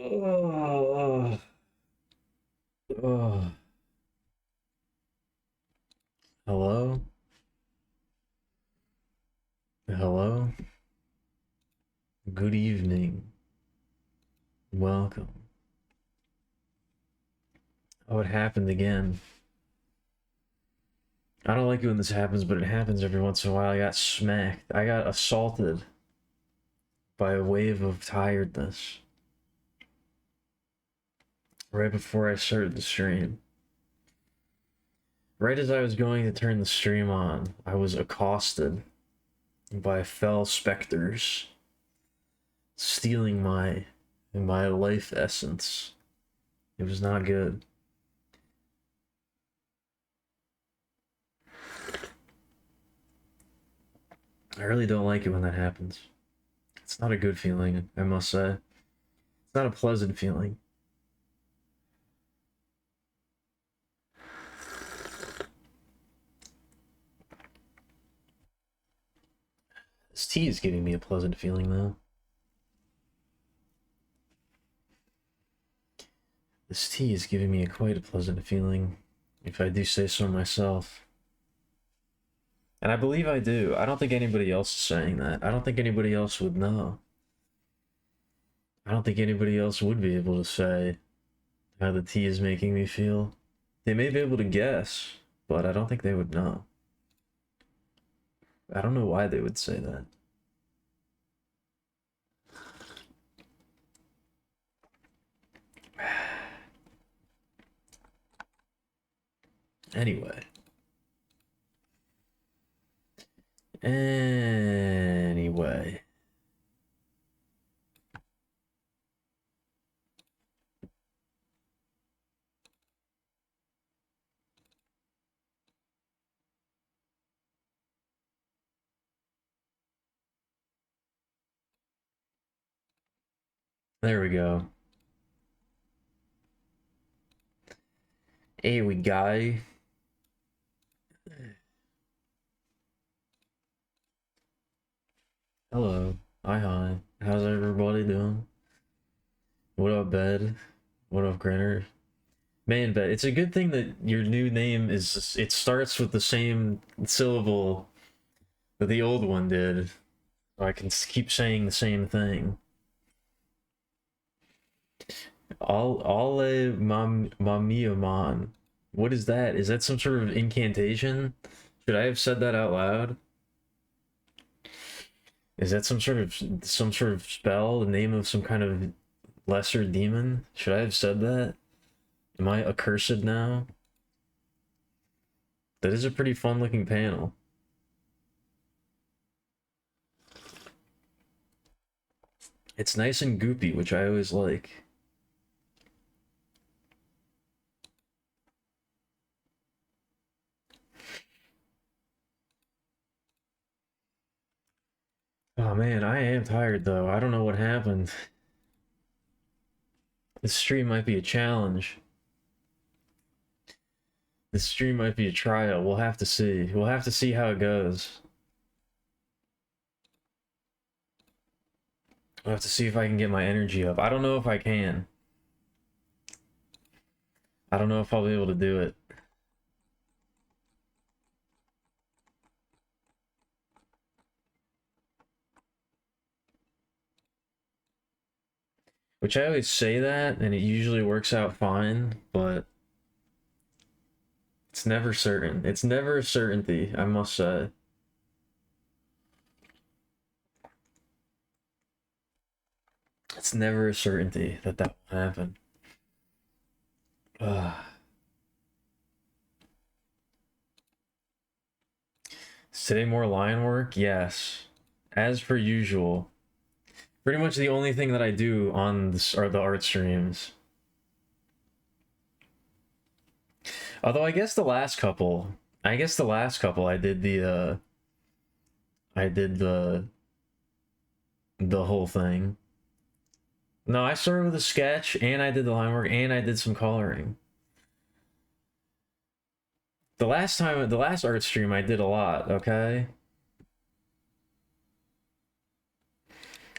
Oh, oh. Hello? Hello? Good evening. Welcome. Oh, it happened again. I don't like it when this happens, but it happens every once in a while. I got smacked. I got assaulted by a wave of tiredness right before I started the stream. Right as I was going to turn the stream on, I was accosted by fell specters, stealing my life essence. It was not good. I really don't like it when that happens. It's not a good feeling, I must say. It's not a pleasant feeling. This tea is giving me a pleasant feeling, though. This tea is giving me quite a pleasant feeling, if I do say so myself. And I believe I do. I don't think anybody else is saying that. I don't think anybody else would know. I don't think anybody else would be able to say how the tea is making me feel. They may be able to guess, but I don't think they would know. I don't know why they would say that. Anyway. Anyway. There we go. Hey, we guy. Hello. Hi. How's everybody doing? What up, Bed? What up, Grinner? Man, Bed, it's a good thing that your new name is, it starts with the same syllable that the old one did. So I can keep saying the same thing. Ale Mamiaman. What is that? Is that some sort of incantation? Should I have said that out loud? Is that some sort of spell, the name of some kind of lesser demon? Should I have said that? Am I accursed now? That is a pretty fun looking panel. It's nice and goopy, which I always like. Oh man, I am tired though. I don't know what happened. This stream might be a challenge. This stream might be a trial. We'll have to see. We'll have to see how it goes. I'll have to see if I can get my energy up. I don't know if I can. I don't know if I'll be able to do it. Which I always say that, and it usually works out fine, but it's never certain. It's never a certainty, I must say. It's never a certainty that that will happen. Ugh. Is today more line work? Yes. As per usual. Pretty much the only thing that I do on this are the art streams. Although I guess the last couple I did the whole thing. No, I started with a sketch and I did the line work and I did some coloring. The last art stream I did a lot, okay?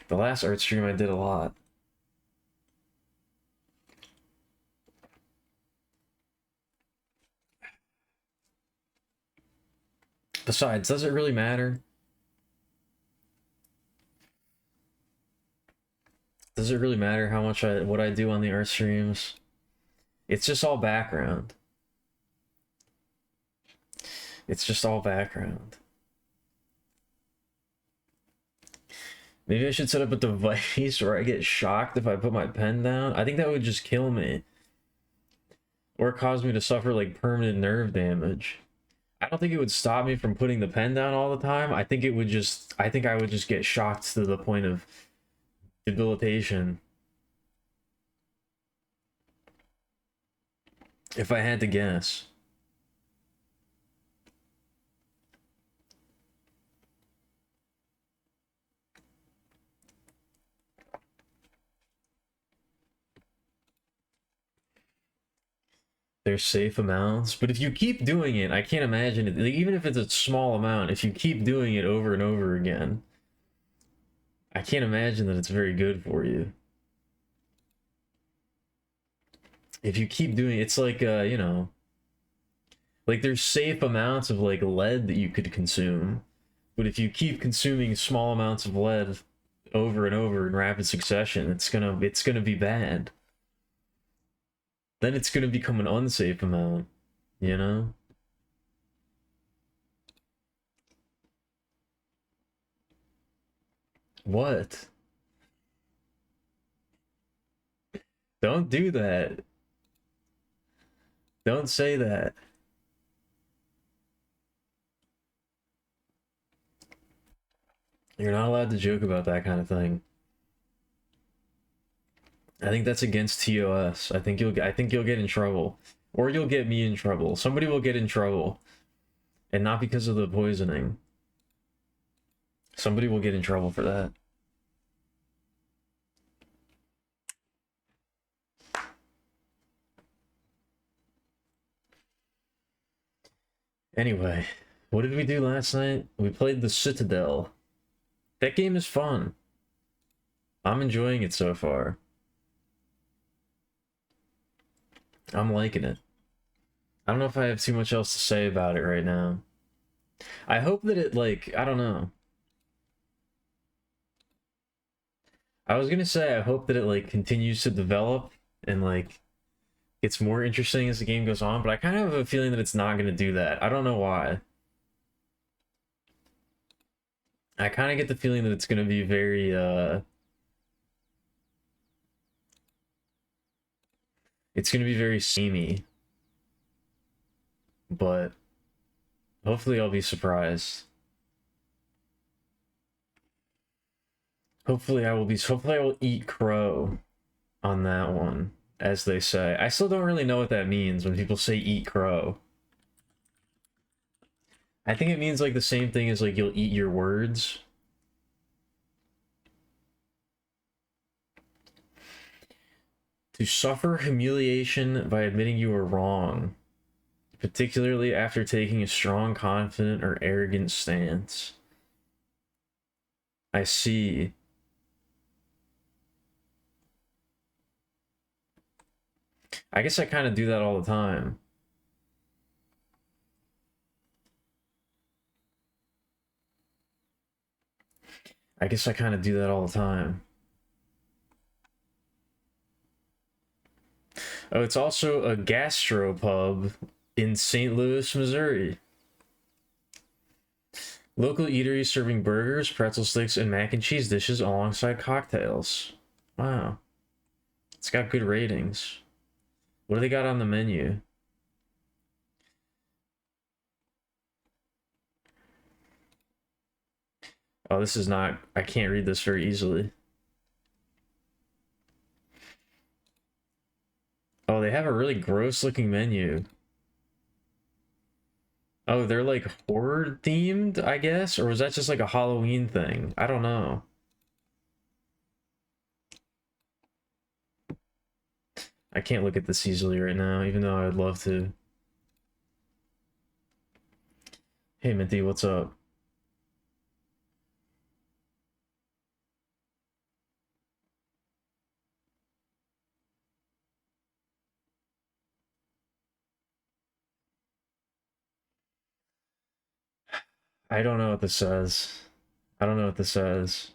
The last art stream I did a lot. Besides, does it really matter? Does it really matter how much what I do on the art streams? It's just all background. It's just all background. Maybe I should set up a device where I get shocked if I put my pen down. I think that would just kill me. Or cause me to suffer like permanent nerve damage. I don't think it would stop me from putting the pen down all the time. I think I would just get shocked to the point of debilitation. If I had to guess. There's safe amounts, but if you keep doing it, I can't imagine it. Like, even if it's a small amount, if you keep doing it over and over again, I can't imagine that it's very good for you. If you keep doing it, it's like, you know, like there's safe amounts of like lead that you could consume, but if you keep consuming small amounts of lead over and over in rapid succession, it's gonna be bad. Then it's gonna become an unsafe amount, you know? What? Don't do that. Don't say that. You're not allowed to joke about that kind of thing. I think that's against TOS. I think you'll get in trouble. Or you'll get me in trouble. Somebody will get in trouble. And not because of the poisoning. Somebody will get in trouble for that. Anyway, what did we do last night? We played the Citadel. That game is fun. I'm enjoying it so far. I'm liking it. I don't know if I have too much else to say about it right now. I hope that it, like, I don't know. I was gonna say, I hope that it, like, continues to develop and, like, gets more interesting as the game goes on, but I kind of have a feeling that it's not gonna do that. I don't know why. I kind of get the feeling that it's gonna be very, it's gonna be very samey. But hopefully I'll be surprised. Hopefully I will eat crow on that one, as they say. I still don't really know what that means when people say eat crow. I think it means like the same thing as like you'll eat your words. To suffer humiliation by admitting you were wrong, particularly after taking a strong, confident, or arrogant stance. I see. I guess I kind of do that all the time. I guess I kind of do that all the time. Oh, it's also a gastropub in St. Louis, Missouri. Local eateries serving burgers, pretzel sticks, and mac and cheese dishes alongside cocktails. Wow. It's got good ratings. What do they got on the menu? Oh, this is not... I can't read this very easily. Oh, they have a really gross looking menu. Oh, they're like horror themed, I guess? Or was that just like a Halloween thing? I don't know. I can't look at this easily right now, even though I would love to. Hey, Minty, what's up? I don't know what this says. I don't know what this says.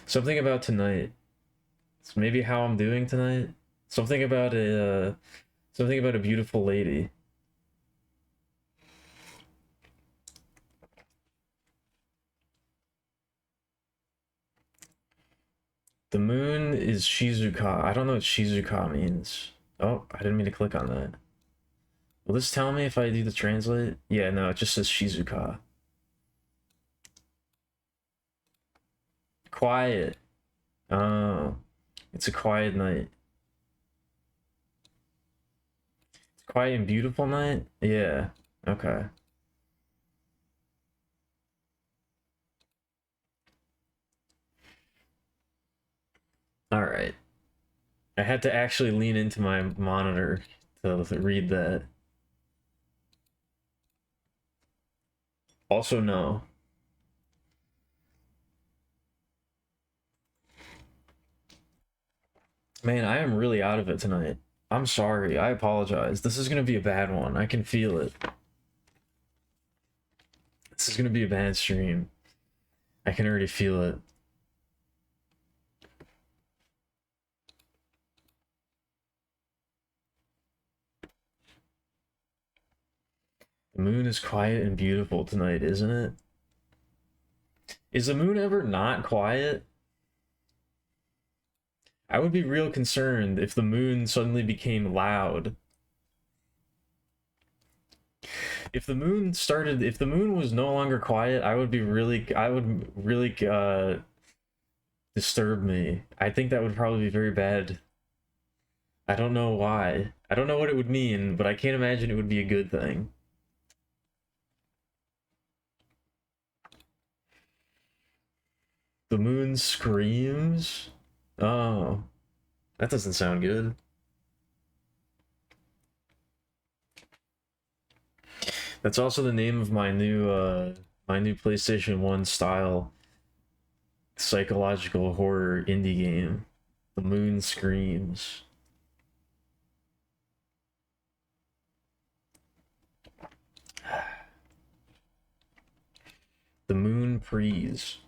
Something about tonight. It's maybe how I'm doing tonight. Something about a beautiful lady. The moon is Shizuka. I don't know what Shizuka means. Oh, I didn't mean to click on that. Will this tell me if I do the translate? Yeah, no, it just says Shizuka. Quiet. Oh, it's a quiet night. It's quiet and beautiful night? Yeah, okay. All right. I had to actually lean into my monitor to read that. Also, no. Man, I am really out of it tonight. I'm sorry. I apologize. This is gonna be a bad one. I can feel it. This is gonna be a bad stream. I can already feel it. The moon is quiet and beautiful tonight, isn't it? Is the moon ever not quiet? I would be real concerned if the moon suddenly became loud. If the moon was no longer quiet, I would really disturb me. I think that would probably be very bad. I don't know why. I don't know what it would mean, but I can't imagine it would be a good thing. The moon screams? Oh, that doesn't sound good. That's also the name of my new PlayStation 1 style psychological horror indie game. The Moon Screams. The Moon Prees.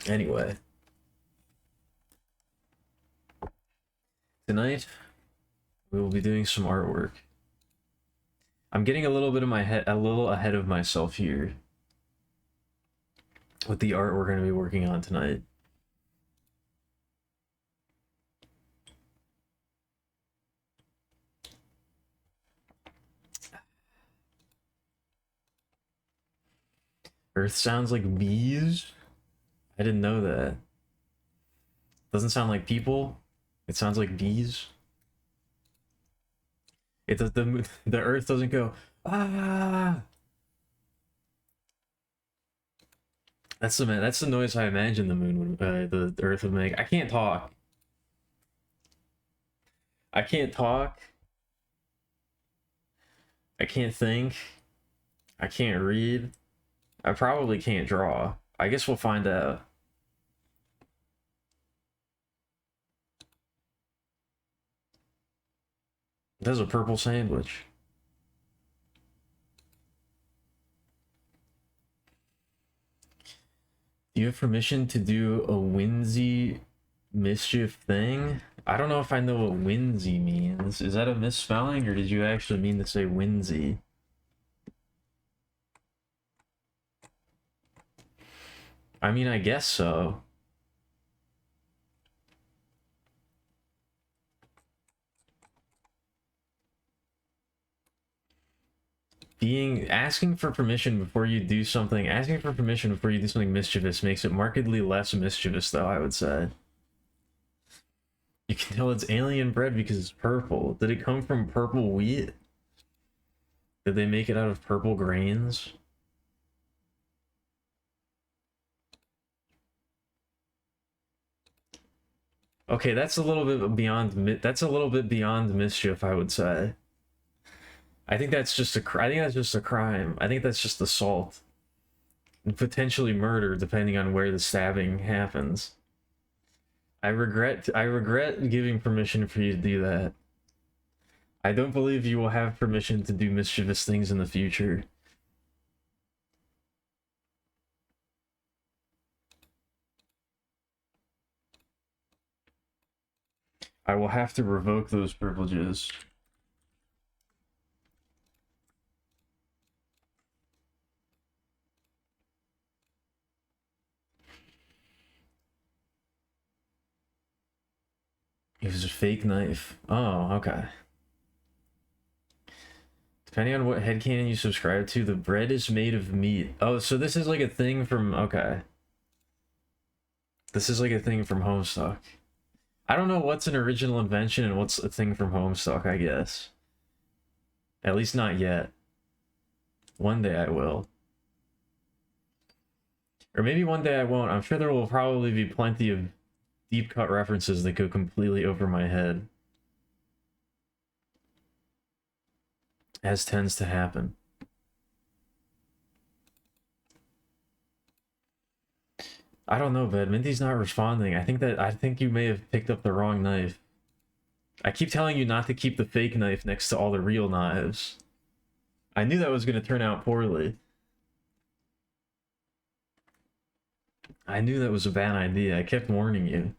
Anyway. Tonight, we will be doing some artwork. I'm getting a little ahead of myself here with the art we're going to be working on tonight. Earth sounds like bees? I didn't know that. Doesn't sound like people. It sounds like bees. It does the Earth doesn't go ah. That's the noise I imagine the moon would the Earth would make. I can't talk. I can't talk. I can't think. I can't read. I probably can't draw. I guess we'll find out. There's a purple sandwich. Do you have permission to do a whimsy mischief thing? I don't know if I know what whimsy means. Is that a misspelling or did you actually mean to say whimsy? I mean, I guess so. Asking for permission before you do something mischievous makes it markedly less mischievous, though, I would say. You can tell it's alien bread because it's purple. Did it come from purple wheat? Did they make it out of purple grains? Okay, that's a little bit beyond mischief, I would say. I think that's just a crime. I think that's just assault. and potentially murder depending on where the stabbing happens. I regret giving permission for you to do that. I don't believe you will have permission to do mischievous things in the future. I will have to revoke those privileges. It was a fake knife. Oh, okay. Depending on what headcanon you subscribe to, the bread is made of meat. Oh, so this is like a thing from... Okay. This is like a thing from Homestuck. I don't know what's an original invention and what's a thing from Homestuck, I guess. At least not yet. One day I will. Or maybe one day I won't. I'm sure there will probably be plenty of deep cut references that go completely over my head. As tends to happen. I don't know, Bed. Minty's not responding. I think you may have picked up the wrong knife. I keep telling you not to keep the fake knife next to all the real knives. I knew that was going to turn out poorly. I knew that was a bad idea. I kept warning you.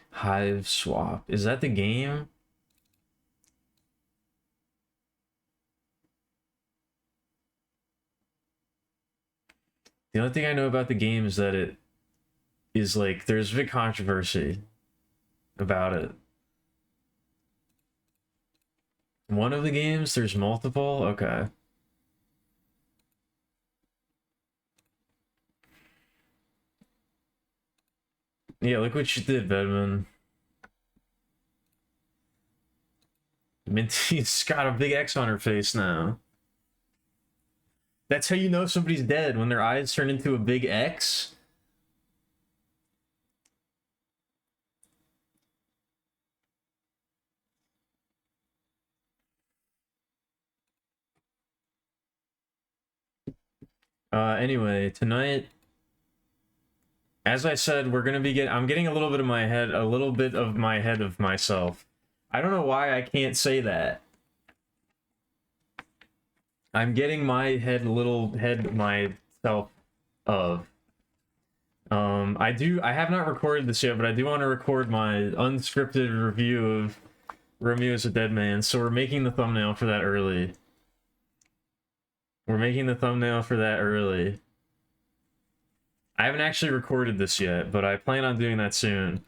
Hive swap. Is that the game? The only thing I know about the game is that it is like, there's a big controversy about it. One of the games, there's multiple? Okay. Yeah, look what you did, Bedman. Minty's got a big X on her face now. That's how you know somebody's dead, when their eyes turn into a big X. Anyway, tonight, as I said, we're gonna be I'm getting a little bit of my head of myself. I don't know why I can't say that. I'm getting my myself of. I have not recorded this yet, but I do want to record my unscripted review of Romeo is a Dead Man, so we're making the thumbnail for that early. I haven't actually recorded this yet, but I plan on doing that soon.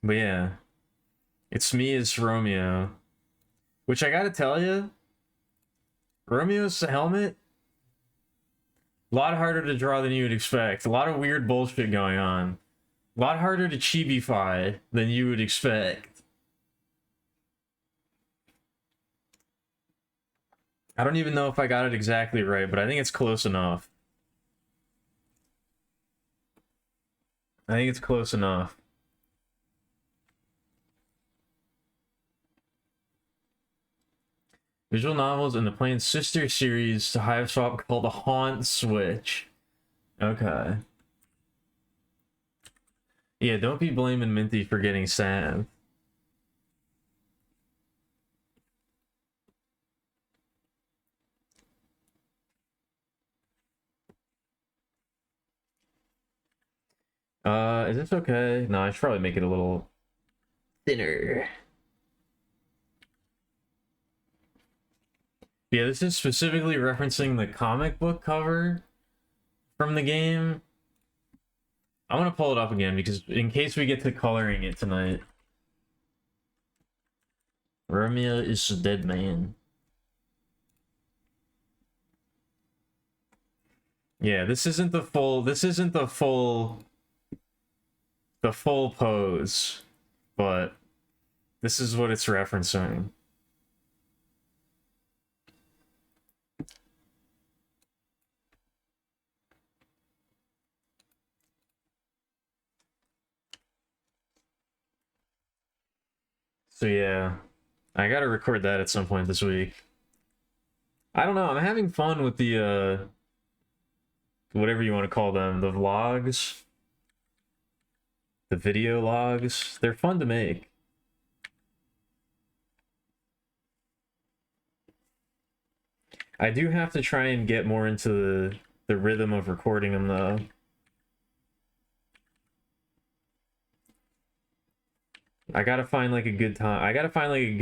But yeah, it's me as Romeo, which I gotta tell you, Romeo's helmet, a lot harder to draw than you would expect. A lot of weird bullshit going on. A lot harder to chibify than you would expect. I don't even know if I got it exactly right, but I think it's close enough. Visual novels in the planned sister series to Hive Swap called the Haunt Switch. Okay. Yeah, don't be blaming Minty for getting sad. Is this okay? No, I should probably make it a little thinner. Yeah, this is specifically referencing the comic book cover from the game. I'm gonna pull it up again because in case we get to coloring it tonight. Romeo is a dead man. Yeah, this isn't the full pose, but this is what it's referencing. So yeah, I gotta record that at some point this week. I don't know, I'm having fun with the whatever you want to call them, the vlogs, the video logs. They're fun to make. I do have to try and get more into the rhythm of recording them though. I gotta find like a good time. I gotta find like a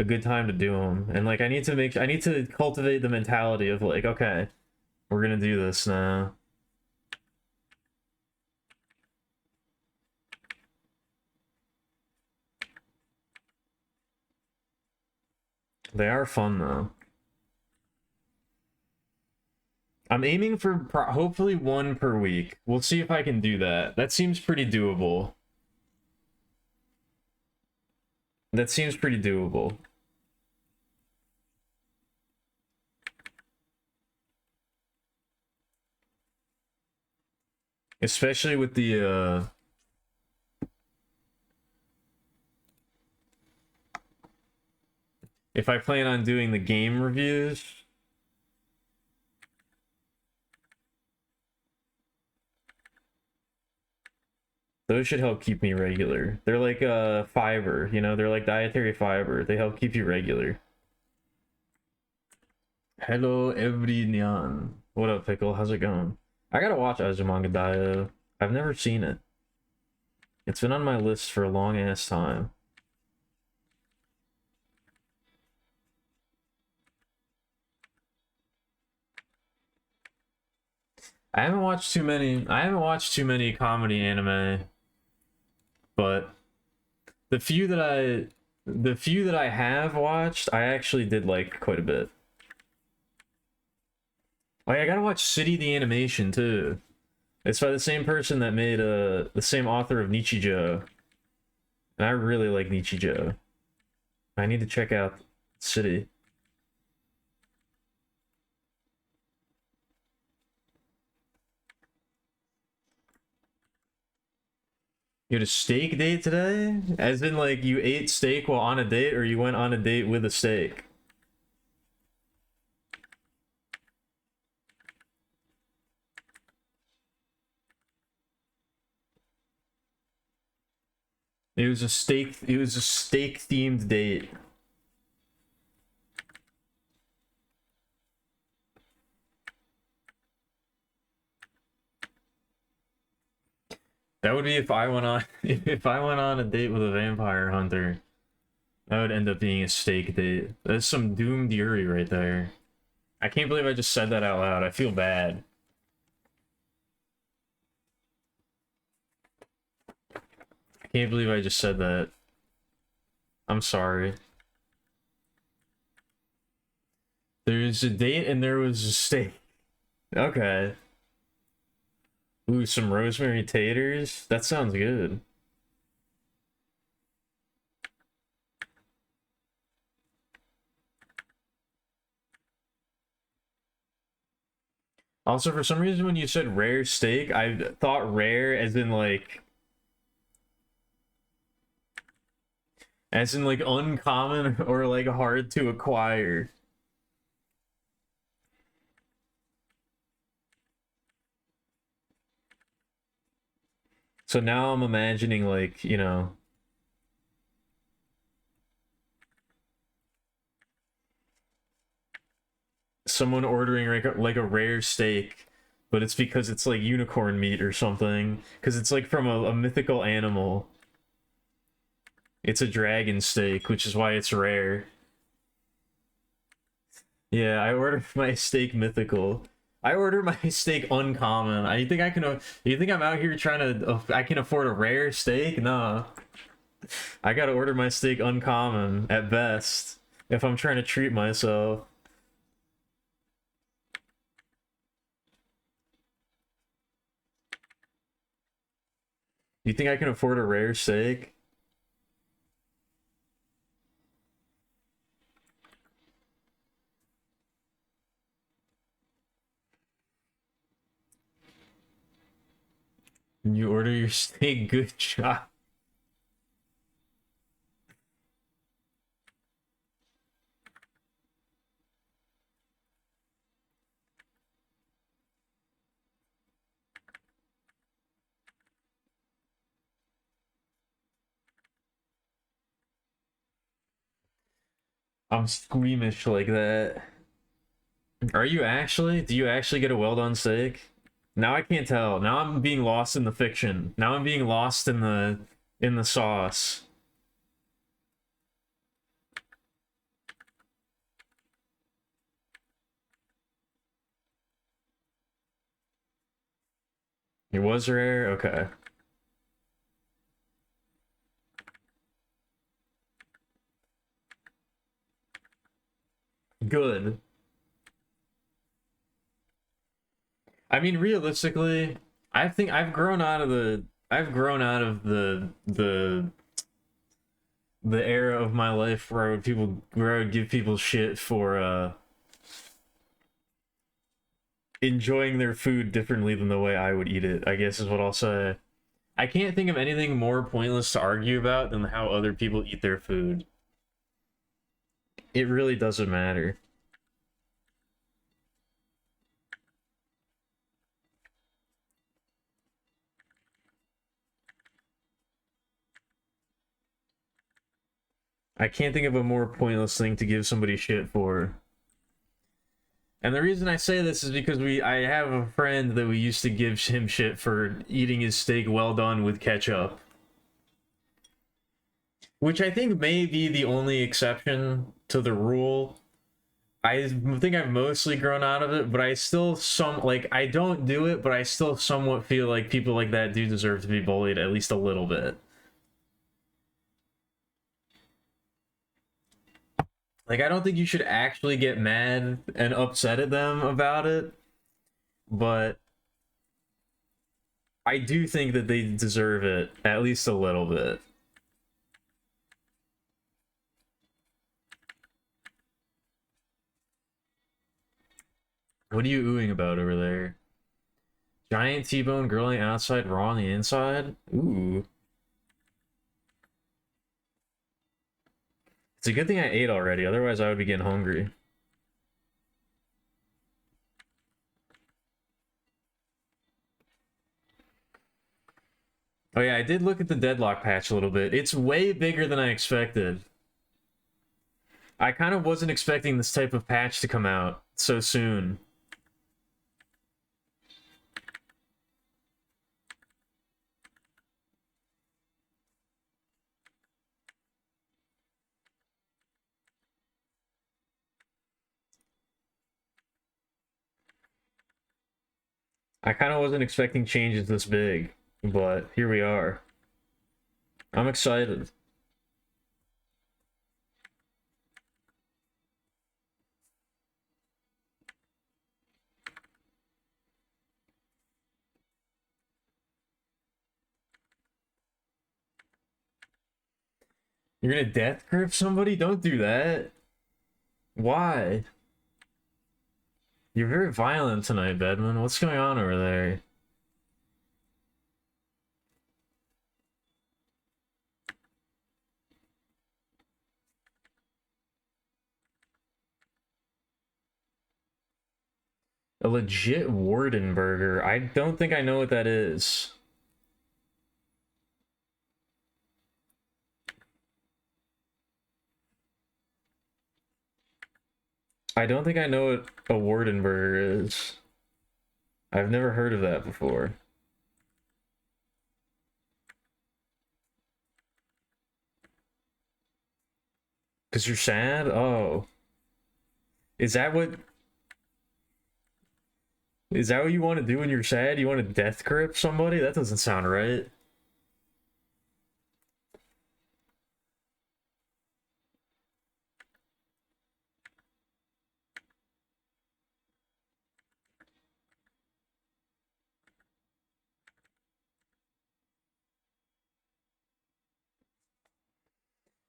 good time to do them. And like I need to cultivate the mentality of like, okay, we're gonna do this now. They are fun though. I'm aiming for hopefully one per week. We'll see if I can do that. That seems pretty doable. That seems pretty doable. Especially with the if I plan on doing the game reviews. Those should help keep me regular. They're like fiber, you know, they're like dietary fiber. They help keep you regular. Hello everyone. What up, Pickle? How's it going? I gotta watch Azumanga Daioh. I've never seen it. It's been on my list for a long ass time. I haven't watched too many comedy anime, but the few that I have watched, I actually did like quite a bit. Oh yeah, I gotta watch City the Animation too. It's by the same person that made the same author of Nichijou. And I really like Nichijou. I need to check out City. You had a steak date today? As in like you ate steak while on a date, or you went on a date with a steak? It was a steak themed date. That would be if I went on if I went on a date with a vampire hunter. That would end up being a steak date. That's some doomed Yuri right there. I can't believe I just said that out loud. I feel bad. I can't believe I just said that. I'm sorry. There's a date and there was a steak. Okay. Ooh, some rosemary taters? That sounds good. Also, for some reason, when you said rare steak, I thought rare as in like uncommon or like hard to acquire. So now I'm imagining like, you know, someone ordering like a rare steak, but it's because it's like unicorn meat or something, because it's like from a mythical animal. It's a dragon steak, which is why it's rare. Yeah, I ordered my steak mythical. I order my steak uncommon. I think I can. You think I'm out here trying to? I can afford a rare steak? Nah. I gotta order my steak uncommon at best if I'm trying to treat myself. You think I can afford a rare steak? You order your steak, good job. I'm squeamish like that. Are you actually? Do you actually get a well done steak? Now I can't tell. Now I'm being lost in the fiction. Now I'm being lost in the sauce. It was rare? Okay. Good. I mean, realistically, I think I've grown out of the era of my life where I would give people shit for enjoying their food differently than the way I would eat it, I guess is what I'll say. I can't think of anything more pointless to argue about than how other people eat their food. It really doesn't matter. I can't think of a more pointless thing to give somebody shit for. And the reason I say this is because I have a friend that we used to give him shit for eating his steak well done with ketchup. Which I think may be the only exception to the rule. I think I've mostly grown out of it, but I still I don't do it, but I still somewhat feel like people like that do deserve to be bullied at least a little bit. Like, I don't think you should actually get mad and upset at them about it, but I do think that they deserve it at least a little bit. What are you oohing about over there? Giant T-bone grilling outside, raw on the inside? Ooh. It's a good thing I ate already, otherwise I would be getting hungry. Oh yeah, I did look at the deadlock patch a little bit. It's way bigger than I expected. I kind of wasn't expecting this type of patch to come out so soon. I kind of wasn't expecting changes this big, but here we are. I'm excited. You're gonna death grip somebody? Don't do that. Why? You're very violent tonight, Bedman. What's going on over there? A legit Warden burger? I don't think I know what that is. I don't think I know what a Warden burger is. I've never heard of that before. Because you're sad? Oh. Is that what... Is that what you want to do when you're sad? You want to death grip somebody? That doesn't sound right.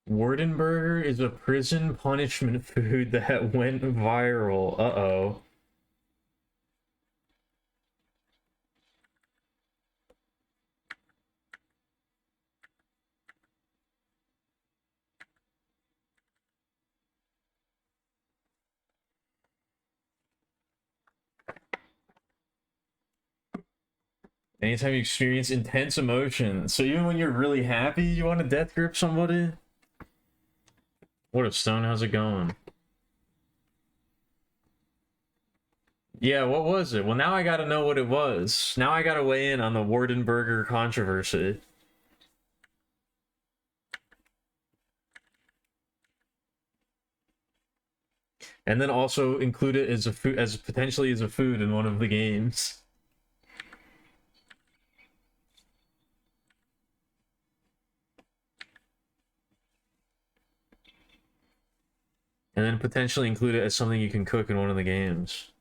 Wardenburger is a prison punishment food that went viral. Uh-oh. Anytime you experience intense emotion. So even when you're really happy, you want to death grip somebody? What up, Stone? How's it going? Yeah, what was it? Well, now I gotta know what it was. Now I gotta weigh in on the Wardenburger controversy. And then also include it as a food, as potentially as a food in one of the games. And then potentially include it as something you can cook in one of the games.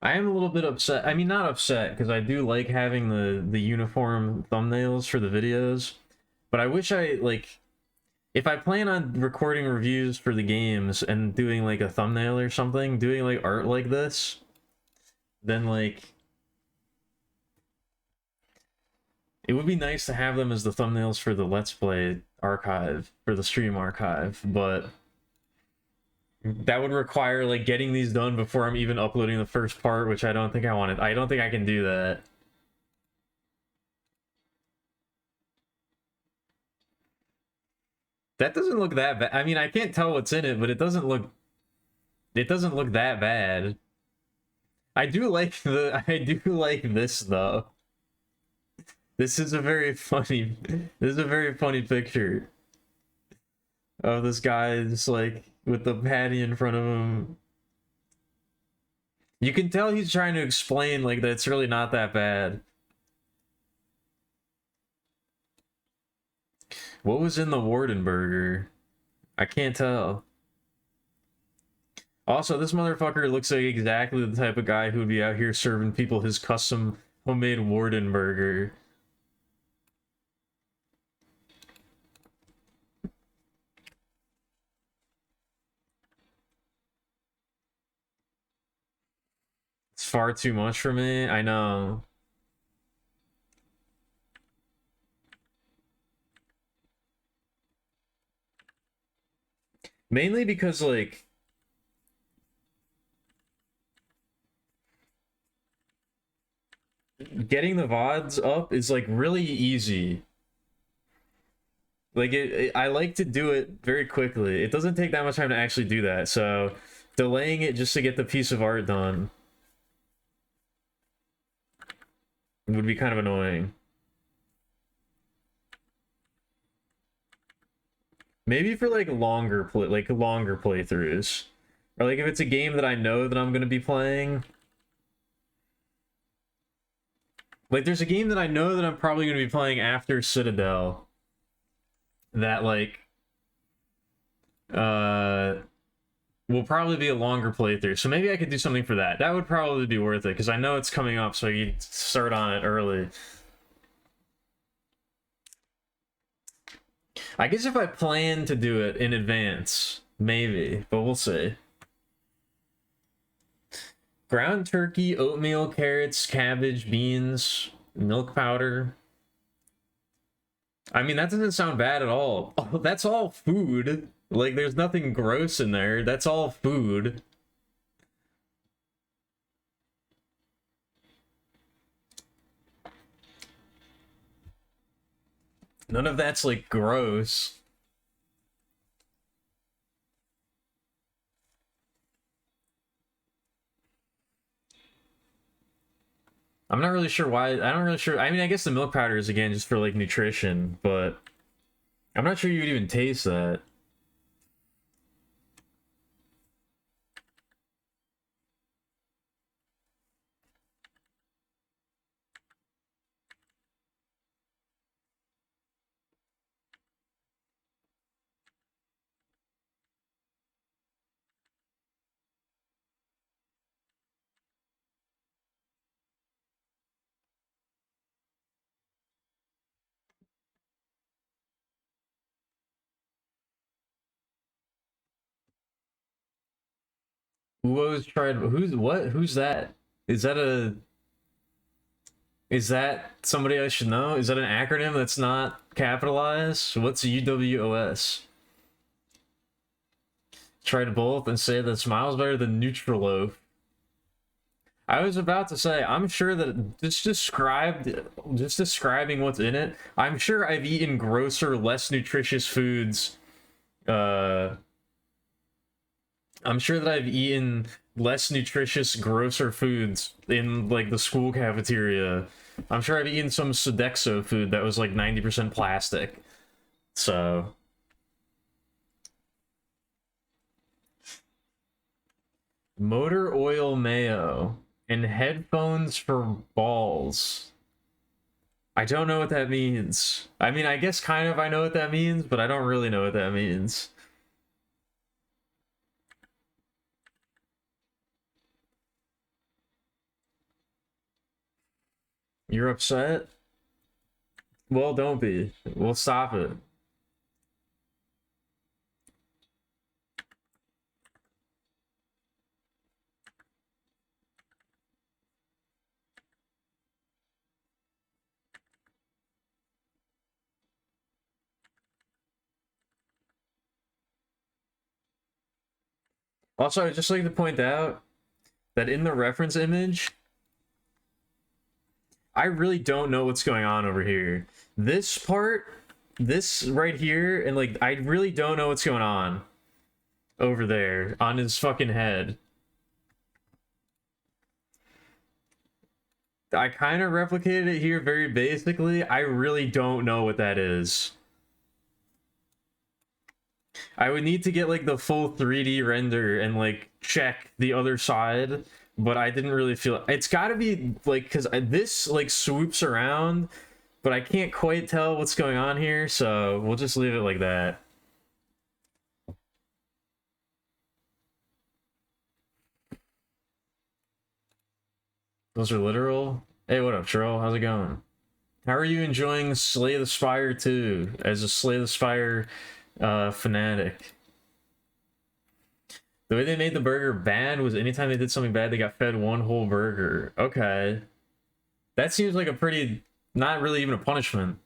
I am a little bit upset. I mean, not upset, because I do like having the uniform thumbnails for the videos. But I wish I, like, if I plan on recording reviews for the games and doing, like, a thumbnail or something, doing, like, art like this, then, like, it would be nice to have them as the thumbnails for the Let's Play archive, for the stream archive, but that would require, like, getting these done before I'm even uploading the first part, which I don't think I wanted. I don't think I can do that. That doesn't look that bad. I mean, I can't tell what's in it, but it doesn't look that bad. I do like the I do like this though. This is a very funny this is a very funny picture of this guy just like with the patty in front of him. You can tell he's trying to explain like that it's really not that bad. What was in the Wardenburger? I can't tell. Also, this motherfucker looks like exactly the type of guy who would be out here serving people his custom homemade Wardenburger. It's far too much for me. I know. Mainly because, like, getting the VODs up is, like, really easy. Like, I like to do it very quickly. It doesn't take that much time to actually do that, so delaying it just to get the piece of art done would be kind of annoying. Maybe for, like, longer playthroughs. Or, like, if it's a game that I know that I'm gonna be playing. Like, there's a game that I know that I'm probably gonna be playing after Citadel. That, like, uh will probably be a longer playthrough. So maybe I could do something for that. That would probably be worth it, because I know it's coming up, so you start on it early. I guess if I plan to do it in advance, maybe, but we'll see. Ground turkey, oatmeal, carrots, cabbage, beans, milk powder. I mean, that doesn't sound bad at all. Oh, that's all food. Like, there's nothing gross in there. That's all food. None of that's, like, gross. I'm not really sure why. I don't really sure. I mean, I guess the milk powder is, again, just for, like, nutrition, but I'm not sure you would even taste that. Who's tried? Who's what? Who's that? Is that a? Is that somebody I should know? Is that an acronym that's not capitalized? What's UWOS? Tried both and say that Smile's better than Nutriloaf. I was about to say, I'm sure that just describing what's in it, I'm sure I've eaten grosser, less nutritious foods. I'm sure that I've eaten less nutritious, grosser foods in like the school cafeteria. I'm sure I've eaten some Sodexo food that was like 90% plastic. So motor oil mayo and headphones for balls. I don't know what that means. I mean, I guess kind of I know what that means, but I don't really know what that means. You're upset? Well, don't be. We'll stop it. Also, I'd just like to point out that in the reference image, I really don't know what's going on over here. This part, this right here, and like, I really don't know what's going on over there on his fucking head. I kind of replicated it here very basically. I really don't know what that is. I would need to get like the full 3D render and like check the other side, but I didn't really feel it's got to be like because this like swoops around, but I can't quite tell what's going on here, so we'll just leave it like that. Those are literal. Hey, what up, Troll? How's it going? How are you enjoying Slay the Spire 2 as a Slay the Spire fanatic? The way they made the burger bad was anytime they did something bad, they got fed one whole burger. Okay. That seems like a pretty, not really even a punishment.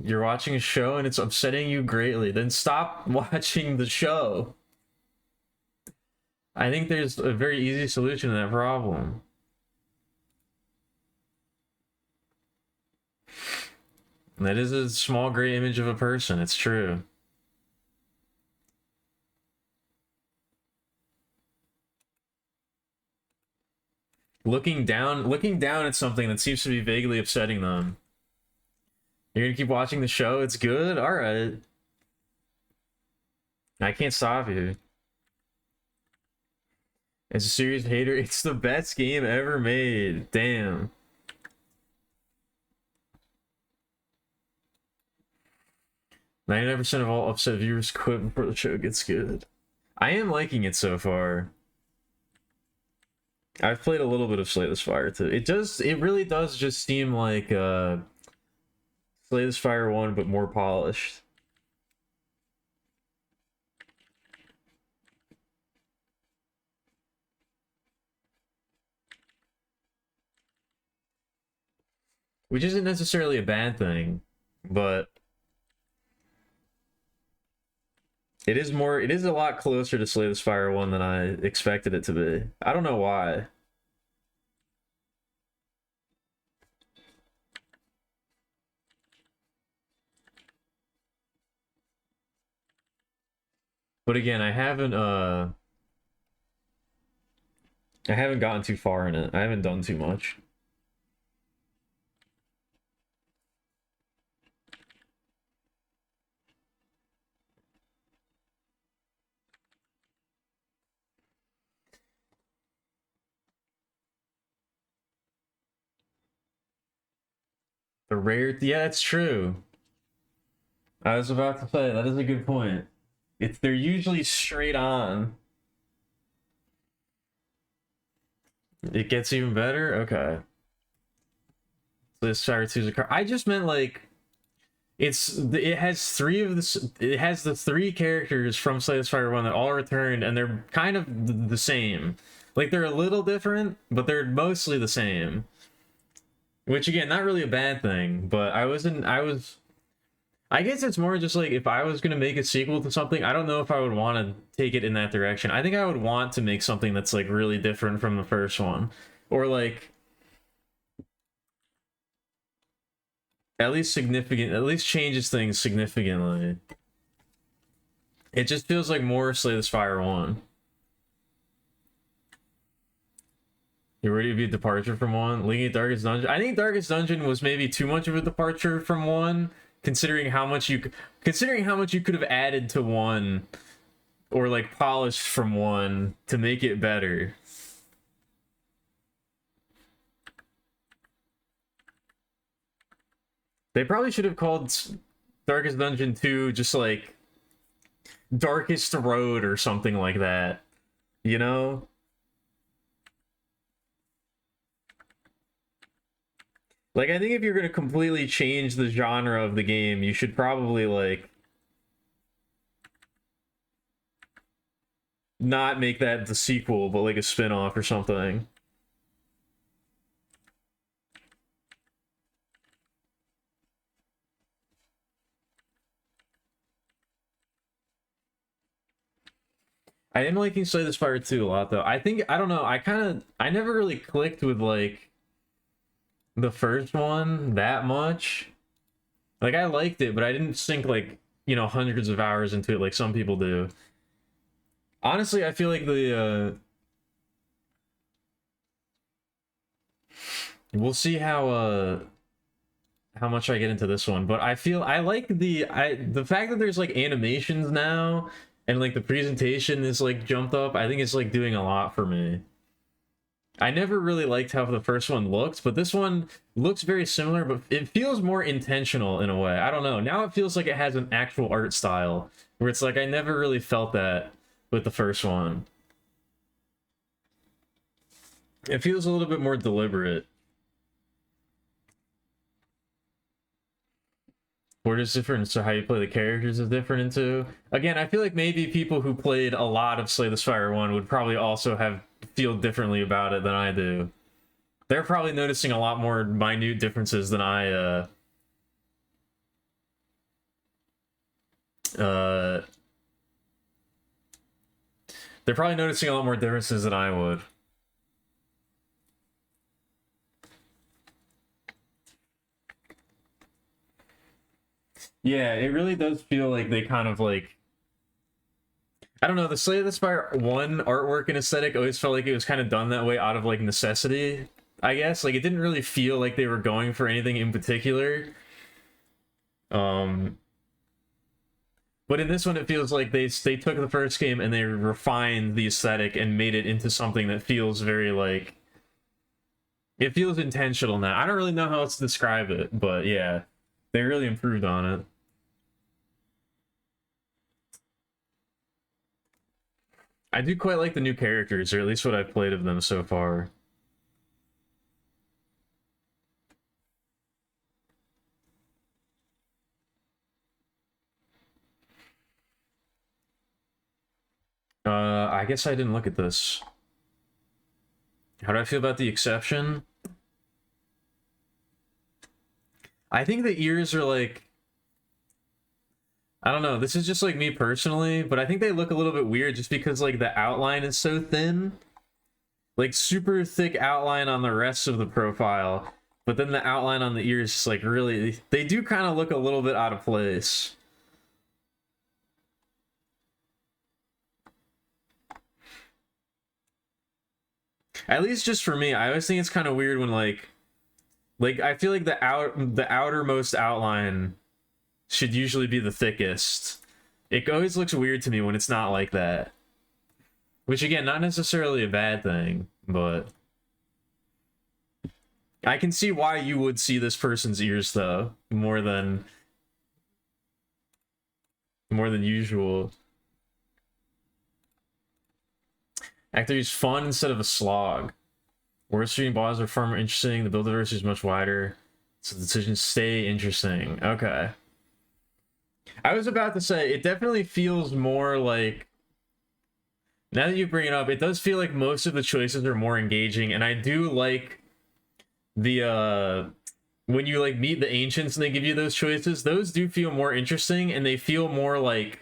You're watching a show and it's upsetting you greatly. Then stop watching the show. I think there's a very easy solution to that problem. That is a small gray image of a person. It's true. Looking down at something that seems to be vaguely upsetting them. You're gonna keep watching the show? It's good? Alright. I can't stop you. As a serious hater, it's the best game ever made. Damn. 99% of all upset viewers quit before the show gets good. I am liking it so far. I've played a little bit of Slay the Spire too. It really does just seem like Slay the Spire 1 but more polished. Which isn't necessarily a bad thing, but it is a lot closer to Slay the Spire 1 than I expected it to be. I don't know why. But again, I haven't gotten too far in it. I haven't done too much. The rare, yeah, that's true. I was about to say that is a good point. They're usually straight on. It gets even better. Okay. So this Spire 2 is a car. I just meant like it has the three characters from Slay the Spire 1 that all returned, and they're kind of the same. Like they're a little different, but they're mostly the same. Which again, not really a bad thing, but I guess it's more just like if I was gonna make a sequel to something, I don't know if I would want to take it in that direction. I think I would want to make something that's like really different from the first one. Or like at least significant, at least changes things significantly. It just feels like more Slay the Spire 1. You ready to be a departure from 1? Linking Darkest Dungeon. I think Darkest Dungeon was maybe too much of a departure from 1, considering how much you could have added to 1 or like polished from 1 to make it better. They probably should have called Darkest Dungeon 2 just like Darkest Road or something like that. You know? Like, I think if you're going to completely change the genre of the game, you should probably, like, not make that the sequel, but like a spin-off or something. I am liking Slay the Spire 2 a lot, though. I think, I don't know, I never really clicked with, like, the first one that much. Like, I liked it, but I didn't sink, like, you know, hundreds of hours into it like some people do. Honestly, I feel like we'll see how much I get into this one, but I feel I like the fact that there's like animations now and like the presentation is like jumped up. I think it's like doing a lot for me. I never really liked how the first one looked, but this one looks very similar, but it feels more intentional in a way. I don't know. Now it feels like it has an actual art style where it's like I never really felt that with the first one. It feels a little bit more deliberate. What is different? So how you play the characters is different into. Again, I feel like maybe people who played a lot of Slay the Spire 1 would probably also feel differently about it than I do. They're probably noticing a lot more minute differences than they're probably noticing a lot more differences than I would. Yeah, it really does feel like they kind of like, I don't know, the Slay the Spire 1 artwork and aesthetic always felt like it was kind of done that way out of like necessity, I guess. Like it didn't really feel like they were going for anything in particular. But in this one it feels like they took the first game and they refined the aesthetic and made it into something that feels very like, it feels intentional now. I don't really know how else to describe it, but yeah, they really improved on it. I do quite like the new characters, or at least what I've played of them so far. I guess I didn't look at this. How do I feel about the exception? I think the ears are like, I don't know, this is just like me personally, but I think they look a little bit weird just because like the outline is so thin. Like super thick outline on the rest of the profile, but then the outline on the ears is like really, they do kind of look a little bit out of place. At least just for me, I always think it's kind of weird when like I feel like the outermost outline should usually be the thickest. It always looks weird to me when it's not like that. Which again, not necessarily a bad thing, but I can see why you would see this person's ears though, more than usual. Actor is fun instead of a slog. Worst stream bosses are far more interesting. The build diversity is much wider, so the decisions stay interesting. Okay. I was about to say, it definitely feels more like, now that you bring it up, it does feel like most of the choices are more engaging, and I do like the when you like meet the ancients and they give you those choices, those do feel more interesting, and they feel more like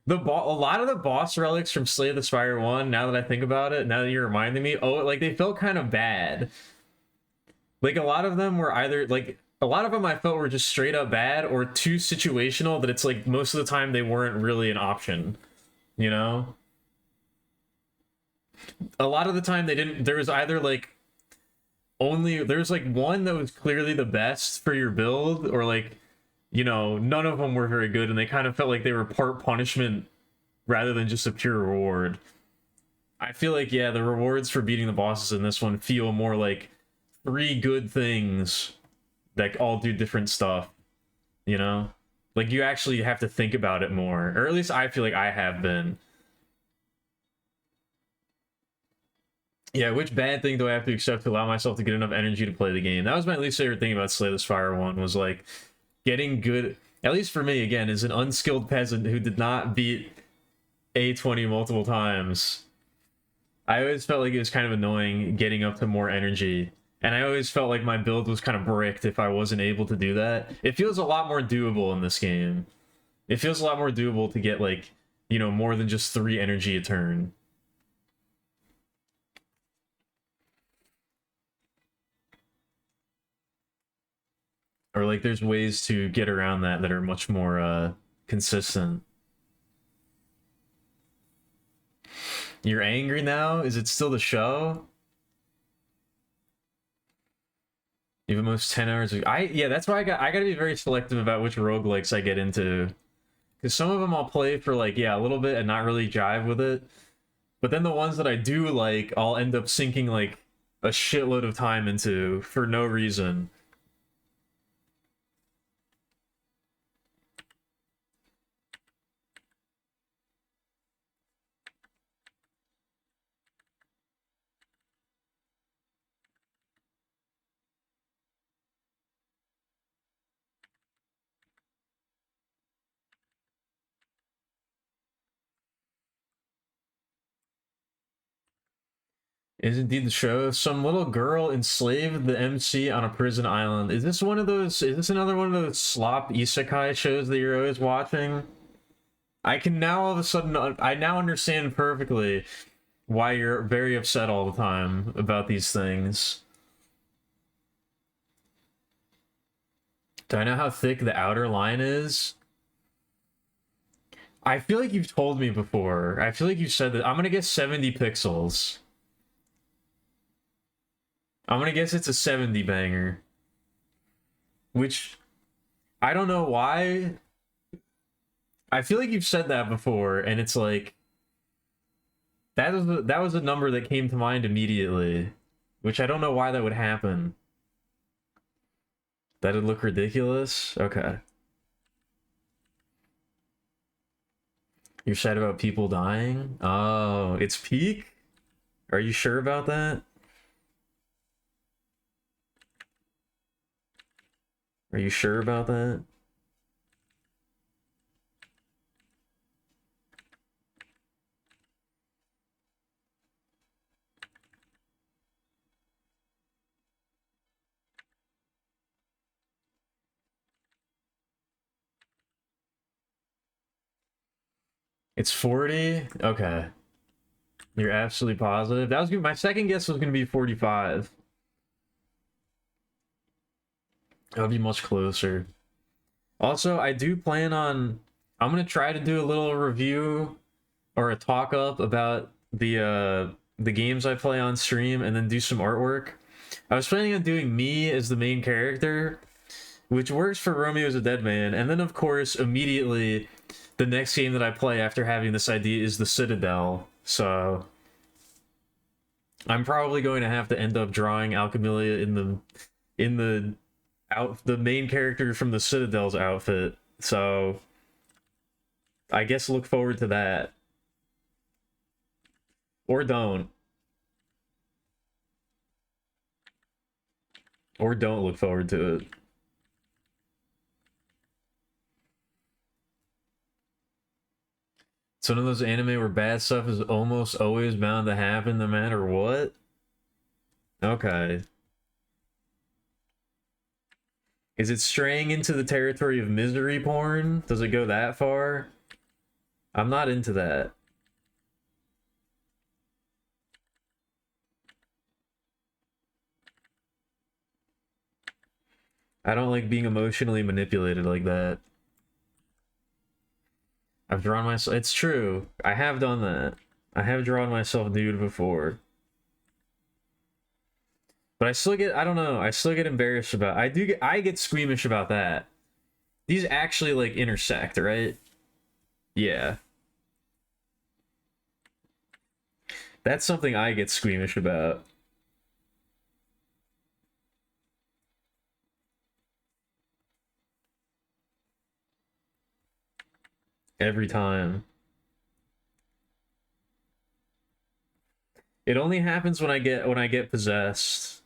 a lot of the boss relics from Slay the Spire 1, now that I think about it, now that you're reminding me, oh, like they felt kind of bad. Like a lot of them were either like a lot of them I felt were just straight up bad or too situational that it's like most of the time they weren't really an option, you know? A lot of the time they didn't, there was either like only there's like one that was clearly the best for your build, or like, you know, none of them were very good and they kind of felt like they were part punishment rather than just a pure reward. I feel like, yeah, the rewards for beating the bosses in this one feel more like three good things that all do different stuff, you know? Like you actually have to think about it more, or at least I feel like I have been. Yeah, which bad thing do I have to accept to allow myself to get enough energy to play the game? That was my least favorite thing about Slay the Spire 1, was like getting good, at least for me, again, as an unskilled peasant who did not beat A20 multiple times. I always felt like it was kind of annoying getting up to more energy. And I always felt like my build was kind of bricked if I wasn't able to do that. It feels a lot more doable in this game. It feels a lot more doable to get like, you know, more than just 3 energy a turn. Or like there's ways to get around that are much more consistent. You're angry now? Is it still the show? You have almost 10 hours. Yeah, that's why I gotta be very selective about which roguelikes I get into. Because some of them I'll play for like, yeah, a little bit and not really jive with it. But then the ones that I do like, I'll end up sinking like a shitload of time into for no reason. Is indeed the show. Some little girl enslaved the MC on a prison island. Is this one of those? Is this another one of those slop isekai shows that you're always watching? I can now all of a sudden, I now understand perfectly why you're very upset all the time about these things. Do I know how thick the outer line is? I feel like you've told me before. I feel like you said that. I'm gonna guess 70 pixels. I'm gonna guess it's a 70 banger. Which, I don't know why. I feel like you've said that before, and it's like that was a number that came to mind immediately, which I don't know why that would happen. That'd look ridiculous. Okay. You're sad about people dying? Oh, it's peak? Are you sure about that? Are you sure about that? It's 40? Okay. You're absolutely positive. That was good. My second guess was gonna be 45. That'll be much closer. Also, I do plan on I'm gonna try to do a little review or a talk up about the games I play on stream and then do some artwork. I was planning on doing me as the main character, which works for Romeo's a Dead Man, and then of course immediately the next game that I play after having this idea is the Citadel. So I'm probably going to have to end up drawing Alchemilia in the main character from the Citadel's outfit. So I guess look forward to that. Or don't. Or don't look forward to it. It's one of those anime where bad stuff is almost always bound to happen no matter what? Okay. Is it straying into the territory of misery porn? Does it go that far? I'm not into that. I don't like being emotionally manipulated like that. I've drawn myself. It's true. I have done that. I have drawn myself nude before. But I still get, I don't know, I still get embarrassed about, I get squeamish about that. These actually like intersect, right? Yeah. That's something I get squeamish about. Every time. It only happens when I get possessed.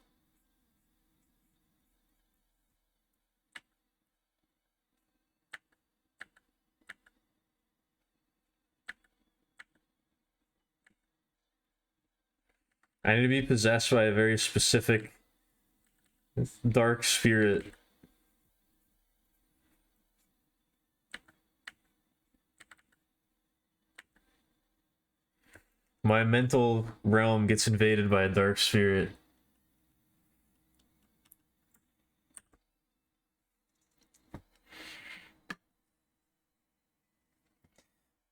I need to be possessed by a very specific dark spirit. My mental realm gets invaded by a dark spirit.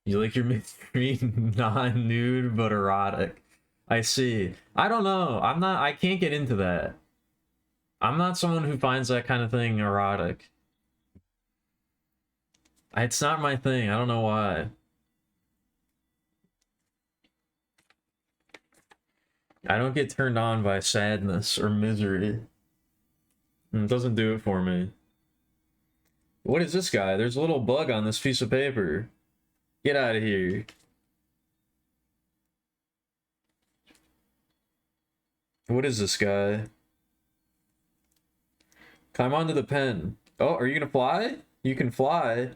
You like your mystery non-nude but erotic. I see. I don't know. I can't get into that. I'm not someone who finds that kind of thing erotic. It's not my thing. I don't know why. I don't get turned on by sadness or misery. It doesn't do it for me. What is this guy? There's a little bug on this piece of paper. Get out of here. What is this guy? Climb onto the pen. Oh, are you gonna fly? You can fly.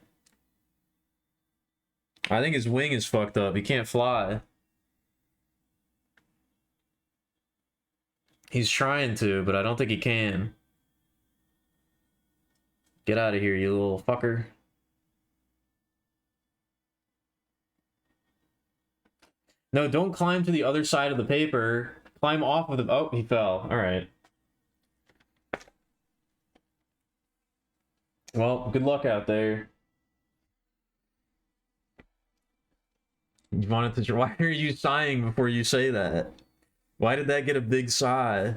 I think his wing is fucked up. He can't fly. He's trying to, but I don't think he can. Get out of here, you little fucker. No, don't climb to the other side of the paper. Climb off of the... Oh, he fell. All right. Well, good luck out there. You wanted to... Why are you sighing before you say that? Why did that get a big sigh?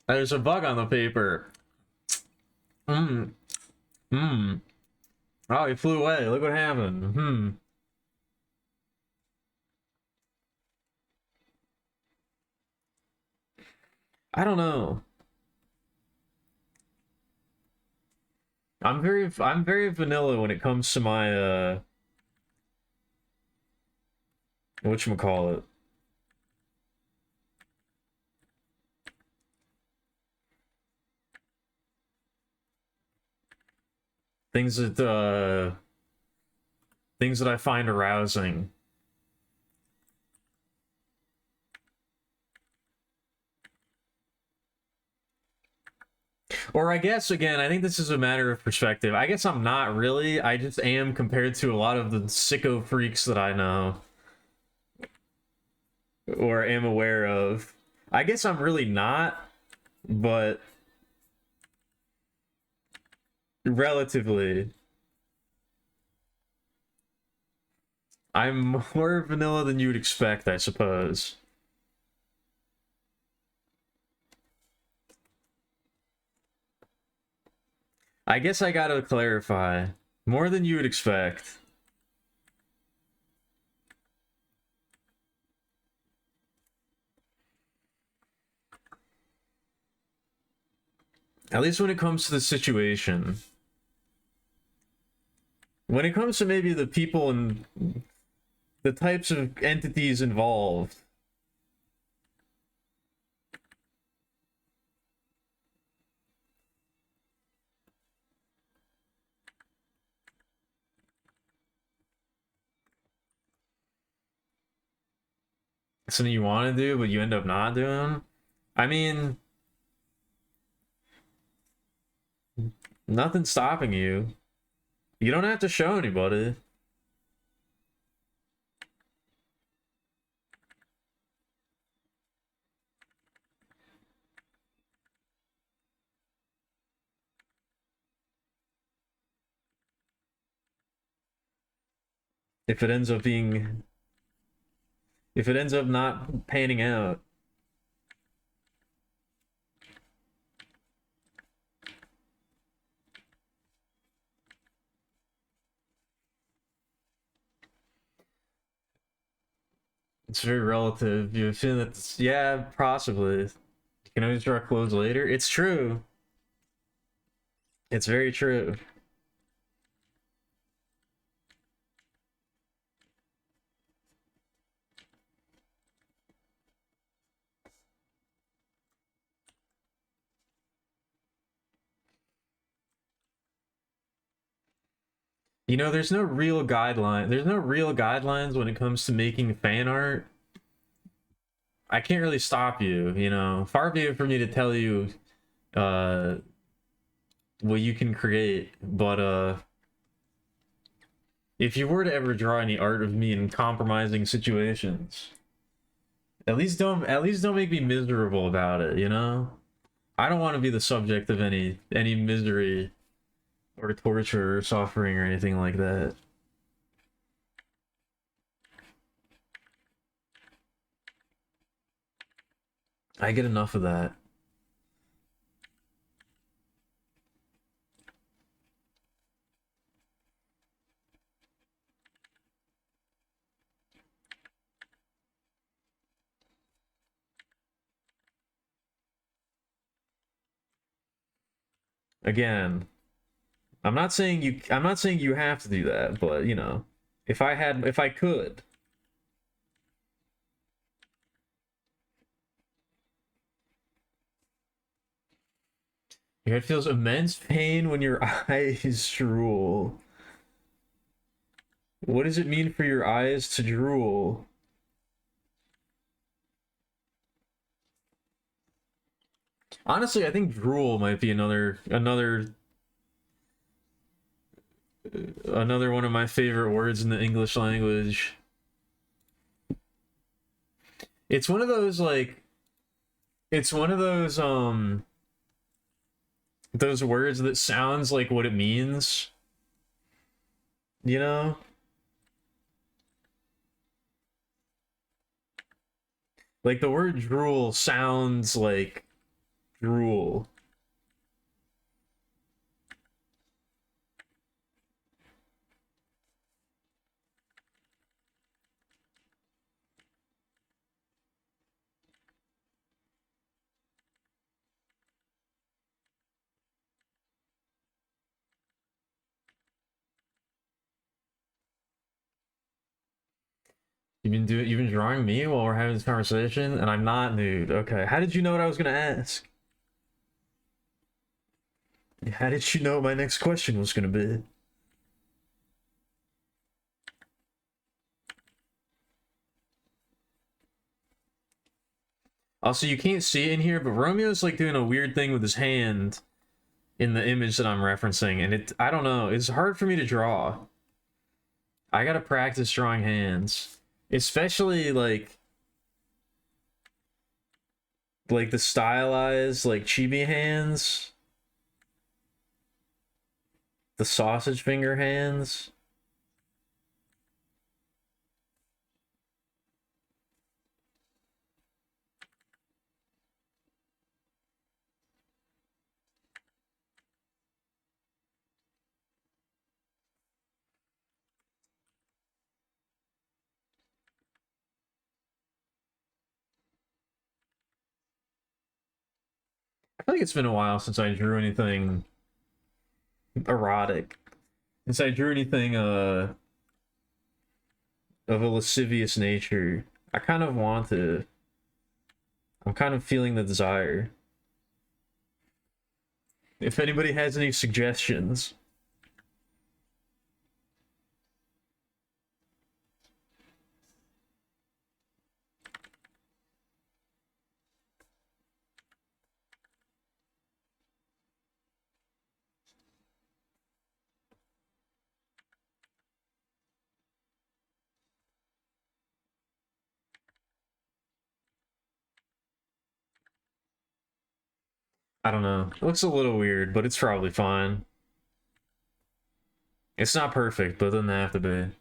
There's a bug on the paper. Hmm. Hmm. Oh, he flew away. Look what happened. Hmm. I don't know. I'm very vanilla when it comes to my whatchamacallit. Things that things that I find arousing. Or I guess again, I think this is a matter of perspective. I guess I'm not really. I just am compared to a lot of the sicko freaks that I know or am aware of. I guess I'm really not, but relatively. I'm more vanilla than you would expect, I suppose. I guess I gotta clarify. More than you would expect. At least when it comes to the situation. When it comes to maybe the people and the types of entities involved. something you want to do, but you end up not doing. I mean, nothing's stopping you. You don't have to show anybody. If it ends up being, if it ends up not panning out. It's very relative. You feel that, yeah, possibly. You can always draw clothes later. It's true. It's very true. You know, there's no real guideline. There's no real guidelines when it comes to making fan art. I can't really stop you, you know. Far be it for me to tell you uh what you can create, but if you were to ever draw any art of me in compromising situations, at least don't make me miserable about it, you know? I don't want to be the subject of any misery or torture or suffering or anything like that. I get enough of that. Again, I'm not saying you have to do that, but you know, if I could. Your head feels immense pain when your eyes drool. What does it mean for your eyes to drool? Honestly, I think drool might be another one of my favorite words in the English language. It's one of those like it's one of those words that sounds like what it means, you know? Like the word drool sounds like drool. You've been drawing me while we're having this conversation, and I'm not nude. Okay. How did you know what I was gonna ask? How did you know what my next question was gonna be? Also, you can't see it in here, but Romeo's like doing a weird thing with his hand in the image that I'm referencing, and I don't know, it's hard for me to draw. I gotta practice drawing hands. Especially like the stylized like chibi hands, the sausage finger hands. I feel like it's been a while since I drew anything erotic. Since I drew anything of a lascivious nature. I kind of want to. I'm kind of feeling the desire. If anybody has any suggestions. I don't know. It looks a little weird, but it's probably fine. It's not perfect, but it doesn't have to be.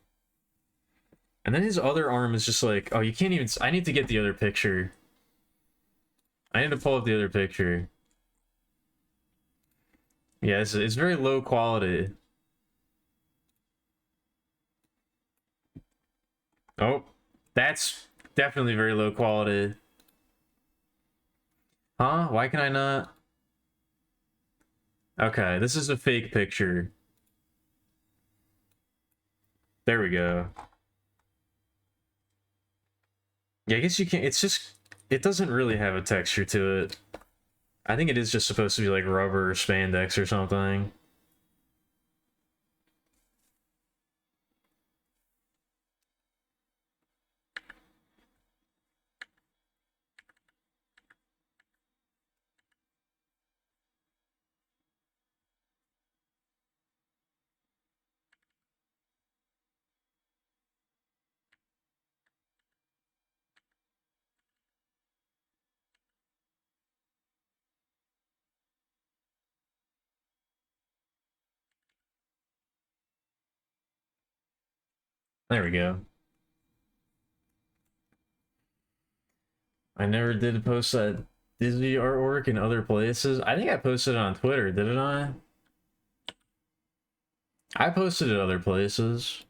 And then his other arm is just like, oh, you can't even... I need to get the other picture. I need to pull up the other picture. Yeah, it's very low quality. Oh, that's definitely very low quality. Huh? Why can I not? Okay, this is a fake picture. There we go. Yeah, I guess you can't... It's just... It doesn't really have a texture to it. I think it is just supposed to be like rubber or spandex or something. There we go. I never did post that Disney artwork in other places. I think I posted it on Twitter, didn't I? I posted it other places.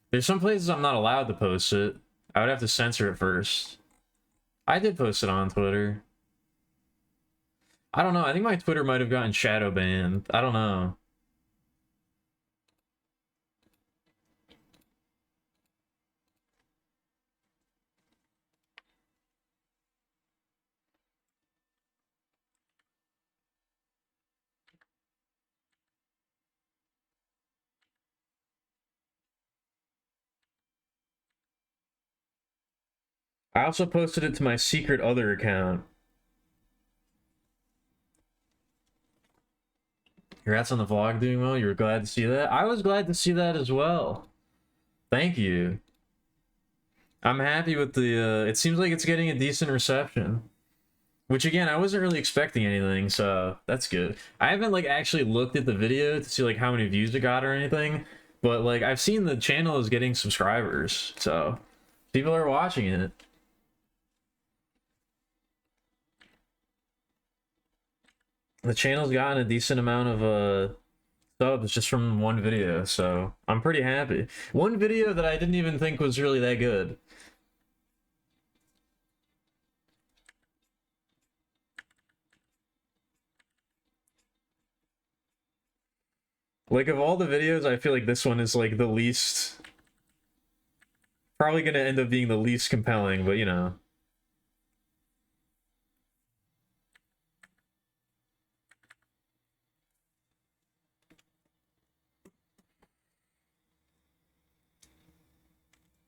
There's some places I'm not allowed to post it. I would have to censor it first. I did post it on Twitter. I don't know. I think my Twitter might have gotten shadow banned. I don't know. I also posted it to my secret other account. Congrats on the vlog doing well. You were glad to see that. I was glad to see that as well. Thank you. I'm happy with the, it seems like it's getting a decent reception. Which again, I wasn't really expecting anything, so that's good. I haven't like actually looked at the video to see like how many views it got or anything, but like I've seen the channel is getting subscribers, so people are watching it. The channel's gotten a decent amount of subs just from one video, so I'm pretty happy. One video that I didn't even think was really that good. Like of all the videos, I feel like this one is like the least, probably gonna end up being the least compelling, but you know.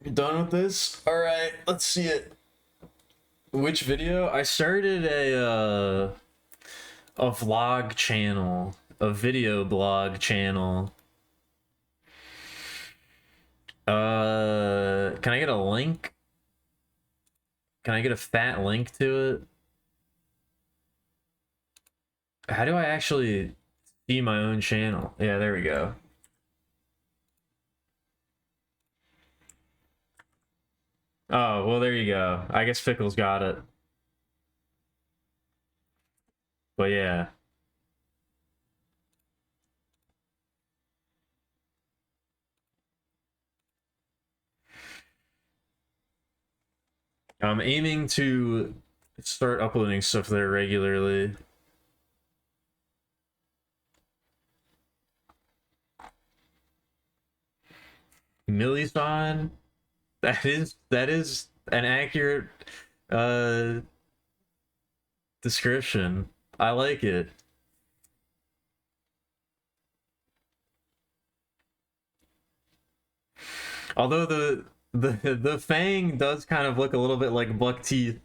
You done with this? All right, let's see it. Which video? I started a vlog channel, a video blog channel. Can I get a link? Can I get a fat link to it? How do I actually see my own channel? Yeah, there we go. Oh, well, there you go. I guess Fickle's got it. But yeah. I'm aiming to start uploading stuff there regularly. Millisan? That is an accurate description. I like it. Although the fang does kind of look a little bit like buck teeth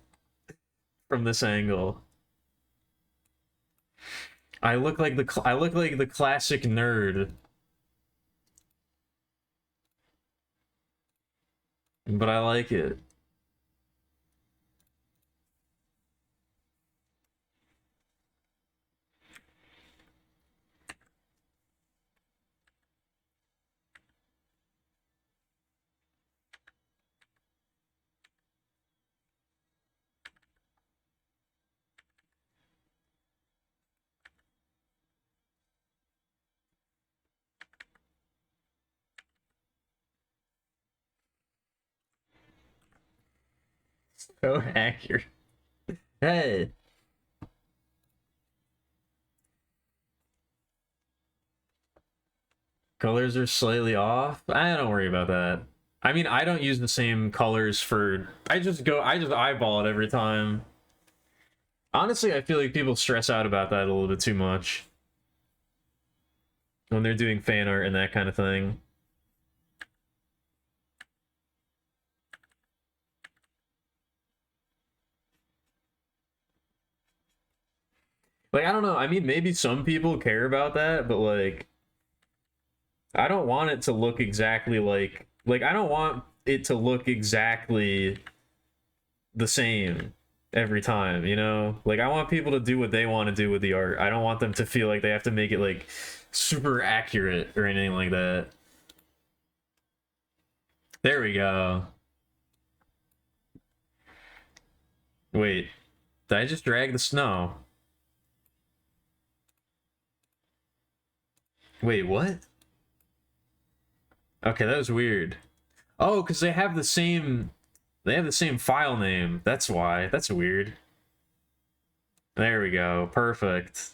from this angle. I look like the classic nerd. But I like it. So accurate. Hey. Colors are slightly off. I don't worry about that. I mean, I don't use the same colors for... I just eyeball it every time. Honestly, I feel like people stress out about that a little bit too much. When they're doing fan art and that kind of thing. Like, I don't know. I mean, maybe some people care about that, but like... I don't want it to look exactly like... Like, I don't want it to look exactly the same every time, you know? Like, I want people to do what they want to do with the art. I don't want them to feel like they have to make it, like, super accurate or anything like that. There we go. Wait, did I just drag the snow? Wait, what? Okay, that was weird. Oh, because they have the same... They have the same file name. That's why. That's weird. There we go. Perfect.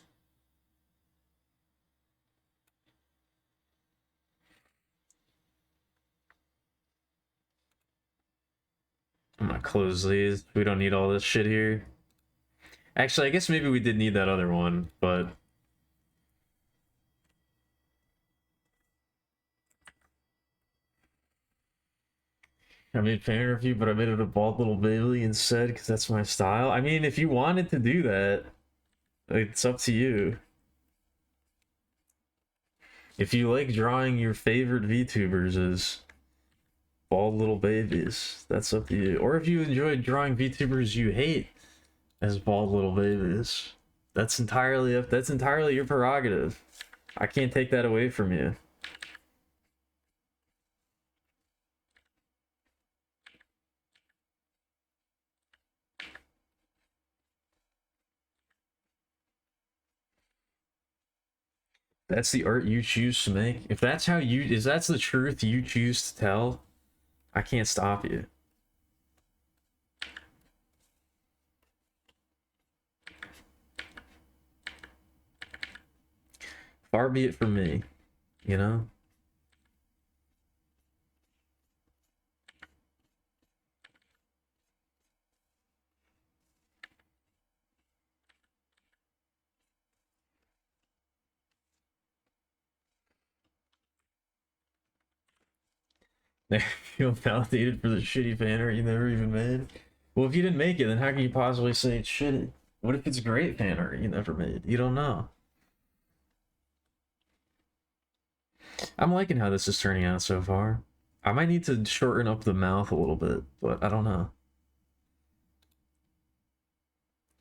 I'm gonna close these. We don't need all this shit here. Actually, I guess maybe we did need that other one, but... I made fan review, but I made it a bald little baby instead because that's my style. I mean, if you wanted to do that, it's up to you. If you like drawing your favorite VTubers as bald little babies, that's up to you. Or if you enjoy drawing VTubers you hate as bald little babies, that's entirely your prerogative. I can't take that away from you. That's the art you choose to make. If that's how you, is that's the truth you choose to tell, I can't stop you. Far be it from me, you know? They feel validated for the shitty fan art you never even made. Well, if you didn't make it, then how can you possibly say it's shitty? What if it's great fan art you never made? You don't know. I'm liking how this is turning out so far. I might need to shorten up the mouth a little bit, but I don't know.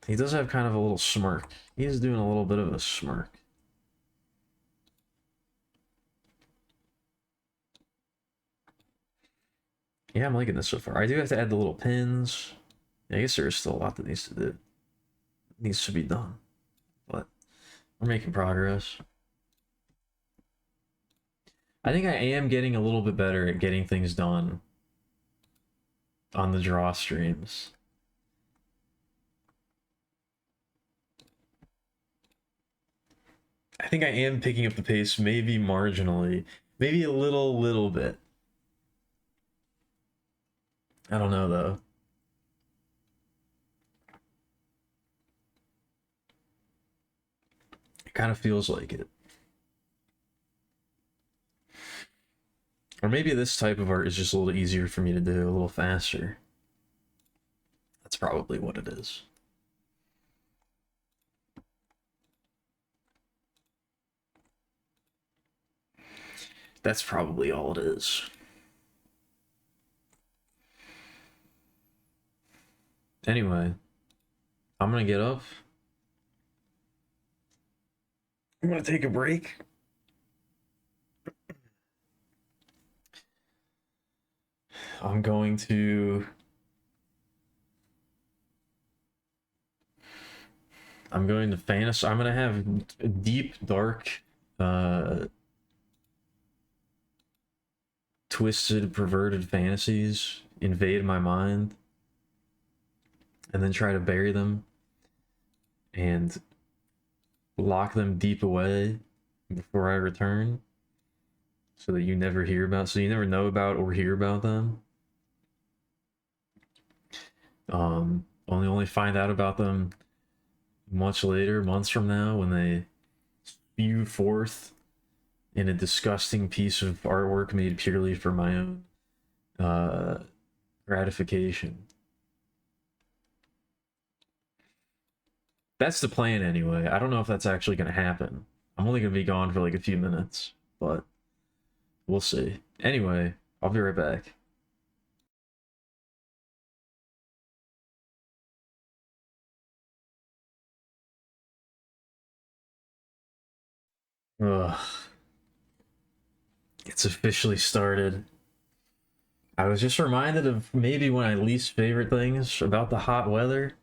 He does have kind of a little smirk. He is doing a little bit of a smirk. Yeah, I'm liking this so far. I do have to add the little pins. I guess there is still a lot that needs to be done, but we're making progress. I think I am getting a little bit better at getting things done on the draw streams. I think I am picking up the pace, maybe marginally, maybe a little bit. I don't know though. It kind of feels like it. Or maybe this type of art is just a little easier for me to do, a little faster. That's probably what it is. That's probably all it is. Anyway, I'm gonna get up. I'm gonna take a break. I'm going to fantasize. I'm gonna have deep, dark, twisted, perverted fantasies invade my mind. and then try to bury them and lock them deep away before I return, so that you never hear about, so you never know about or hear about them. Only find out about them much later, months from now, when they spew forth in a disgusting piece of artwork made purely for my own gratification. That's the plan anyway. I don't know if that's actually going to happen. I'm only going to be gone for like a few minutes, but we'll see. Anyway, I'll be right back. Ugh. It's officially started. I was just reminded of maybe one of my least favorite things about the hot weather.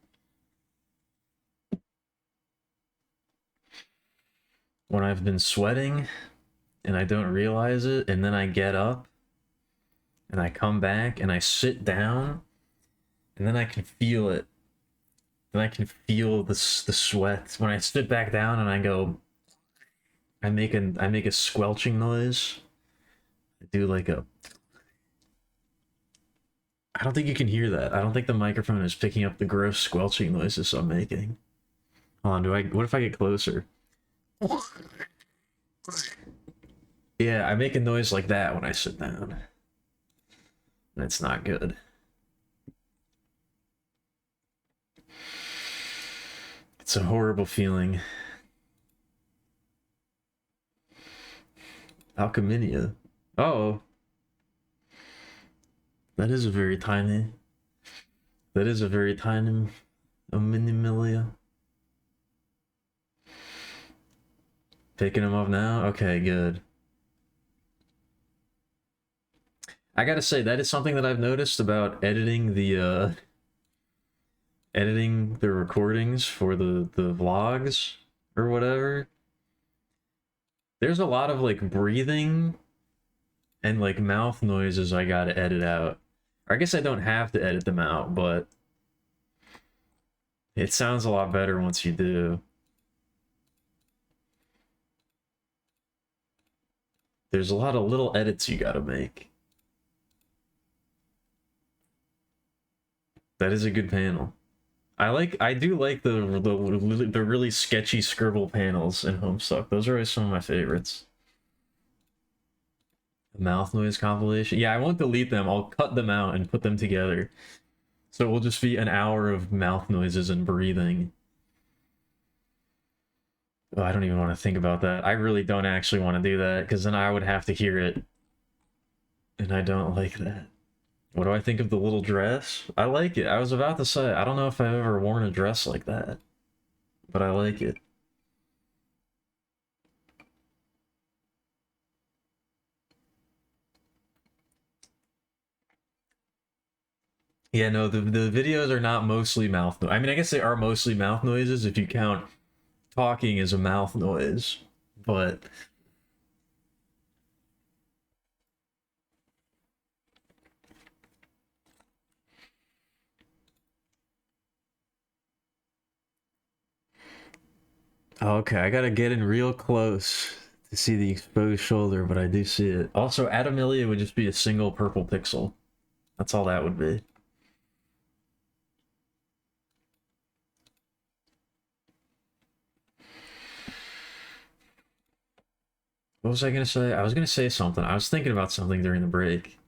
When I've been sweating and I don't realize it, and then I get up and I come back and I sit down, and then I can feel it. And I can feel the sweat. When I sit back down and I go, I make a squelching noise. I do like a... I don't think you can hear that. I don't think the microphone is picking up the gross squelching noises I'm making. Hold on, what if I get closer? Yeah, I make a noise like that when I sit down. That's not good. It's a horrible feeling. Alcheminia. Oh. That is a very tiny... That is a very tiny... A mini-millia. Picking them up now? Okay, good. I gotta say, that is something that I've noticed about editing the recordings for the vlogs or whatever. There's a lot of like breathing and like mouth noises I gotta edit out. Or I guess I don't have to edit them out, but it sounds a lot better once you do. There's a lot of little edits you gotta make. That is a good panel. I do like the really sketchy scribble panels in Homestuck. Those are always some of my favorites. The mouth noise compilation. Yeah, I won't delete them. I'll cut them out and put them together. So it will just be an hour of mouth noises and breathing. Oh, I don't even want to think about that. I really don't actually want to do that, because then I would have to hear it. And I don't like that. What do I think of the little dress? I like it. I was about to say, I don't know if I've ever worn a dress like that, but I like it. Yeah, no, the videos are not mostly mouth noise. I mean, I guess they are mostly mouth noises if you count talking as a mouth noise, but... Okay, I gotta get in real close to see the exposed shoulder, but I do see it. Also, Atomilia would just be a single purple pixel. That's all that would be. What was I gonna say? I was gonna say something. I was thinking about something during the break.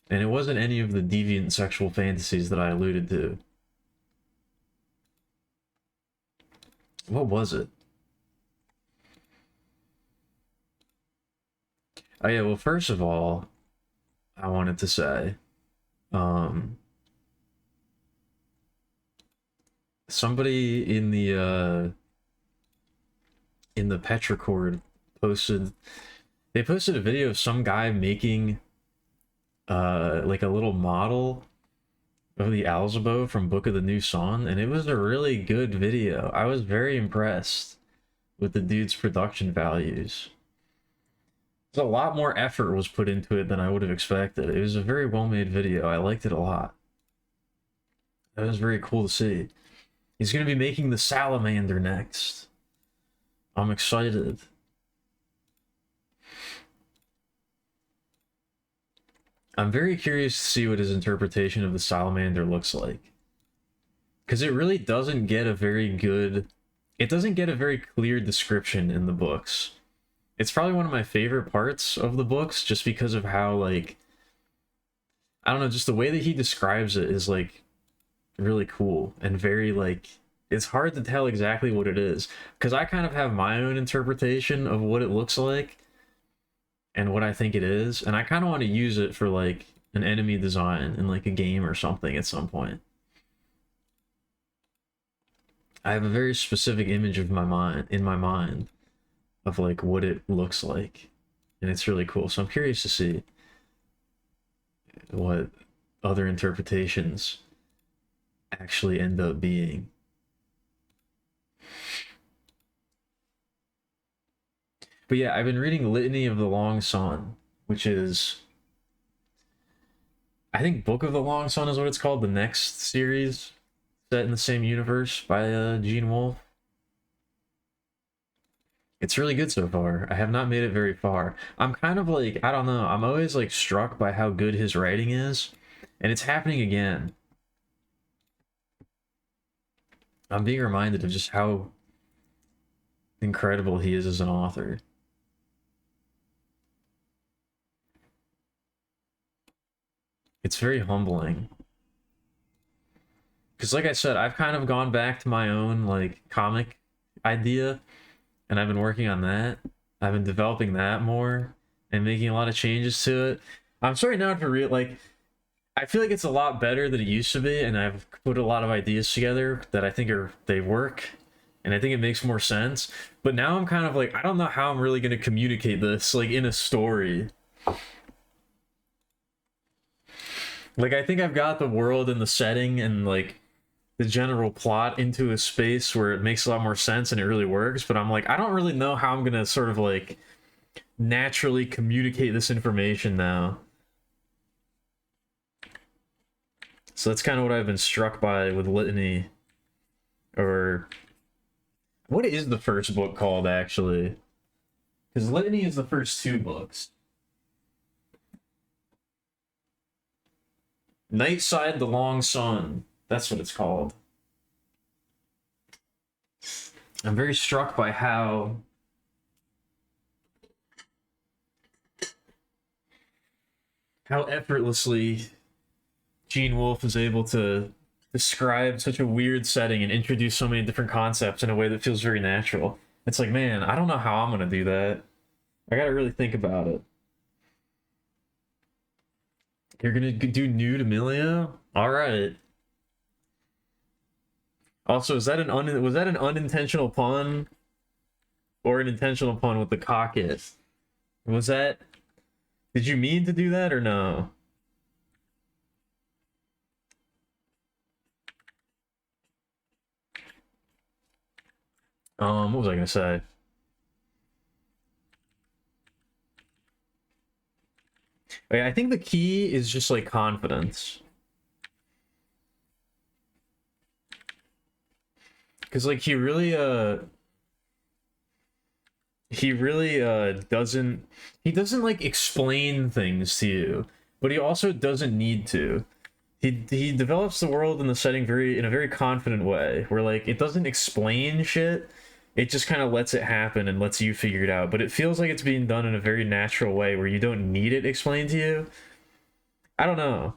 And it wasn't any of the deviant sexual fantasies that I alluded to. What was it? Oh yeah, well, first of all, I wanted to say, somebody in the Petrichord they posted a video of some guy making like a little model of the Alzabo from Book of the New Song, and it was a really good video. I was very impressed with the dude's production values. a lot more effort was put into it than I would have expected. It was a very well-made video. I liked it a lot. That was very cool to see. He's going to be making the Salamander next. I'm excited. I'm very curious to see what his interpretation of the Salamander looks like. Because it really doesn't get a very good... It doesn't get a very clear description in the books. It's probably one of my favorite parts of the books, just because of how, like... I don't know, just the way that he describes it is, like, really cool. And very, like... It's hard to tell exactly what it is. Because I kind of have my own interpretation of what it looks like. And what I think it is. And I kind of want to use it for, like, an enemy design in, like, a game or something at some point. I have a very specific image of my mind in my mind of like what it looks like, and it's really cool. So I'm curious to see what other interpretations actually end up being. But yeah, I've been reading Litany of the Long Sun, which is, I think Book of the Long Sun is what it's called, the next series set in the same universe by Gene Wolfe. It's really good so far. I have not made it very far. I'm kind of like, I don't know, I'm always like struck by how good his writing is, and it's happening again. I'm being reminded of just how incredible he is as an author. It's very humbling. Because like I said, I've kind of gone back to my own like comic idea, and I've been working on that. I've been developing that more and making a lot of changes to it. I'm starting now to like, I feel like it's a lot better than it used to be, and I've put a lot of ideas together that I think they work, and I think it makes more sense. But now I'm kind of like, I don't know how I'm really going to communicate this like in a story. Like, I think I've got the world and the setting and like the general plot into a space where it makes a lot more sense and it really works, but I'm like, I don't really know how I'm gonna sort of like naturally communicate this information now. So that's kind of what I've been struck by with Litany. Or what is the first book called, actually? Because Litany is the first two books. Nightside the Long Sun. That's what it's called. I'm very struck by how effortlessly Gene Wolfe is able to describe such a weird setting and introduce so many different concepts in a way that feels very natural. It's like, man, I don't know how I'm gonna do that. I gotta really think about it. You're gonna do Nude Amelia? All right. Also, was that an unintentional pun or an intentional pun with the cock hit? Was that? Did you mean to do that or no? What was I gonna say? I think the key is just like confidence. Because like he really doesn't like explain things to you, but he also doesn't need to. He develops the world and the setting in a very confident way, where like it doesn't explain shit. It just kind of lets it happen and lets you figure it out. But it feels like it's being done in a very natural way where you don't need it explained to you. I don't know.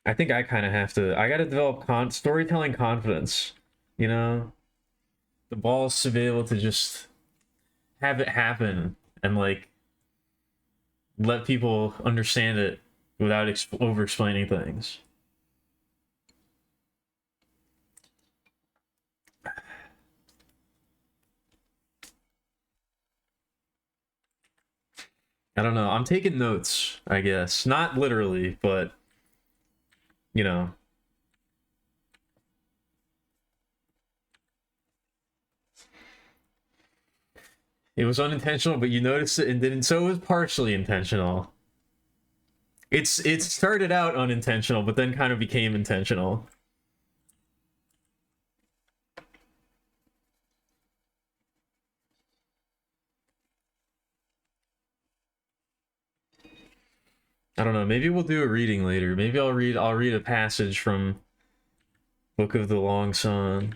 I think I kind of have to. I got to develop storytelling confidence. You know, the balls to be able to just have it happen and like let people understand it without over explaining things. I don't know. I'm taking notes, I guess. Not literally, but you know, It was unintentional, but you noticed it and didn't, so it was partially intentional. It started out unintentional, but then kind of became intentional. I don't know, maybe we'll do a reading later. Maybe I'll read a passage from Book of the Long Sun.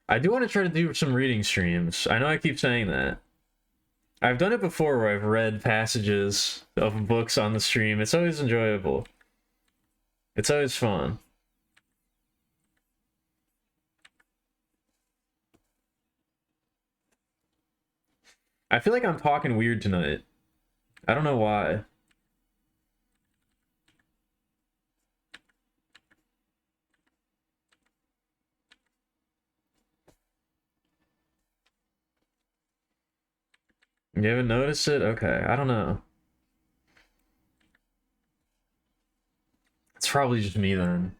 I do want to try to do some reading streams. I know I keep saying that. I've done it before where I've read passages of books on the stream. It's always enjoyable. It's always fun. I feel like I'm talking weird tonight. I don't know why. You haven't noticed it? Okay, I don't know. It's probably just me then.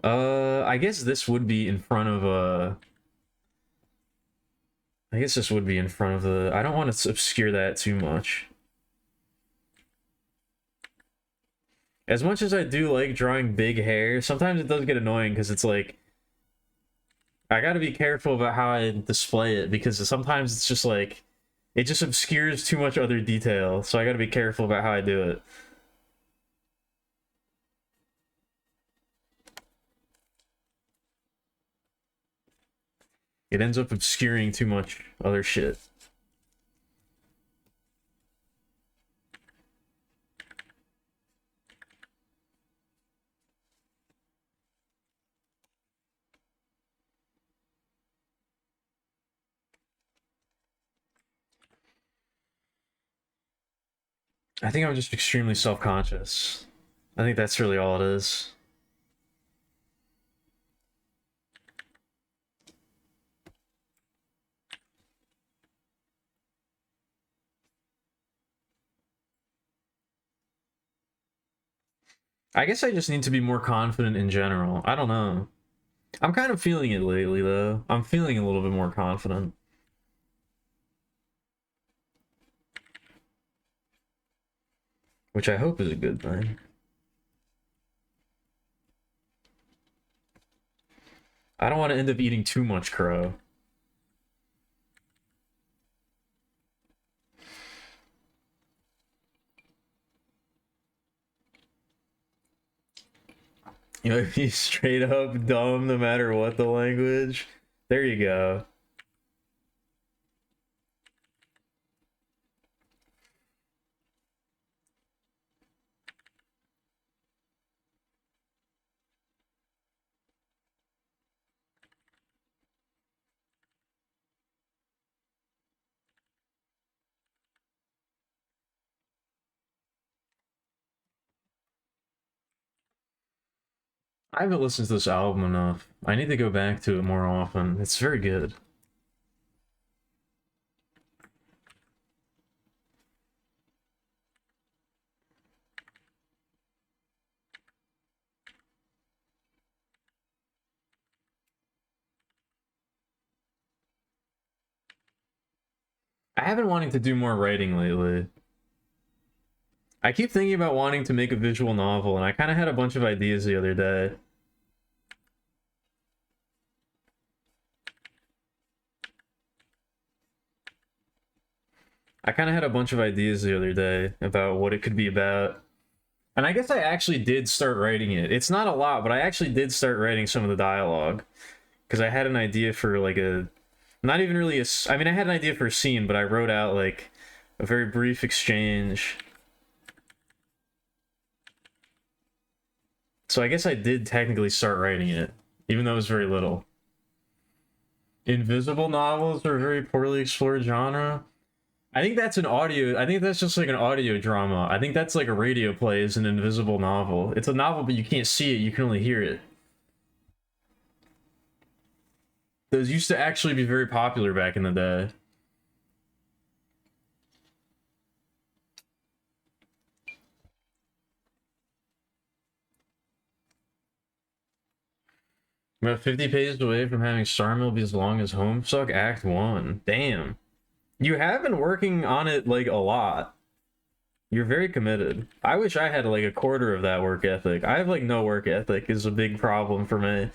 I guess this would be in front of I guess this would be in front of the... I don't want to obscure that too much. As much as I do like drawing big hair, sometimes it does get annoying because it's like... I gotta be careful about how I display it because sometimes it's just like... It just obscures too much other detail, so I gotta be careful about how I do it. It ends up obscuring too much other shit. I think I'm just extremely self-conscious. I think that's really all it is. I guess I just need to be more confident in general. I don't know. I'm kind of feeling it lately, though. I'm feeling a little bit more confident. Which I hope is a good thing. I don't want to end up eating too much crow. You know, be straight up dumb no matter what the language. There you go. I haven't listened to this album enough. I need to go back to it more often. It's very good. I have been wanting to do more writing lately. I keep thinking about wanting to make a visual novel, and I kind of had a bunch of ideas the other day. I kind of had a bunch of ideas the other day about what it could be about. And I guess I actually did start writing it. It's not a lot, but I actually did start writing some of the dialogue. Because I had an idea for like a... Not even really a... I mean, I had an idea for a scene, but I wrote out like a very brief exchange. So I guess I did technically start writing it, even though it was very little. Invisible novels are a very poorly explored genre. I think that's an audio... I think that's just like an audio drama. I think that's like a radio play is an invisible novel. It's a novel, but you can't see it, you can only hear it. Those used to actually be very popular back in the day. I'm about 50 pages away from having Starmill be as long as Homestuck Act 1. Damn. You have been working on it, like, a lot. You're very committed. I wish I had, like, a quarter of that work ethic. I have, like, no work ethic is a big problem for me.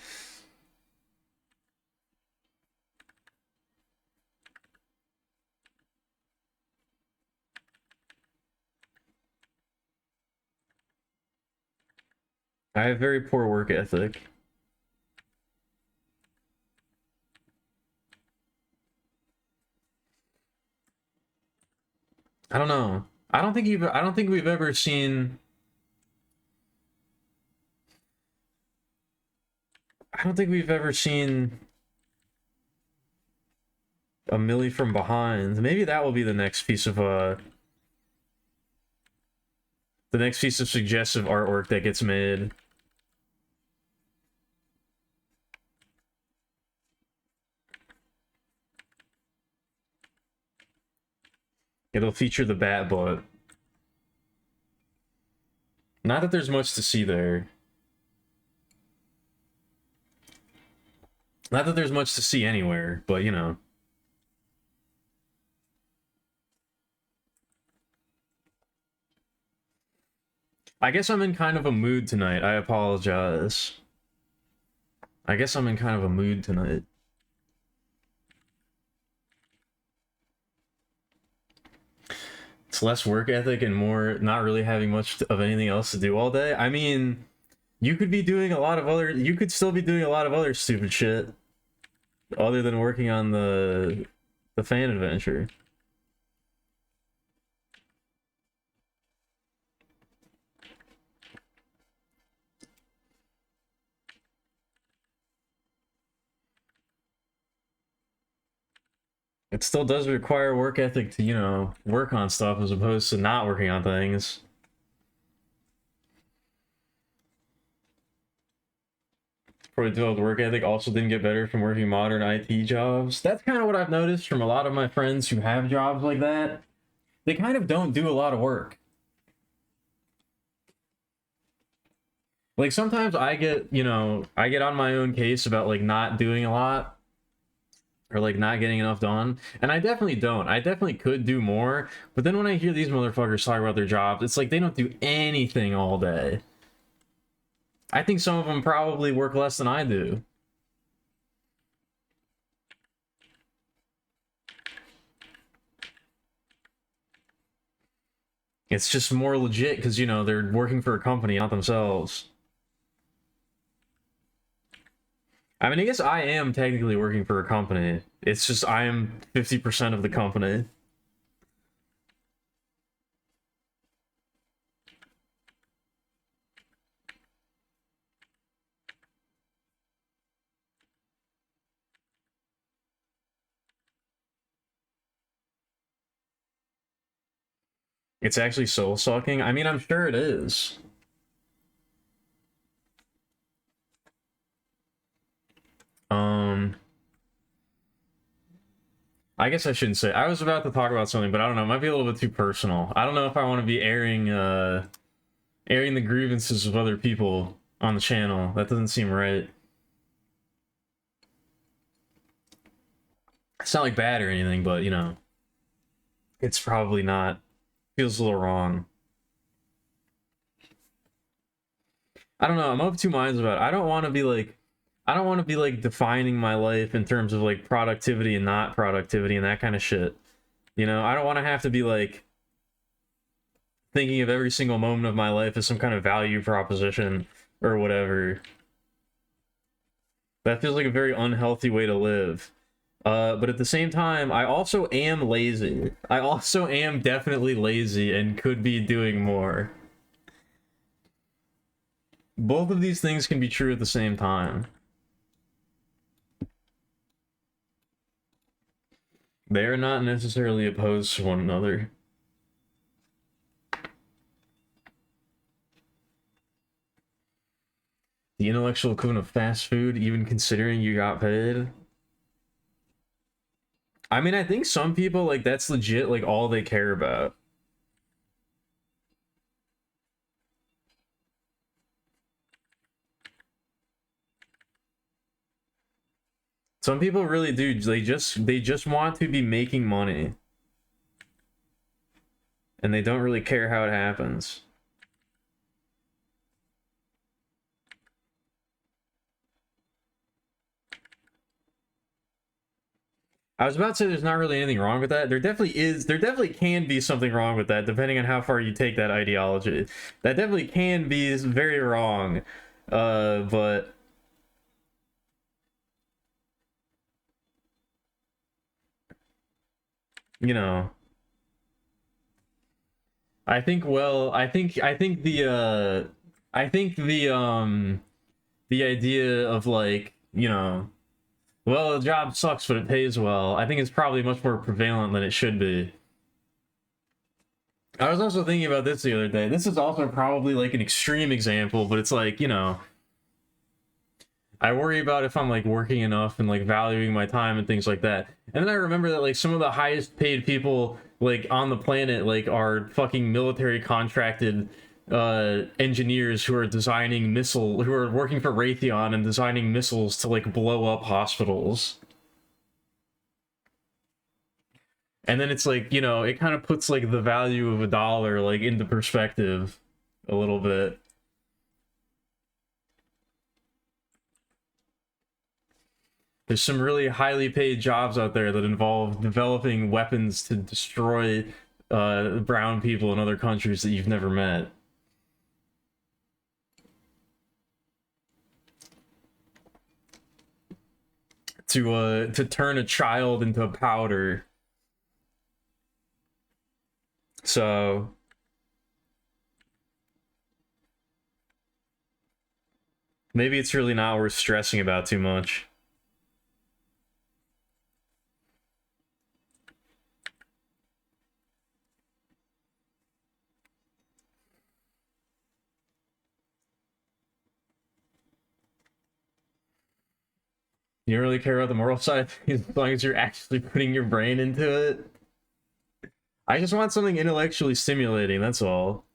I have very poor work ethic. I don't know. I don't think we've ever seen a Millie from Behind. Maybe that will be the next piece of suggestive artwork that gets made. It'll feature the bat butt. Not that there's much to see there. Not that there's much to see anywhere, but you know. I guess I'm in kind of a mood tonight. I apologize. I guess I'm in kind of a mood tonight. It's less work ethic and more not really having much of anything else to do all day. I mean, you could be doing a lot of other... You could still be doing a lot of other stupid shit other than working on the fan adventure. It still does require work ethic to, you know, work on stuff as opposed to not working on things. Probably developed work ethic, also didn't get better from working modern IT jobs. That's kind of what I've noticed from a lot of my friends who have jobs like that. They kind of don't do a lot of work. Like, sometimes I get, you know, I get on my own case about, like, not doing a lot. Or, like, not getting enough done. And I definitely don't. I definitely could do more. But then when I hear these motherfuckers talk about their jobs, it's like they don't do anything all day. I think some of them probably work less than I do. It's just more legit because, you know, they're working for a company, not themselves. I mean, I guess I am technically working for a company. It's just I am 50% of the company. It's actually soul-sucking. I mean, I'm sure it is. I guess I shouldn't say. I was about to talk about something, but I don't know. It might be a little bit too personal. I don't know if I want to be airing the grievances of other people on the channel. That doesn't seem right. It's not like bad or anything, but you know, it's probably not. Feels a little wrong. I don't know. I'm of two minds about it. I don't want to be like defining my life in terms of like productivity and not productivity and that kind of shit. You know, I don't want to have to be like thinking of every single moment of my life as some kind of value proposition or whatever. That feels like a very unhealthy way to live. But at the same time, I also am lazy. I also am definitely lazy and could be doing more. Both of these things can be true at the same time. They are not necessarily opposed to one another. The intellectual equivalent of fast food, even considering you got paid. I mean, I think some people, like, that's legit, like, all they care about. Some people really do. They just want to be making money. And they don't really care how it happens. I was about to say there's not really anything wrong with that. There definitely can be something wrong with that, depending on how far you take that ideology. That definitely can be very wrong. But you know, I think the idea of like, well, the job sucks, but it pays well, I think it's probably much more prevalent than it should be. I was also thinking about this the other day. This is also probably like an extreme example, but it's like, I worry about if I'm like working enough and like valuing my time and things like that. And then I remember that like some of the highest paid people like on the planet like are fucking military contracted engineers who are who are working for Raytheon and designing missiles to like blow up hospitals. And then it's like, it kind of puts like the value of a dollar like into perspective a little bit. There's some really highly paid jobs out there that involve developing weapons to destroy brown people in other countries that you've never met. To turn a child into powder. So maybe it's really not worth stressing about too much. You don't really care about the moral side as long as you're actually putting your brain into it. I just want something intellectually stimulating, that's all.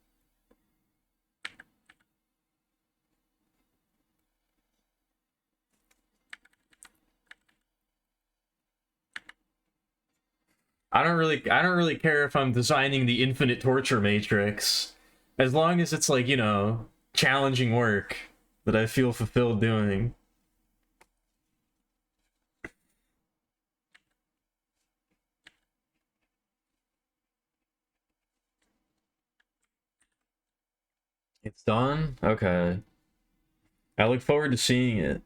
I don't really care if I'm designing the infinite torture matrix. As long as it's like, challenging work that I feel fulfilled doing. It's done? Okay. I look forward to seeing it.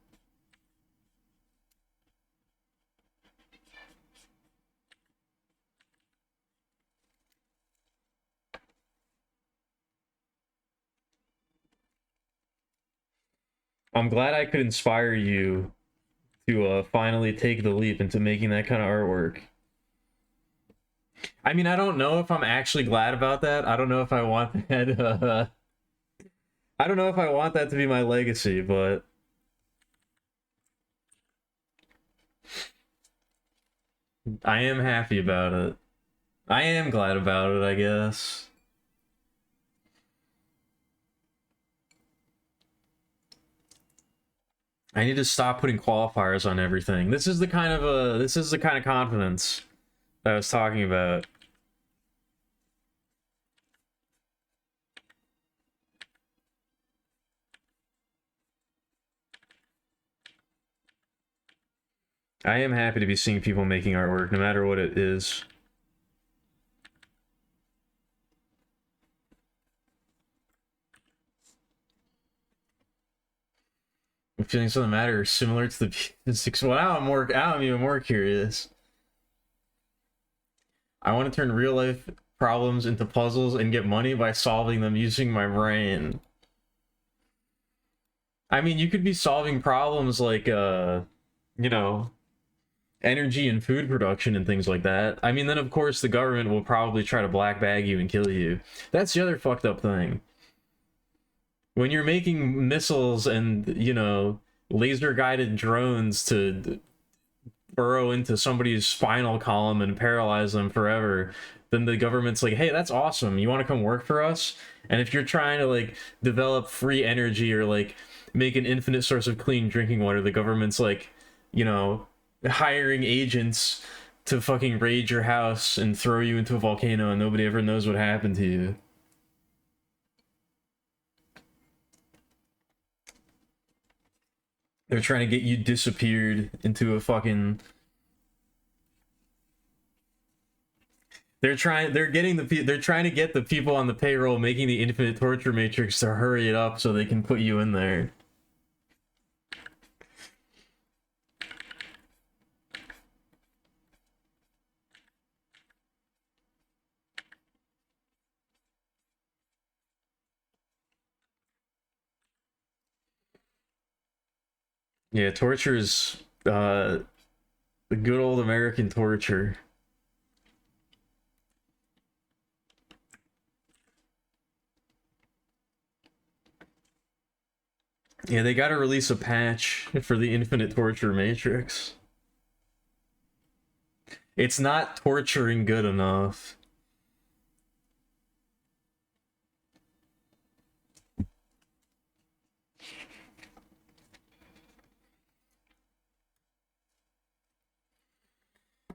I'm glad I could inspire you to finally take the leap into making that kind of artwork. I mean, I don't know if I'm actually glad about that. I don't know if I want that. I don't know if I want that to be my legacy, but I am happy about it. I am glad about it, I guess. I need to stop putting qualifiers on everything. This is the kind of confidence that I was talking about. I am happy to be seeing people making artwork, no matter what it is. Feelings of the matter are similar to the 6. Well, now I'm even more curious. I want to turn real life problems into puzzles and get money by solving them using my brain. I mean, you could be solving problems like, energy and food production and things like that. I mean, then of course the government will probably try to black bag you and kill you. That's the other fucked up thing. When you're making missiles and, laser guided drones to burrow into somebody's spinal column and paralyze them forever, then the government's like, hey, that's awesome, you want to come work for us? And if you're trying to like develop free energy or like make an infinite source of clean drinking water, the government's like, hiring agents to fucking raid your house and throw you into a volcano and nobody ever knows what happened to you. They're trying to get you disappeared into a fucking... They're trying to get the people on the payroll making the Infinite Torture Matrix to hurry it up so they can put you in there. Yeah, torture is the good old American torture. Yeah, they gotta release a patch for the Infinite Torture Matrix. It's not torturing good enough.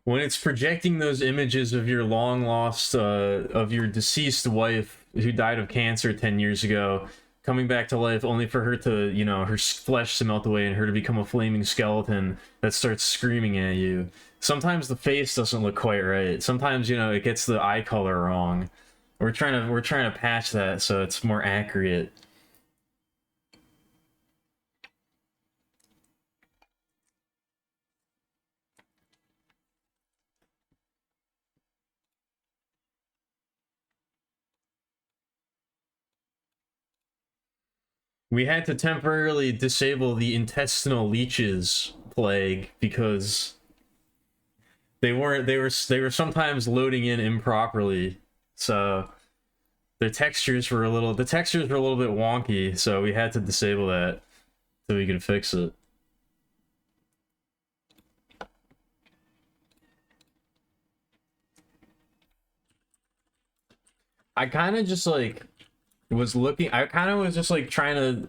When it's projecting those images of your long lost, of your deceased wife who died of cancer 10 years ago, coming back to life only for her to, you know, her flesh to melt away and her to become a flaming skeleton that starts screaming at you. Sometimes the face doesn't look quite right. Sometimes, you know, it gets the eye color wrong. We're trying to patch that so it's more accurate. We had to temporarily disable the intestinal leeches plague because they were sometimes loading in improperly. So the textures were a little bit wonky, so we had to disable that so we could fix it. I kind of just like I kind of was just like trying to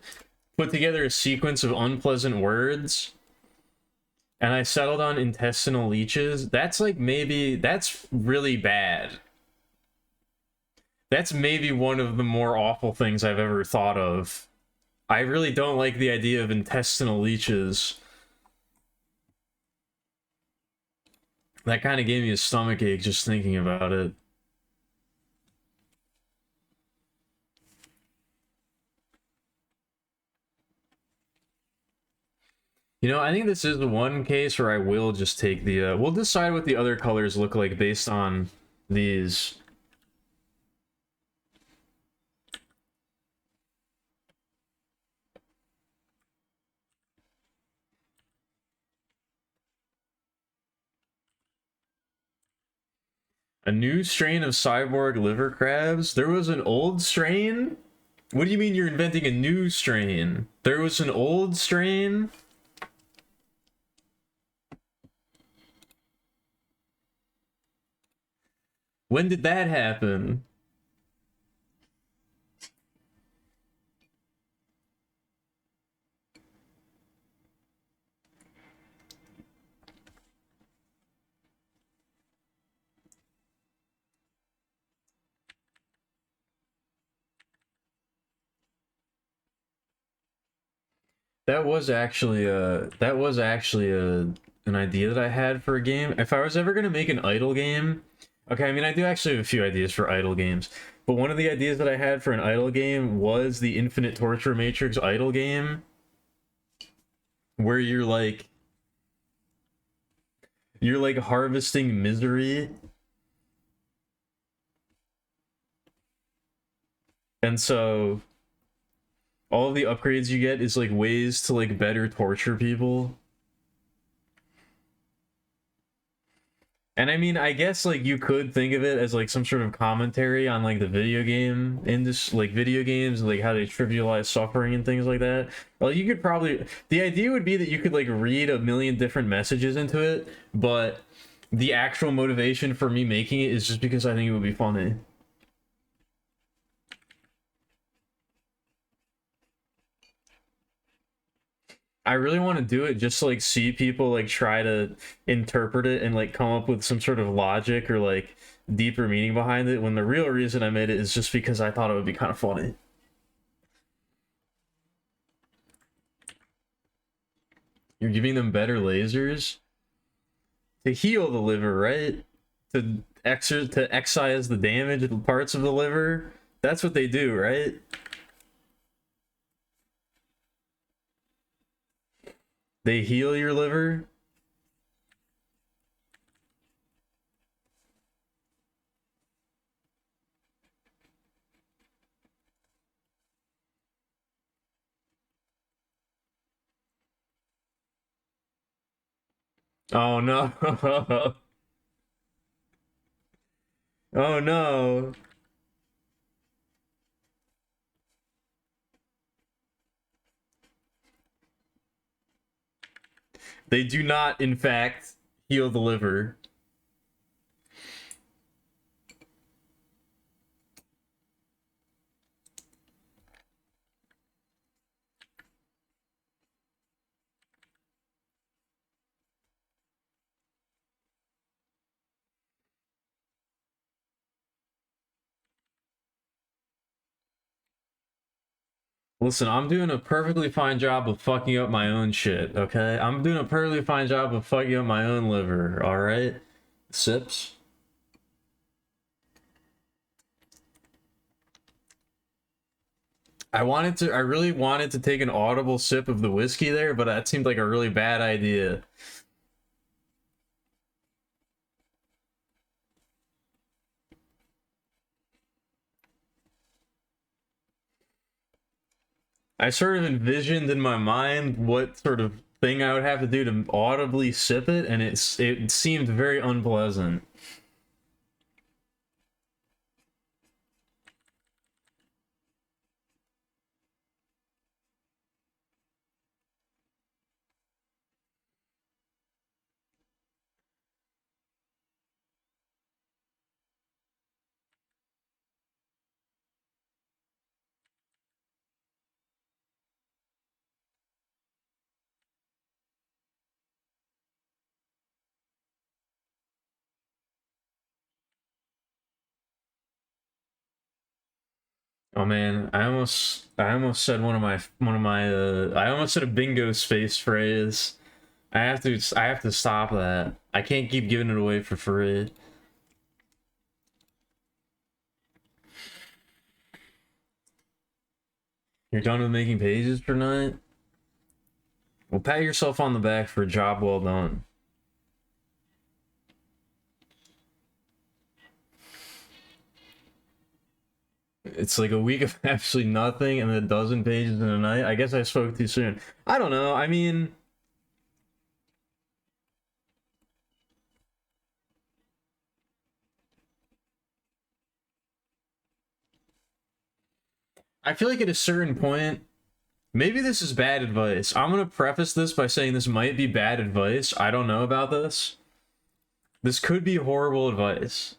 put together a sequence of unpleasant words, and I settled on intestinal leeches. That's like that's really bad. That's maybe one of the more awful things I've ever thought of. I really don't like the idea of intestinal leeches. That kind of gave me a stomachache just thinking about it. You know, I think this is the one case where I will just take the, we'll decide what the other colors look like based on these. A new strain of cyborg liver crabs? There was an old strain? What do you mean you're inventing a new strain? There was an old strain? When did that happen? That was actually an idea that I had for a game. If I was ever gonna make an idle game, okay, I mean I do actually have a few ideas for idle games, but one of the ideas that I had for an idle game was the Infinite Torture Matrix idle game, where you're like harvesting misery, and so all of the upgrades you get is like ways to like better torture people. And I mean, I guess like you could think of it as like some sort of commentary on like the video game industry, like video games, like how they trivialize suffering and things like that. Well, you could probably, the idea would be that you could like read a million different messages into it, but the actual motivation for me making it is just because I think it would be funny. I really want to do it just to like see people like try to interpret it and like come up with some sort of logic or like deeper meaning behind it, when the real reason I made it is just because I thought it would be kind of funny. You're giving them better lasers to heal the liver, right? To excise the damaged parts of the liver. That's what they do, right? They heal your liver. Oh no. Oh no. They do not, in fact, heal the liver. Listen, I'm doing a perfectly fine job of fucking up my own shit, okay? I'm doing a perfectly fine job of fucking up my own liver, alright? Sips. I really wanted to take an audible sip of the whiskey there, but that seemed like a really bad idea. I sort of envisioned in my mind what sort of thing I would have to do to audibly sip it, and it seemed very unpleasant. Oh man, I almost said I almost said a bingo space phrase. I have to stop that. I can't keep giving it away for free. You're done with making pages for tonight? Well, pat yourself on the back for a job well done. It's like a week of absolutely nothing and then a dozen pages in a night. I guess I spoke too soon. I don't know. I mean, I feel like at a certain point, maybe this is bad advice. I'm gonna preface this by saying this might be bad advice. I don't know about this. This could be horrible advice,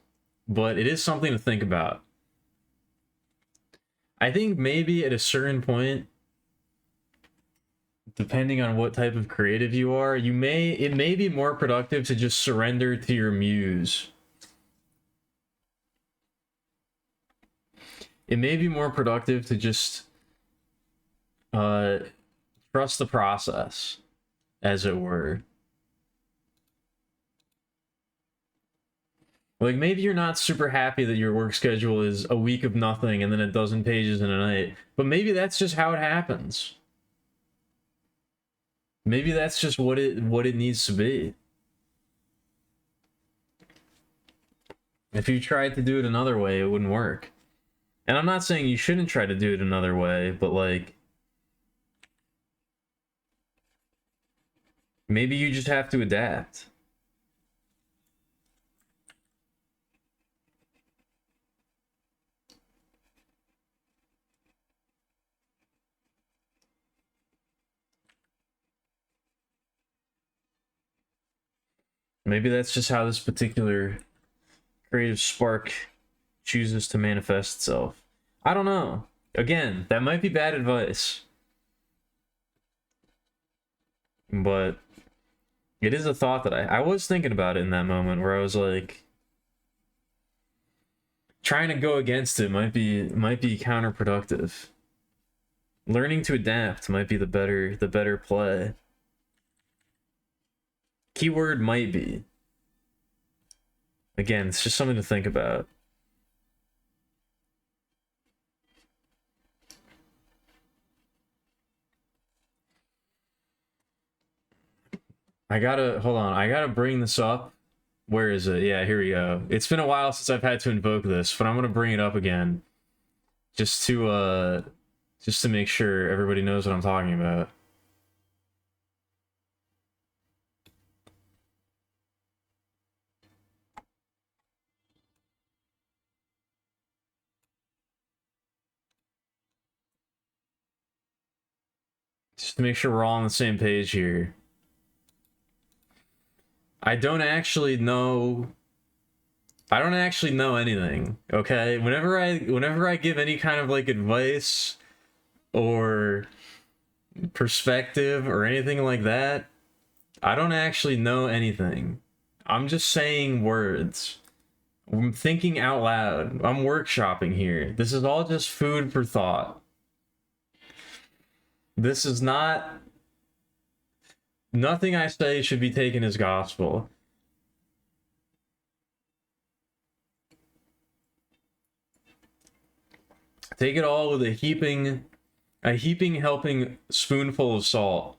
but it is something to think about. I think maybe at a certain point, depending on what type of creative you are, it may be more productive to just surrender to your muse. It may be more productive to just uh trust the process, as it were. Like maybe you're not super happy that your work schedule is a week of nothing and then a dozen pages in a night, but maybe that's just how it happens. Maybe that's just what it needs to be. If you tried to do it another way, it wouldn't work. And I'm not saying you shouldn't try to do it another way, but like maybe you just have to adapt. Maybe that's just how this particular creative spark chooses to manifest itself. I don't know. Again, that might be bad advice. But it is a thought that I was thinking about it in that moment where I was like, trying to go against it might be counterproductive. Learning to adapt might be the better play. Keyword might be. Again, it's just something to think about. Hold on, I gotta bring this up. Where is it? Yeah, here we go. It's been a while since I've had to invoke this, but I'm gonna bring it up again. Just to make sure everybody knows what I'm talking about. Just to make sure we're all on the same page here. I don't actually know anything, okay? Whenever I give any kind of like advice or perspective or anything like that, I don't actually know anything. I'm just saying words. I'm thinking out loud. I'm workshopping here. This is all just food for thought. This is not... Nothing I say should be taken as gospel. Take it all with a heaping helping spoonful of salt.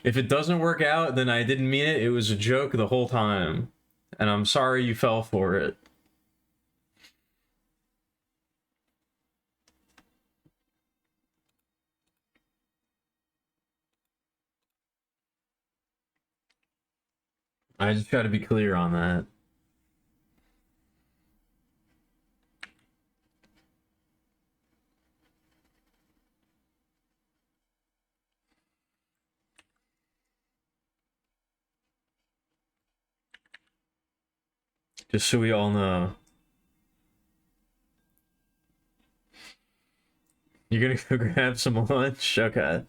If it doesn't work out, then I didn't mean it. It was a joke the whole time. And I'm sorry you fell for it. I just gotta be clear on that. Just so we all know. You're gonna go grab some lunch? Okay.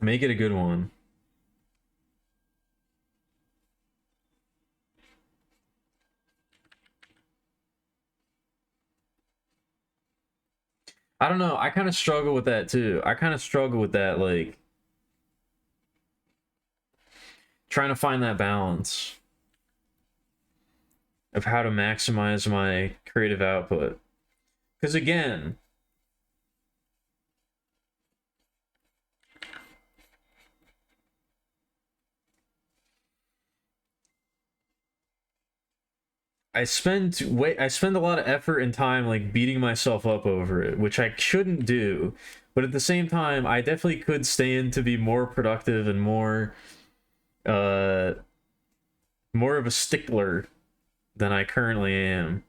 Make it a good one. I don't know. I kind of struggle with that too. I kind of struggle with that, like, trying to find that balance of how to maximize my creative output. Because again, I spend a lot of effort and time like beating myself up over it, which I shouldn't do. But at the same time, I definitely could stand to be more productive and uh more of a stickler than I currently am.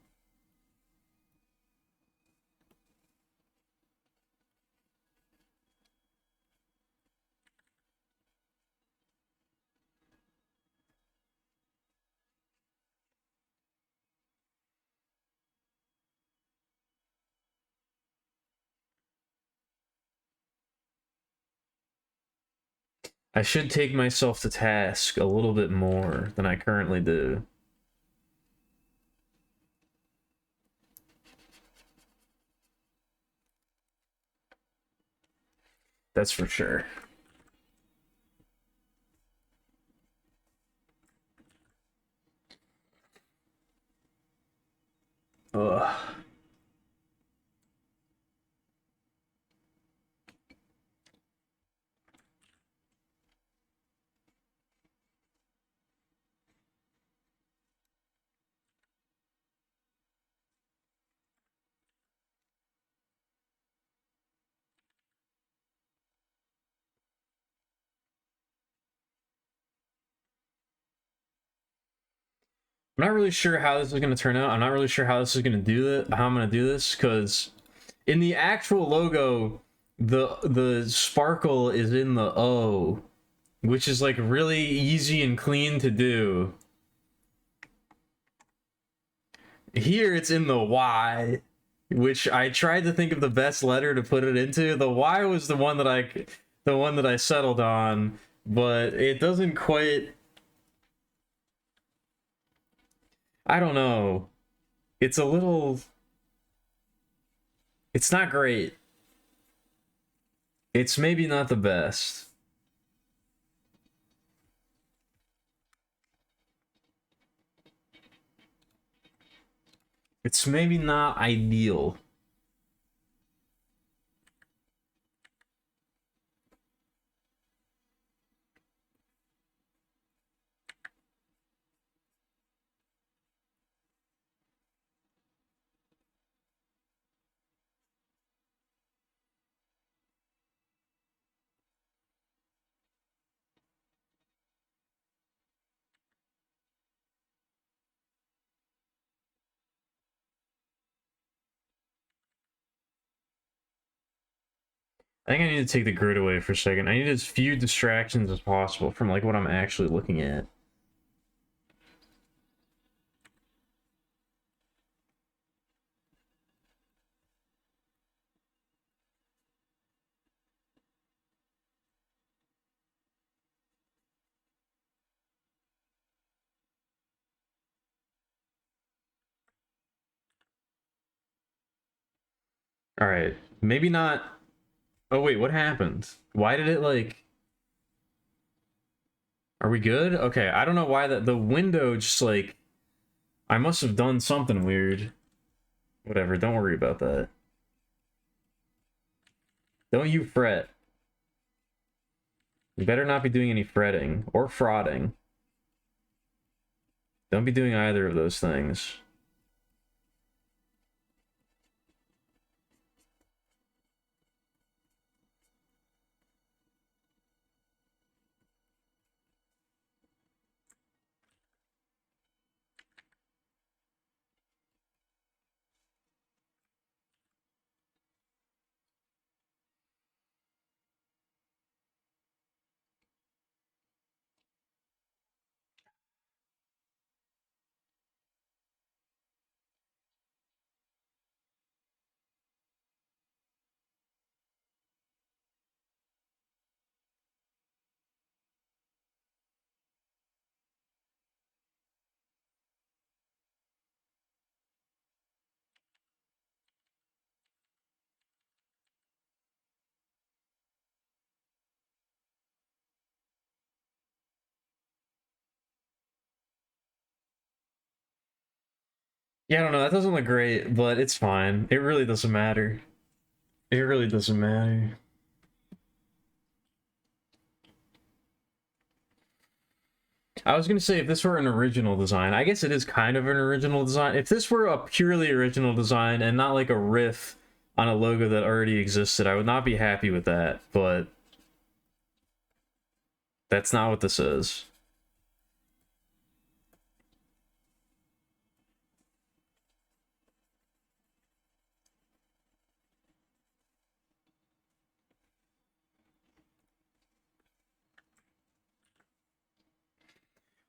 I should take myself to task a little bit more than I currently do. That's for sure. Ugh. I'm not really sure how this is going to turn out. I'm not really sure how this is going to do it, how I'm going to do this, because in the actual logo, the sparkle is in the O, which is like really easy and clean to do. Here it's in the Y, which I tried to think of the best letter to put it into. The Y was the one that I settled on, but it doesn't quite. I don't know. It's a little. It's not great. It's maybe not the best. It's maybe not ideal. I think I need to take the grid away for a second. I need as few distractions as possible from like what I'm actually looking at. All right, maybe not. Oh wait, what happened? Why did it like? Are we good? Okay, I don't know why the window just like. I must have done something weird. Whatever, don't worry about that. Don't you fret. You better not be doing any fretting or frauding. Don't be doing either of those things. Yeah, I don't know. That doesn't look great, but it's fine. It really doesn't matter. It really doesn't matter. I was gonna say, if this were an original design, I guess it is kind of an original design. If this were a purely original design and not like a riff on a logo that already existed, I would not be happy with that, but that's not what this is.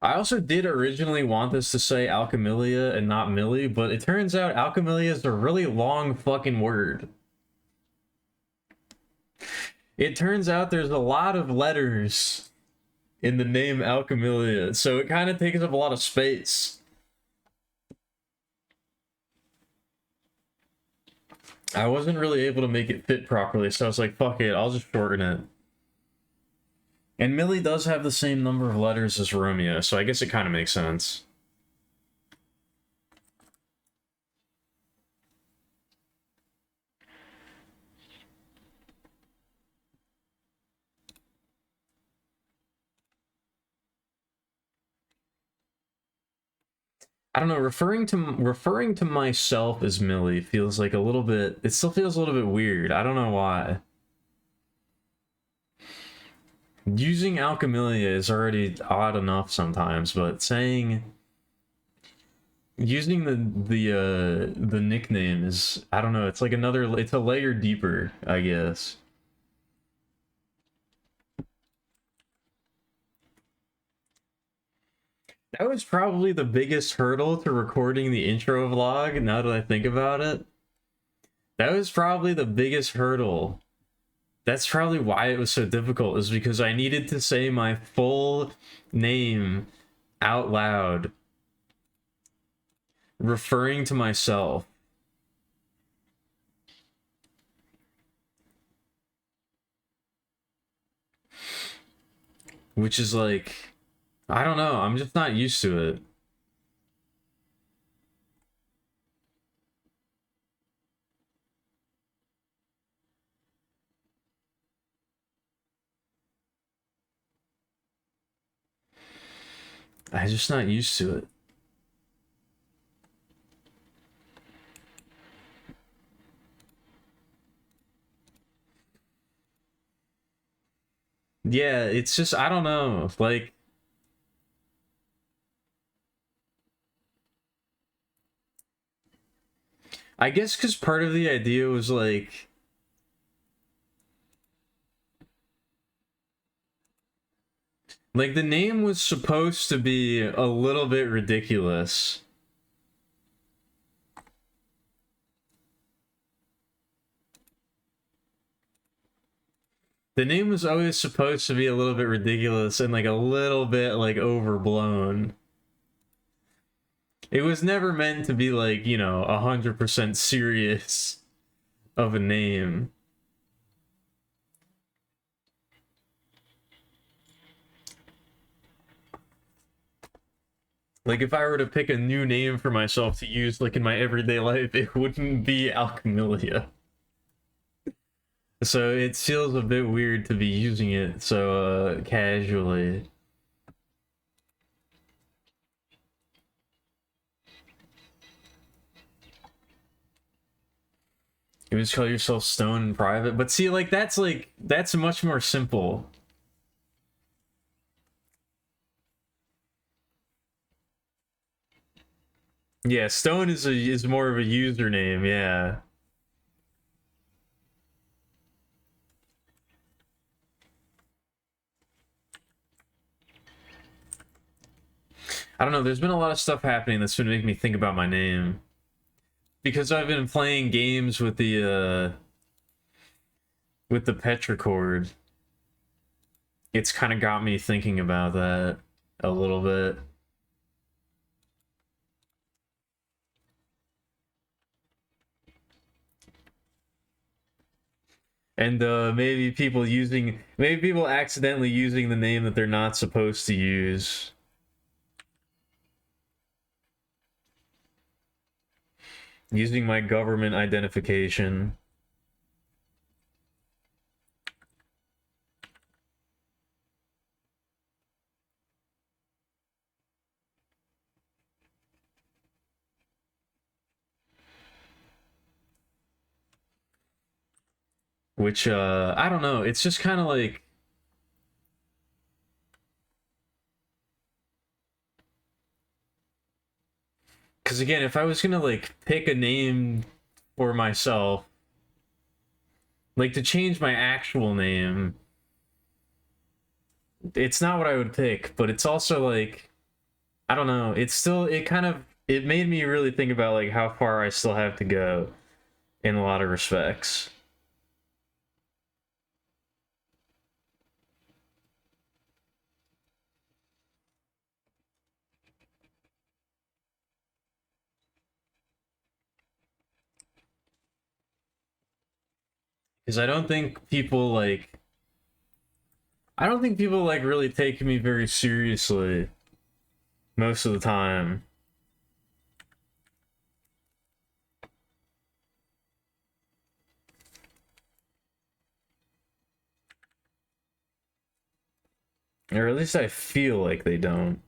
I also did originally want this to say Alchemilia and not Millie, but it turns out Alchemilia is a really long fucking word. It turns out there's a lot of letters in the name Alchemilia, so it kind of takes up a lot of space. I wasn't really able to make it fit properly, so I was like, fuck it, I'll just shorten it. And Millie does have the same number of letters as Romeo, so I guess it kind of makes sense. I don't know, referring to myself as Millie feels like a little bit, it still feels a little bit weird. I don't know why. Using Alchemilia is already odd enough sometimes, but using the nickname is, I don't know, it's like another, it's a layer deeper, I guess. That was probably the biggest hurdle to recording the intro vlog, now that I think about it. That was probably the biggest hurdle. That's probably why it was so difficult, is because I needed to say my full name out loud, referring to myself. Which is like, I don't know, I'm just not used to it. I'm just not used to it. Yeah, it's just, I don't know, like, I guess because part of the idea was like the name was supposed to be a little bit ridiculous. The name was always supposed to be a little bit ridiculous and like a little bit like overblown. It was never meant to be like, you know, 100% serious of a name. Like if I were to pick a new name for myself to use like in my everyday life, it wouldn't be Alchemilia. So it feels a bit weird to be using it so casually. You just call yourself Stone in private, but see, like that's much more simple. Yeah, Stone is more of a username. Yeah, I don't know. There's been a lot of stuff happening that's been making me think about my name because I've been playing games with the Petrichord. It's kind of got me thinking about that a little bit. And maybe people accidentally using the name that they're not supposed to use. Using my government identification. Which, I don't know. It's just kind of like. Because again, if I was gonna, like, pick a name for myself, like, to change my actual name, it's not what I would pick, but it's also, like. I don't know. It's still. It made me really think about, like, how far I still have to go in a lot of respects. Because I don't think people like really take me very seriously most of the time. Or at least I feel like they don't.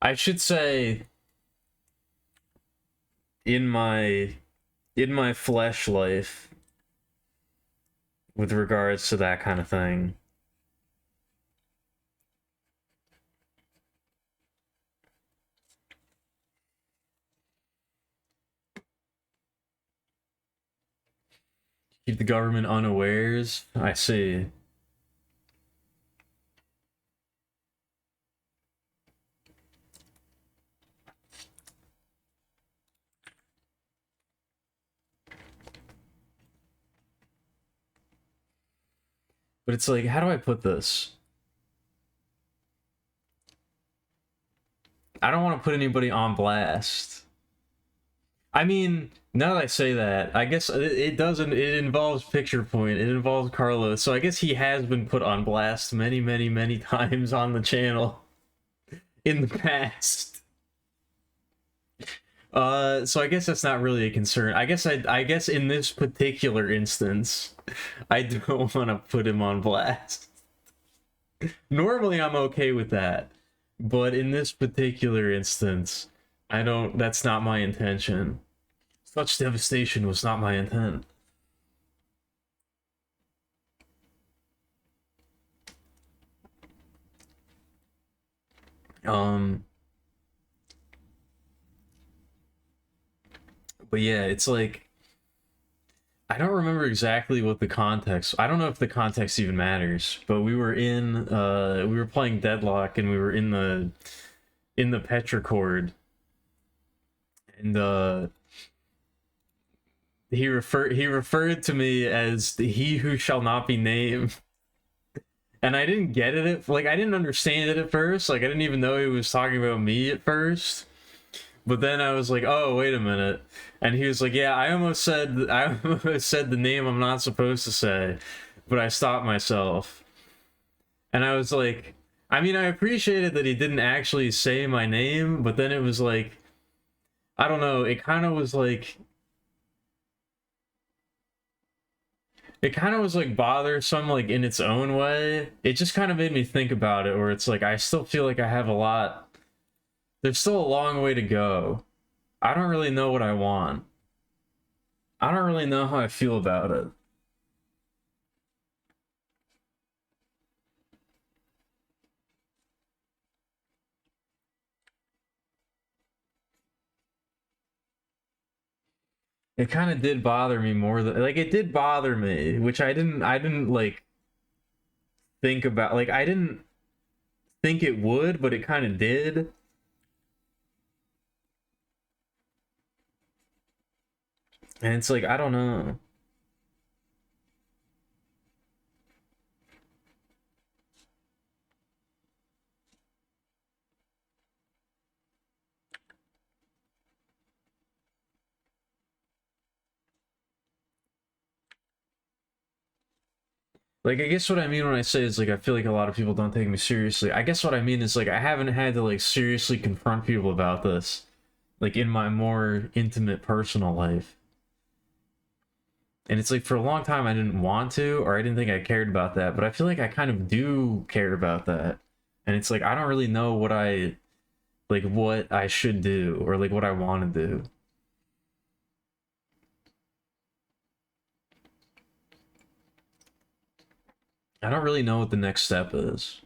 I should say in my flesh life with regards to that kind of thing. Keep the government unawares. I see. But it's like, how do I put this? I don't want to put anybody on blast. I mean, now that I say that, I guess it doesn't. It involves Picture Point. It involves Carlos. So I guess he has been put on blast many, many, many times on the channel in the past. So I guess that's not really a concern. I guess in this particular instance, I don't want to put him on blast. Normally, I'm okay with that, but in this particular instance, I don't. That's not my intention. Such devastation was not my intent. But yeah, it's like, I don't remember exactly what the context. I don't know if the context even matters, but we were playing Deadlock, and we were in the Petrichord, and he referred to me as the he who shall not be named. And I didn't get it like, I didn't understand it at first. Like, I didn't even know he was talking about me at first. But then I was like, oh, wait a minute. And he was like, yeah, I almost said the name I'm not supposed to say, but I stopped myself. And I was like, I mean, I appreciated that he didn't actually say my name, but then it was like, I don't know, it kind of was like bothersome, like, in its own way. It just kind of made me think about it, where it's like, I still feel like I have a lot. There's still a long way to go. I don't really know what I want. I don't really know how I feel about it. It kind of did bother me more than, like, it did bother me, which I didn't like think about. Like, I didn't think it would, but it kind of did. And it's like, I don't know. Like, I guess what I mean when I say is, like, I feel like a lot of people don't take me seriously. I guess what I mean is, like, I haven't had to, like, seriously confront people about this, like, in my more intimate personal life. And it's like, for a long time I didn't want to, or I didn't think I cared about that, but I feel like I kind of do care about that. And it's like, I don't really know what I should do, or like what I want to do. I don't really know what the next step is.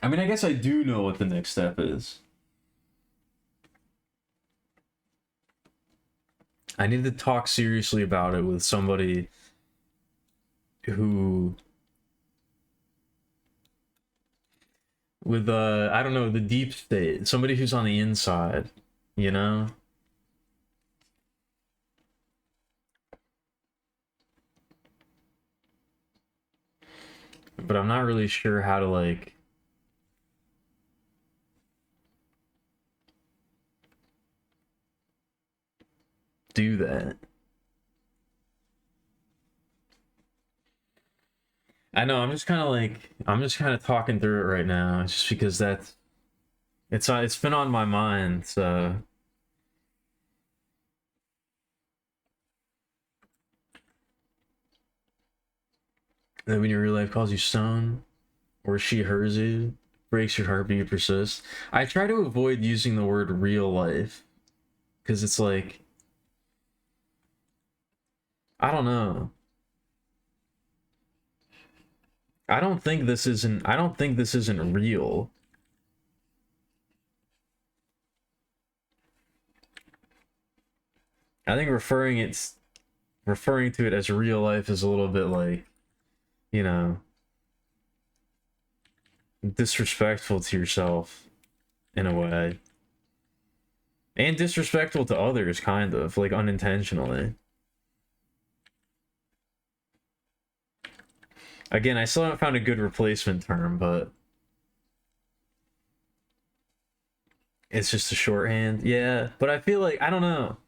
I mean, I guess I do know what the next step is. I need to talk seriously about it with somebody who, with I don't know, the deep state, somebody who's on the inside, you know? But I'm not really sure how to, like, do that. I know, I'm just kind of talking through it right now, just because it's been on my mind, so. That when your real life calls you stone, or she hers you, breaks your heart but you persist. I try to avoid using the word real life, because it's like, I don't know. I don't think this isn't real. I think referring to it as real life is a little bit like, you know, disrespectful to yourself in a way. And disrespectful to others, kind of, like, unintentionally. Again, I still haven't found a good replacement term, but it's just a shorthand. Yeah, but I feel like I don't know.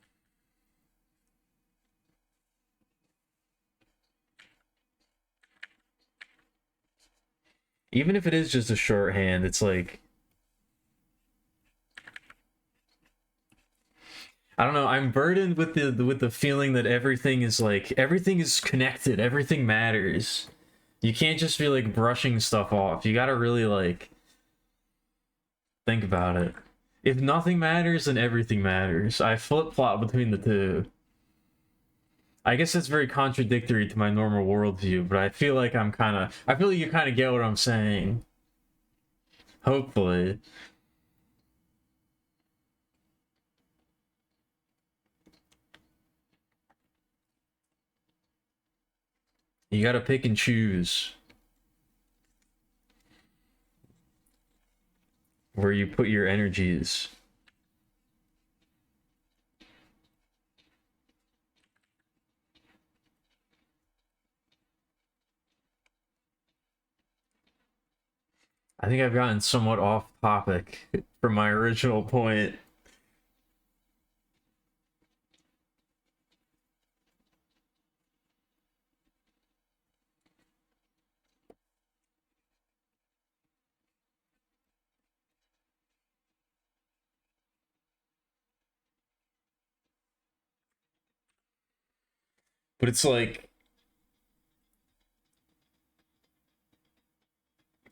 Even if it is just a shorthand, it's like I don't know. I'm burdened with the feeling that everything is like everything is connected. Everything matters. You can't just be like brushing stuff off. You gotta really like think about it. If nothing matters, then everything matters. I flip-flop between the two. I guess it's very contradictory to my normal worldview, but I feel like I feel like you kind of get what I'm saying. Hopefully. You gotta pick and choose where you put your energies. I think I've gotten somewhat off topic from my original point. But it's like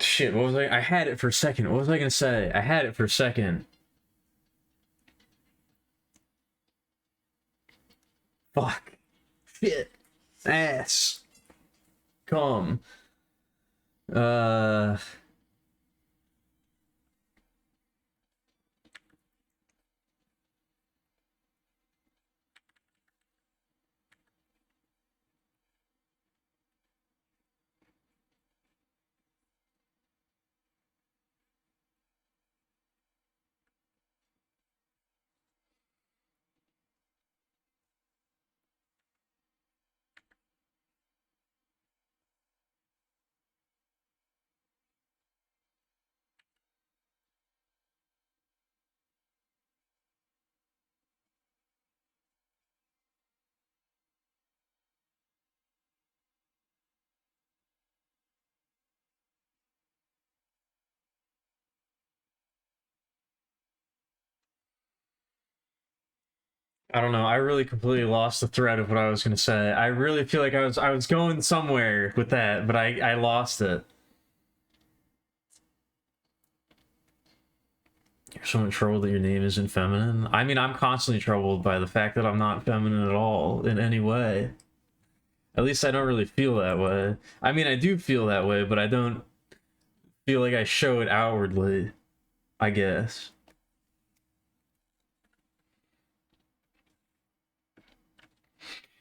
shit, what was I had it for a second. What was I gonna say? I had it for a second. Fuck. Shit. Ass. Come. Uh I don't know. I really completely lost the thread of what I was gonna say. I really feel like I was going somewhere with that, but I lost it. You're so much troubled that your name isn't feminine. I mean, I'm constantly troubled by the fact that I'm not feminine at all in any way. At least I don't really feel that way. I mean, I do feel that way, but I don't feel like I show it outwardly, I guess.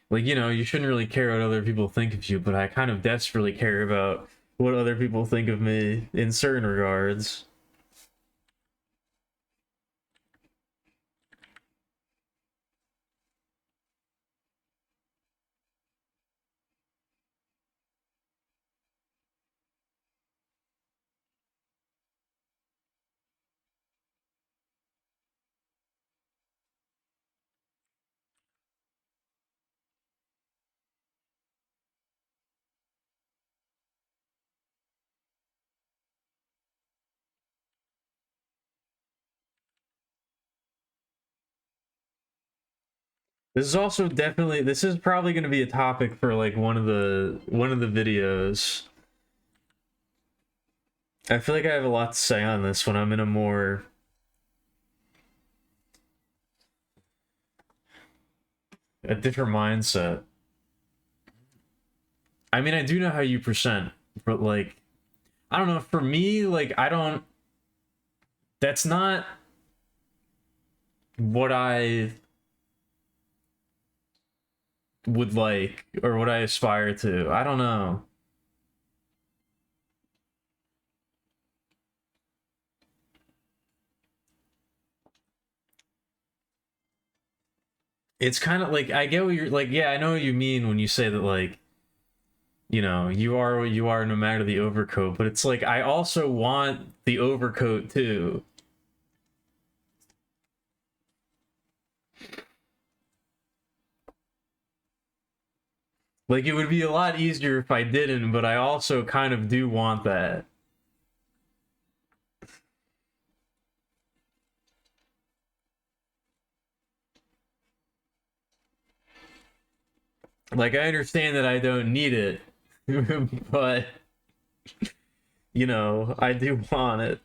Like, you know, you shouldn't really care what other people think of you, but I kind of desperately care about what other people think of me in certain regards. This is also definitely this is probably going to be a topic for like one of the videos. I feel like I have a lot to say on this when I'm in a different mindset. I mean, I do know how you present, but like I don't know, for me like I don't that's not what I would like or what I aspire to. I don't know. It's kind of like I get what you're like. Yeah, I know what you mean when you say that. Like you know, you are what you are no matter the overcoat, but it's like I also want the overcoat too. Like it would be a lot easier if I didn't, but I also kind of do want that. Like I understand that I don't need it, but you know, I do want it.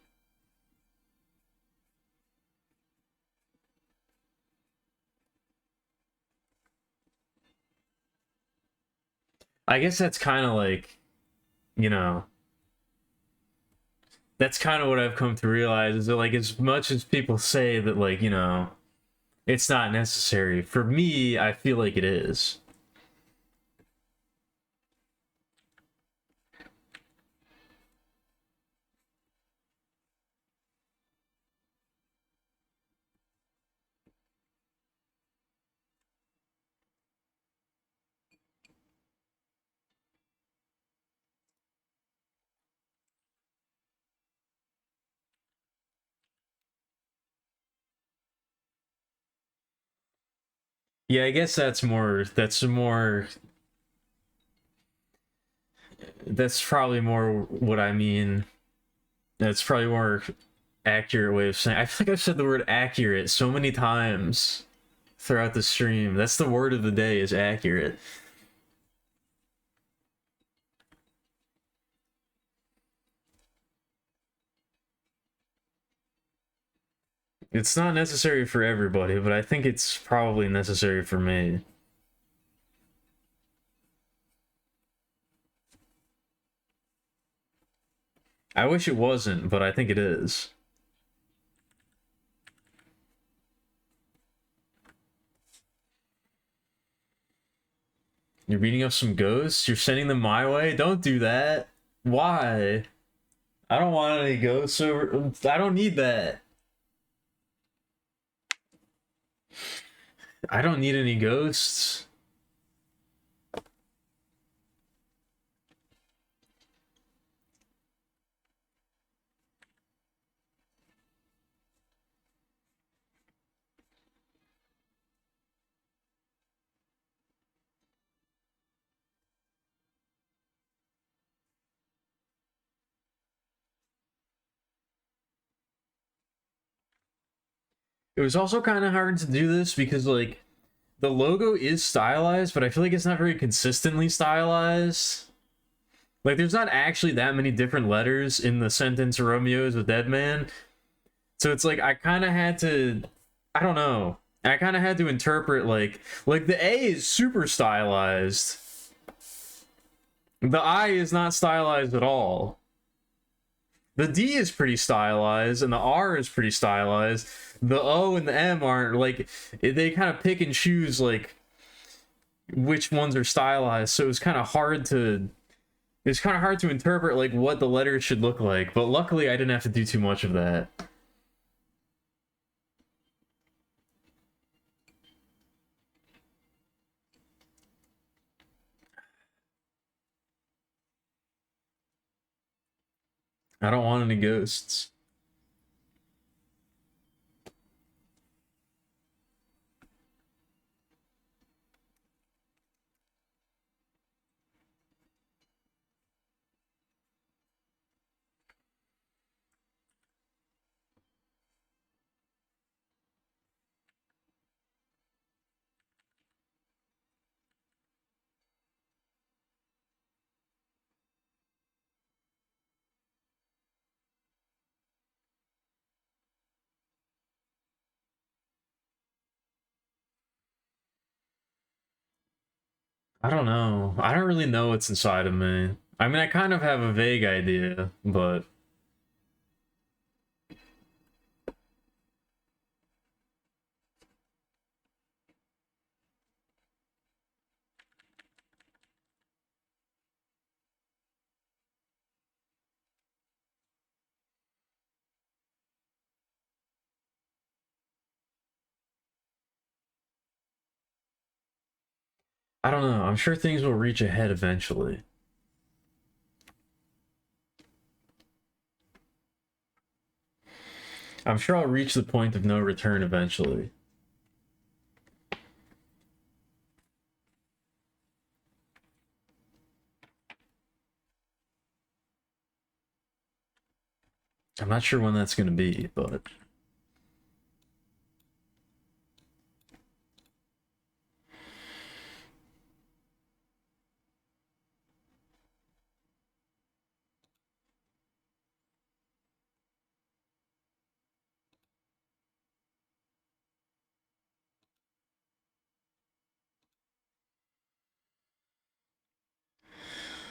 I guess that's kind of like, you know, that's kind of what I've come to realize is that like as much as people say that like, you know, it's not necessary, for me, I feel like it is. Yeah, I guess that's probably more what I mean. That's probably more accurate way of saying. I feel like I've said the word accurate so many times throughout the stream. That's the word of the day is accurate. It's not necessary for everybody, but I think it's probably necessary for me. I wish it wasn't, but I think it is. You're beating up some ghosts? You're sending them my way? Don't do that. Why? I don't want any ghosts over. I don't need that. I don't need any ghosts. It was also kind of hard to do this because, like, the logo is stylized, but I feel like it's not very consistently stylized. Like, there's not actually that many different letters in the sentence Romeo is a dead man. So it's like I kind of had to, I don't know. I kind of had to interpret like the A is super stylized. The I is not stylized at all. The D is pretty stylized, and the R is pretty stylized. The O and the M aren't like they kind of pick and choose like which ones are stylized. So it's kind of hard to interpret like what the letters should look like. But luckily, I didn't have to do too much of that. I don't want any ghosts. I don't know. I don't really know what's inside of me. I mean, I kind of have a vague idea, but I don't know. I'm sure things will reach a head eventually. I'm sure I'll reach the point of no return eventually. I'm not sure when that's going to be, but...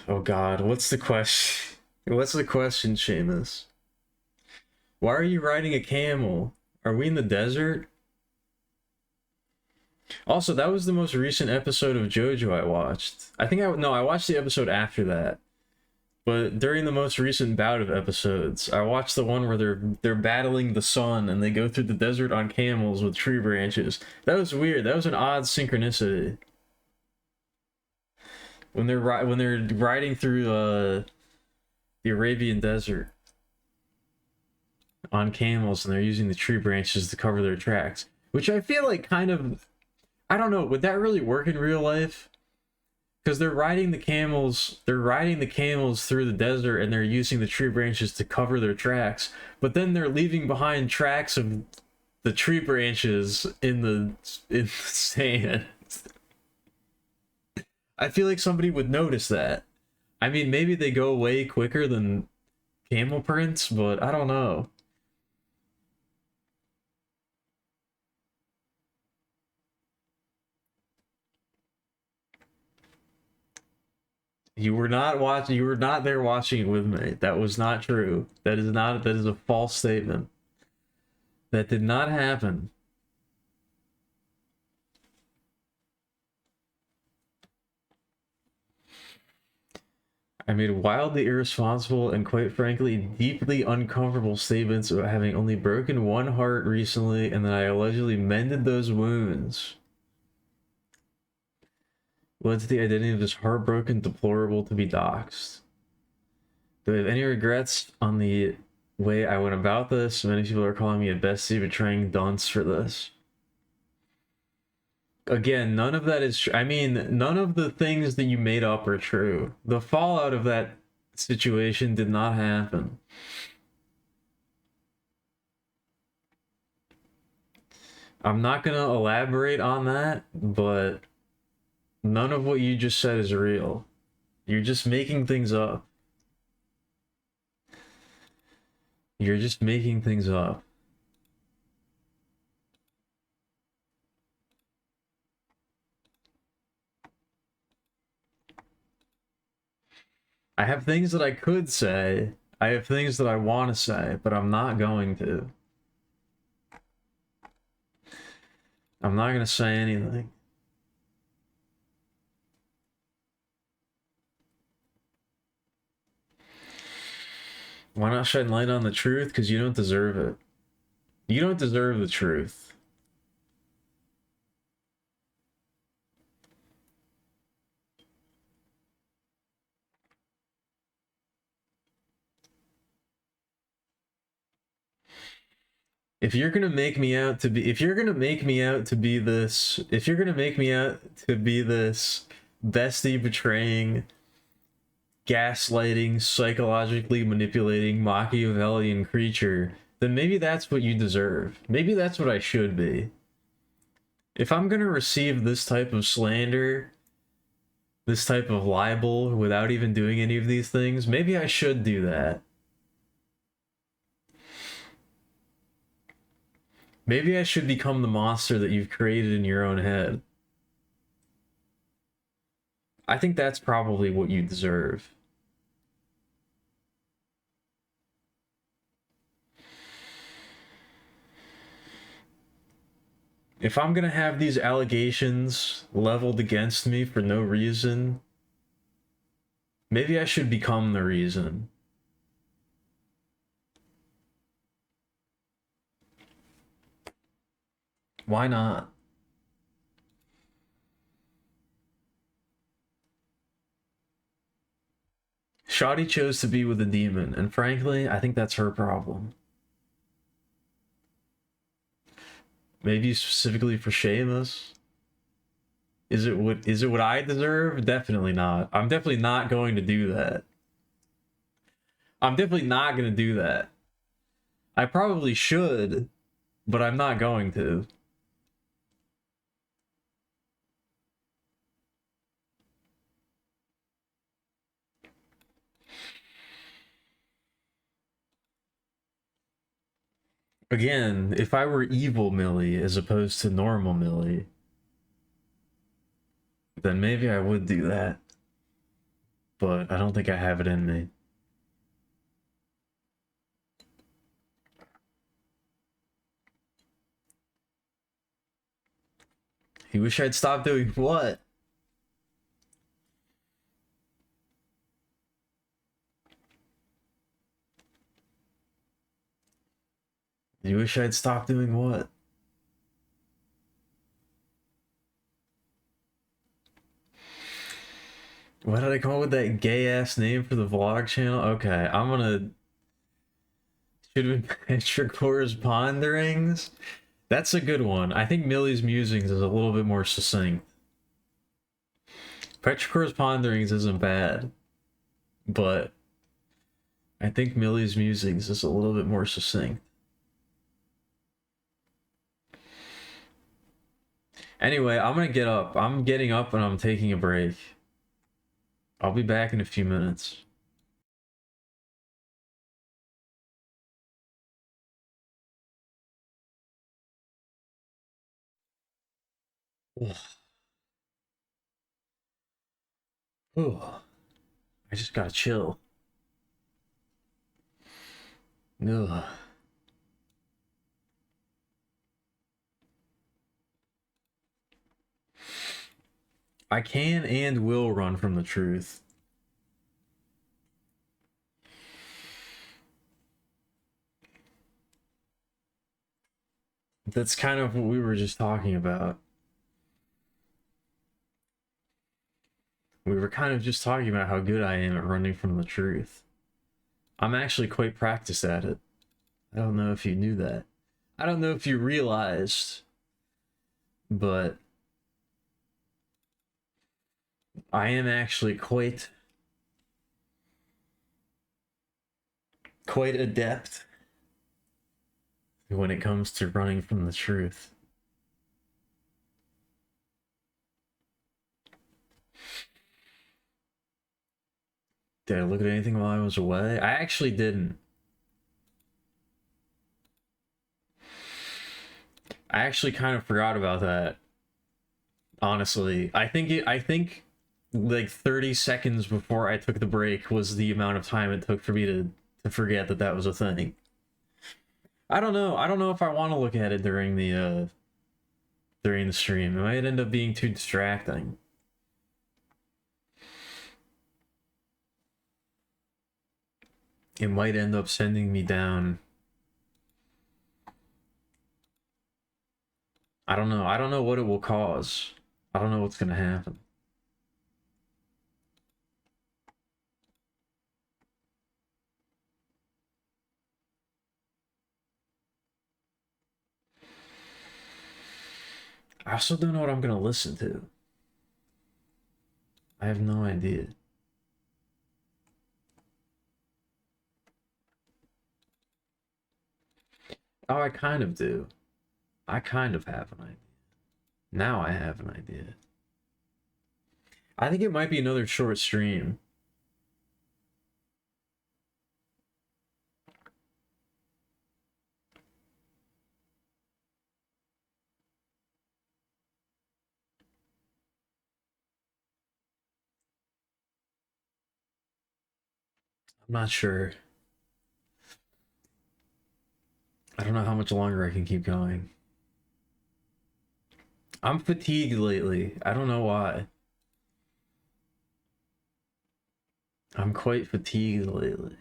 Oh god, what's the question? What's the question, Seamus? Why are you riding a camel? Are we in the desert? Also, that was the most recent episode of JoJo I watched. I watched the episode after that. But during the most recent bout of episodes, I watched the one where they're battling the sun and they go through the desert on camels with tree branches. That was weird. That was an odd synchronicity. When they're riding through the Arabian desert on camels and they're using the tree branches to cover their tracks, which I feel like kind of, I don't know, would that really work in real life? Because they're riding the camels through the desert and they're using the tree branches to cover their tracks, but then they're leaving behind tracks of the tree branches in the sand. I feel like somebody would notice that. I mean, maybe they go way quicker than camel prints, but I don't know. You were not there watching it with me. That was not true. That is a false statement. That did not happen. I made wildly irresponsible and quite frankly deeply uncomfortable statements about having only broken one heart recently and that I allegedly mended those wounds. Led to the identity of this heartbroken deplorable to be doxxed. Do I have any regrets on the way I went about this? Many people are calling me a bestie betraying dunce for this. Again, none of that is true. I mean, none of the things that you made up are true. The fallout of that situation did not happen. I'm not gonna elaborate on that, but none of what you just said is real. You're just making things up. You're just making things up. I have things that I could say. I have things that I want to say, but I'm not going to. I'm not going to say anything. Why not shine light on the truth? Because you don't deserve it. You don't deserve the truth. If you're gonna make me out to be, if you're gonna make me out to be this, if you're gonna make me out to be this bestie betraying, gaslighting, psychologically manipulating, Machiavellian creature, then maybe that's what you deserve. Maybe that's what I should be. If I'm gonna receive this type of slander, this type of libel without even doing any of these things, maybe I should do that. Maybe I should become the monster that you've created in your own head. I think that's probably what you deserve. If I'm gonna have these allegations leveled against me for no reason, maybe I should become the reason. Why not? Shotty chose to be with a demon, and frankly, I think that's her problem. Maybe specifically for Seamus? Is it what I deserve? Definitely not. I'm definitely not going to do that. I'm definitely not going to do that. I probably should, but I'm not going to. Again, if I were evil Millie as opposed to normal Millie, then maybe I would do that. But I don't think I have it in me. You wish I'd stop doing what? You wish I'd stop doing what? Why did I come up with that gay ass name for the vlog channel? Okay, I'm gonna. Should have been Petrichore's Ponderings. That's a good one. I think Millie's Musings is a little bit more succinct. Petrichore's Ponderings isn't bad, but I think Millie's Musings is a little bit more succinct. Anyway, I'm gonna get up. I'm getting up and I'm taking a break. I'll be back in a few minutes. Ugh. Ugh. I just gotta chill. Ugh. I can and will run from the truth. That's kind of what we were just talking about. We were kind of just talking about how good I am at running from the truth. I'm actually quite practiced at it. I don't know if you knew that. I don't know if you realized, but I am actually quite adept when it comes to running from the truth. Did I look at anything while I was away? I actually didn't. I actually kind of forgot about that. Honestly, I think like 30 seconds before I took the break was the amount of time it took for me to forget that that was a thing. I don't know. I don't know if I want to look at it during the stream. It might end up being too distracting. It might end up sending me down. I don't know. I don't know what it will cause. I don't know what's gonna happen. I also don't know what I'm gonna listen to. I have no idea. Oh, I kind of do. I kind of have an idea. Now I have an idea. I think it might be another short stream. I'm not sure. I don't know how much longer I can keep going. I'm fatigued lately. I don't know why. I'm quite fatigued lately.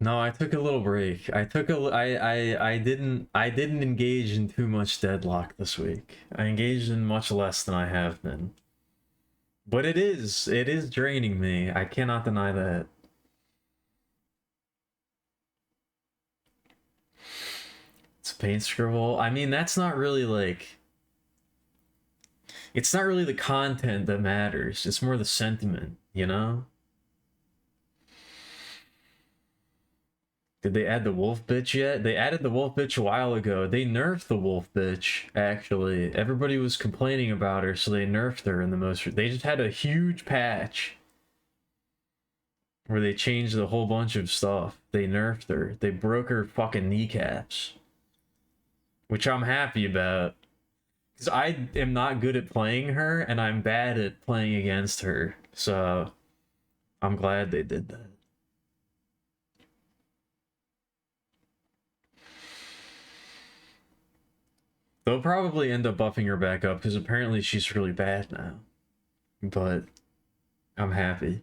No, I took a little break. I didn't engage in too much deadlock this week. I engaged in much less than I have been. But it is draining me. I cannot deny that. It's a paint scribble. I mean, that's not really like... It's not really the content that matters. It's more the sentiment, you know? Did they add the wolf bitch yet? They added the wolf bitch a while ago. They nerfed the wolf bitch, actually. Everybody was complaining about her, so they nerfed her in the most... They just had a huge patch where they changed a whole bunch of stuff. They nerfed her. They broke her fucking kneecaps. Which I'm happy about. Because I am not good at playing her, and I'm bad at playing against her. So, I'm glad they did that. They'll probably end up buffing her back up, because apparently she's really bad now. But, I'm happy.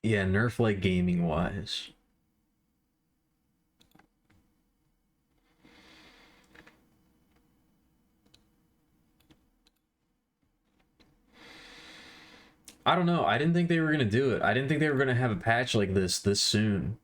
Yeah, nerf like gaming wise. I don't know. I didn't think they were gonna do it. I didn't think they were gonna have a patch like this soon.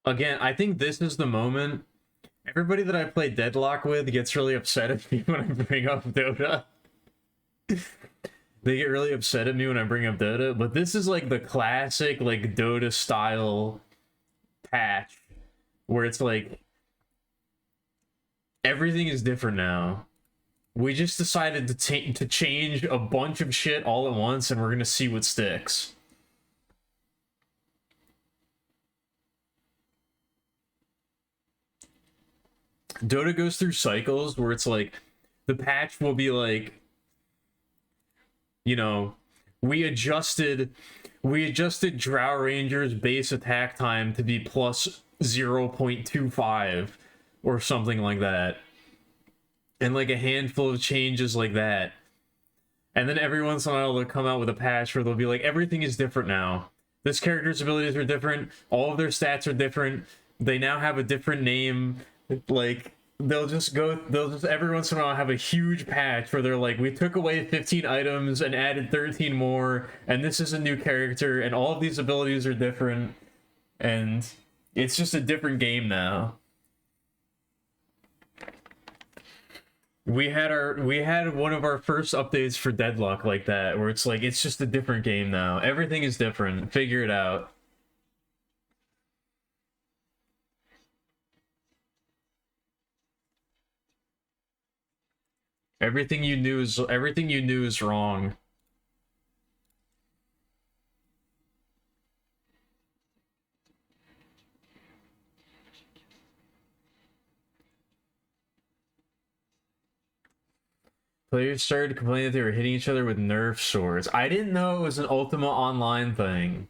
Again, I think this is the moment. Everybody that I play Deadlock with gets really upset at me when I bring up Dota. They get really upset at me when I bring up Dota, but this is like the classic like Dota style patch where it's like everything is different now. We just decided to change a bunch of shit all at once, and we're gonna see what sticks. Dota goes through cycles where it's like the patch will be like, you know, we adjusted Drow Ranger's base attack time to be plus 0.25 or something like that. And like a handful of changes like that. And then every once in a while they'll come out with a patch where they'll be like, everything is different now. This character's abilities are different. All of their stats are different. They now have a different name. Like, they'll just every once in a while have a huge patch where they're like, we took away 15 items and added 13 more, and this is a new character, and all of these abilities are different, and it's just a different game now. We had one of our first updates for Deadlock like that, where it's like, it's just a different game now. Everything is different. Figure it out. Everything you knew is wrong. Players started complaining that they were hitting each other with Nerf swords. I didn't know it was an Ultima Online thing.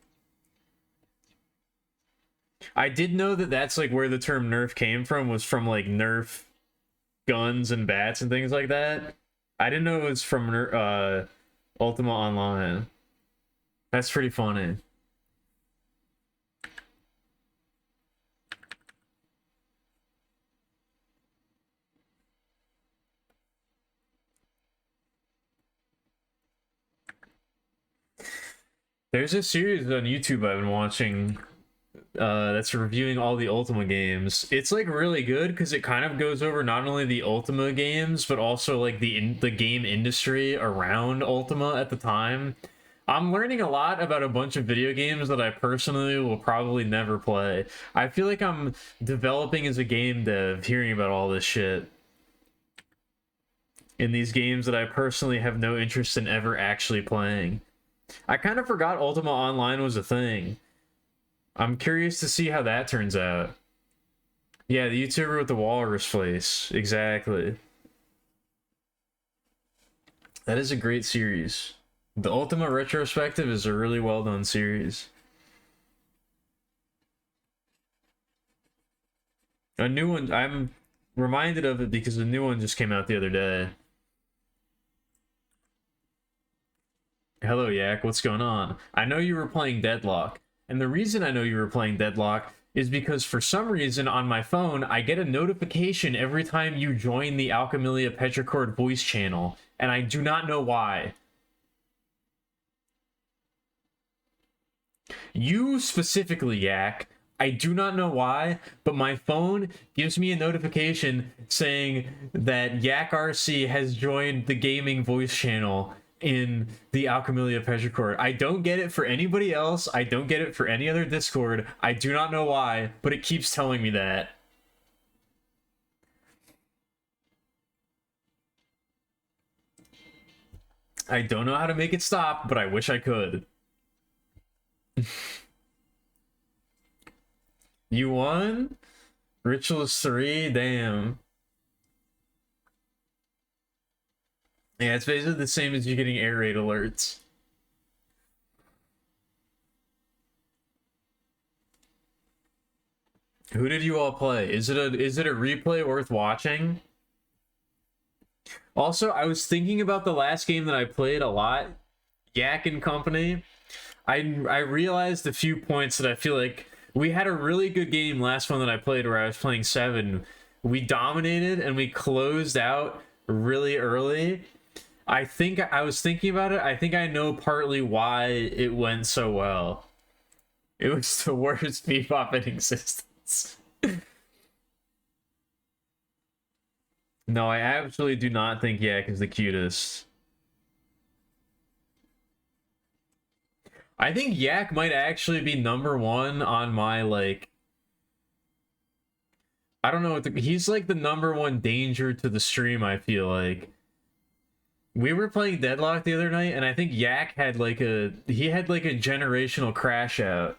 I did know that that's like where the term Nerf came from, was from like Nerf guns and bats and things like that. I didn't know it was from Ultima Online. That's pretty funny. There's a series on YouTube I've been watching that's reviewing all the Ultima games. It's like really good because it kind of goes over not only the Ultima games but also like the game industry around Ultima at the time. I'm learning a lot about a bunch of video games that I personally will probably never play. I feel like I'm developing as a game dev hearing about all this shit in these games that I personally have no interest in ever actually playing. I kind of forgot Ultima Online was a thing. I'm curious to see how that turns out. Yeah, the YouTuber with the walrus face. Exactly. That is a great series. The Ultima Retrospective is a really well done series. A new one, I'm reminded of it because a new one just came out the other day. Hello, Yak. What's going on? I know you were playing Deadlock, and the reason I know you were playing Deadlock is because for some reason on my phone I get a notification every time you join the Alchemilia Petrichord voice channel, and I do not know why. You specifically, Yak. I do not know why, but my phone gives me a notification saying that Yak RC has joined the gaming voice channel in the Alchemilia Petrichord. I don't get it for anybody else. I don't get it for any other Discord. I do not know why, but it keeps telling me that. I don't know how to make it stop, but I wish I could. You won? Ritualist 3? Damn. Yeah, it's basically the same as you getting air raid alerts. Who did you all play? Is it a replay worth watching? Also, I was thinking about the last game that I played a lot, Yak and Company. I realized a few points that I feel like we had a really good game last one that I played where I was playing 7. We dominated and we closed out really early. I think I was thinking about it. I think I know partly why it went so well. It was the worst bebop in existence. No, I absolutely do not think Yak is the cutest. I think Yak might actually be #1 on my, like... I don't know, he's like the #1 danger to the stream, I feel like. We were playing Deadlock the other night, and I think Yak had like a generational crash out.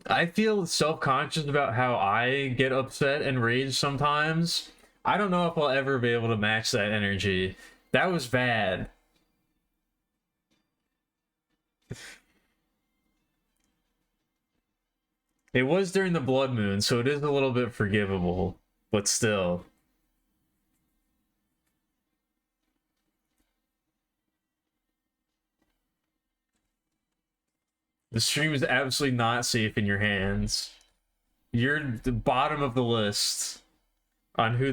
I feel self-conscious about how I get upset and rage sometimes. I don't know if I'll ever be able to match that energy. That was bad. It was during the Blood Moon, so it is a little bit forgivable, but still. The stream is absolutely not safe in your hands. You're the bottom of the list on who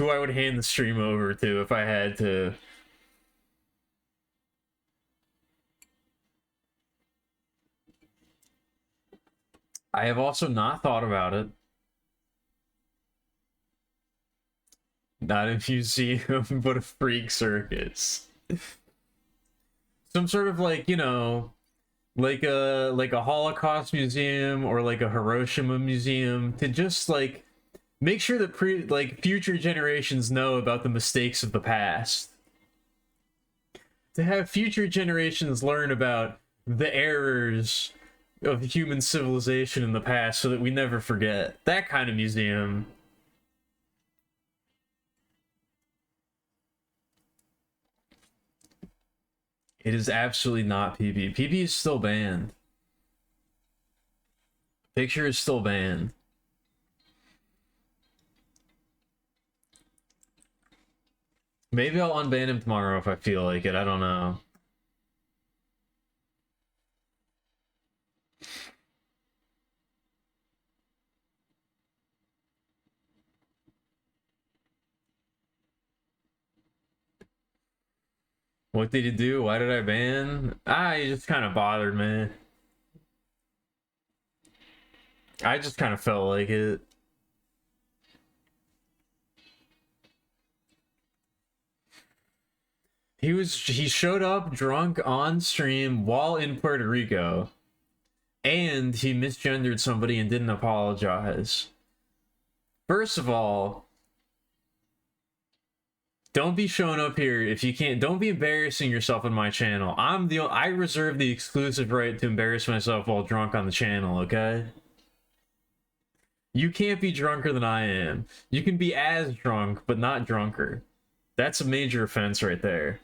I would hand the stream over to if I had to. I have also not thought about it. Not a museum, but a freak circus. Some sort of, like, you know, like a Holocaust museum or like a Hiroshima museum to just like make sure that future generations know about the mistakes of the past. To have future generations learn about the errors of human civilization in the past so that we never forget. That kind of museum. It is absolutely not PB. PB is still banned. Picture is still banned. Maybe I'll unban him tomorrow if I feel like it. I don't know. What did he do? Why did I ban? He just kind of bothered me. I just kind of felt like it. He showed up drunk on stream while in Puerto Rico, and he misgendered somebody and didn't apologize. First of all, don't be showing up here if you can't. Don't be embarrassing yourself on my channel. I reserve the exclusive right to embarrass myself while drunk on the channel, okay? You can't be drunker than I am. You can be as drunk, but not drunker. That's a major offense right there.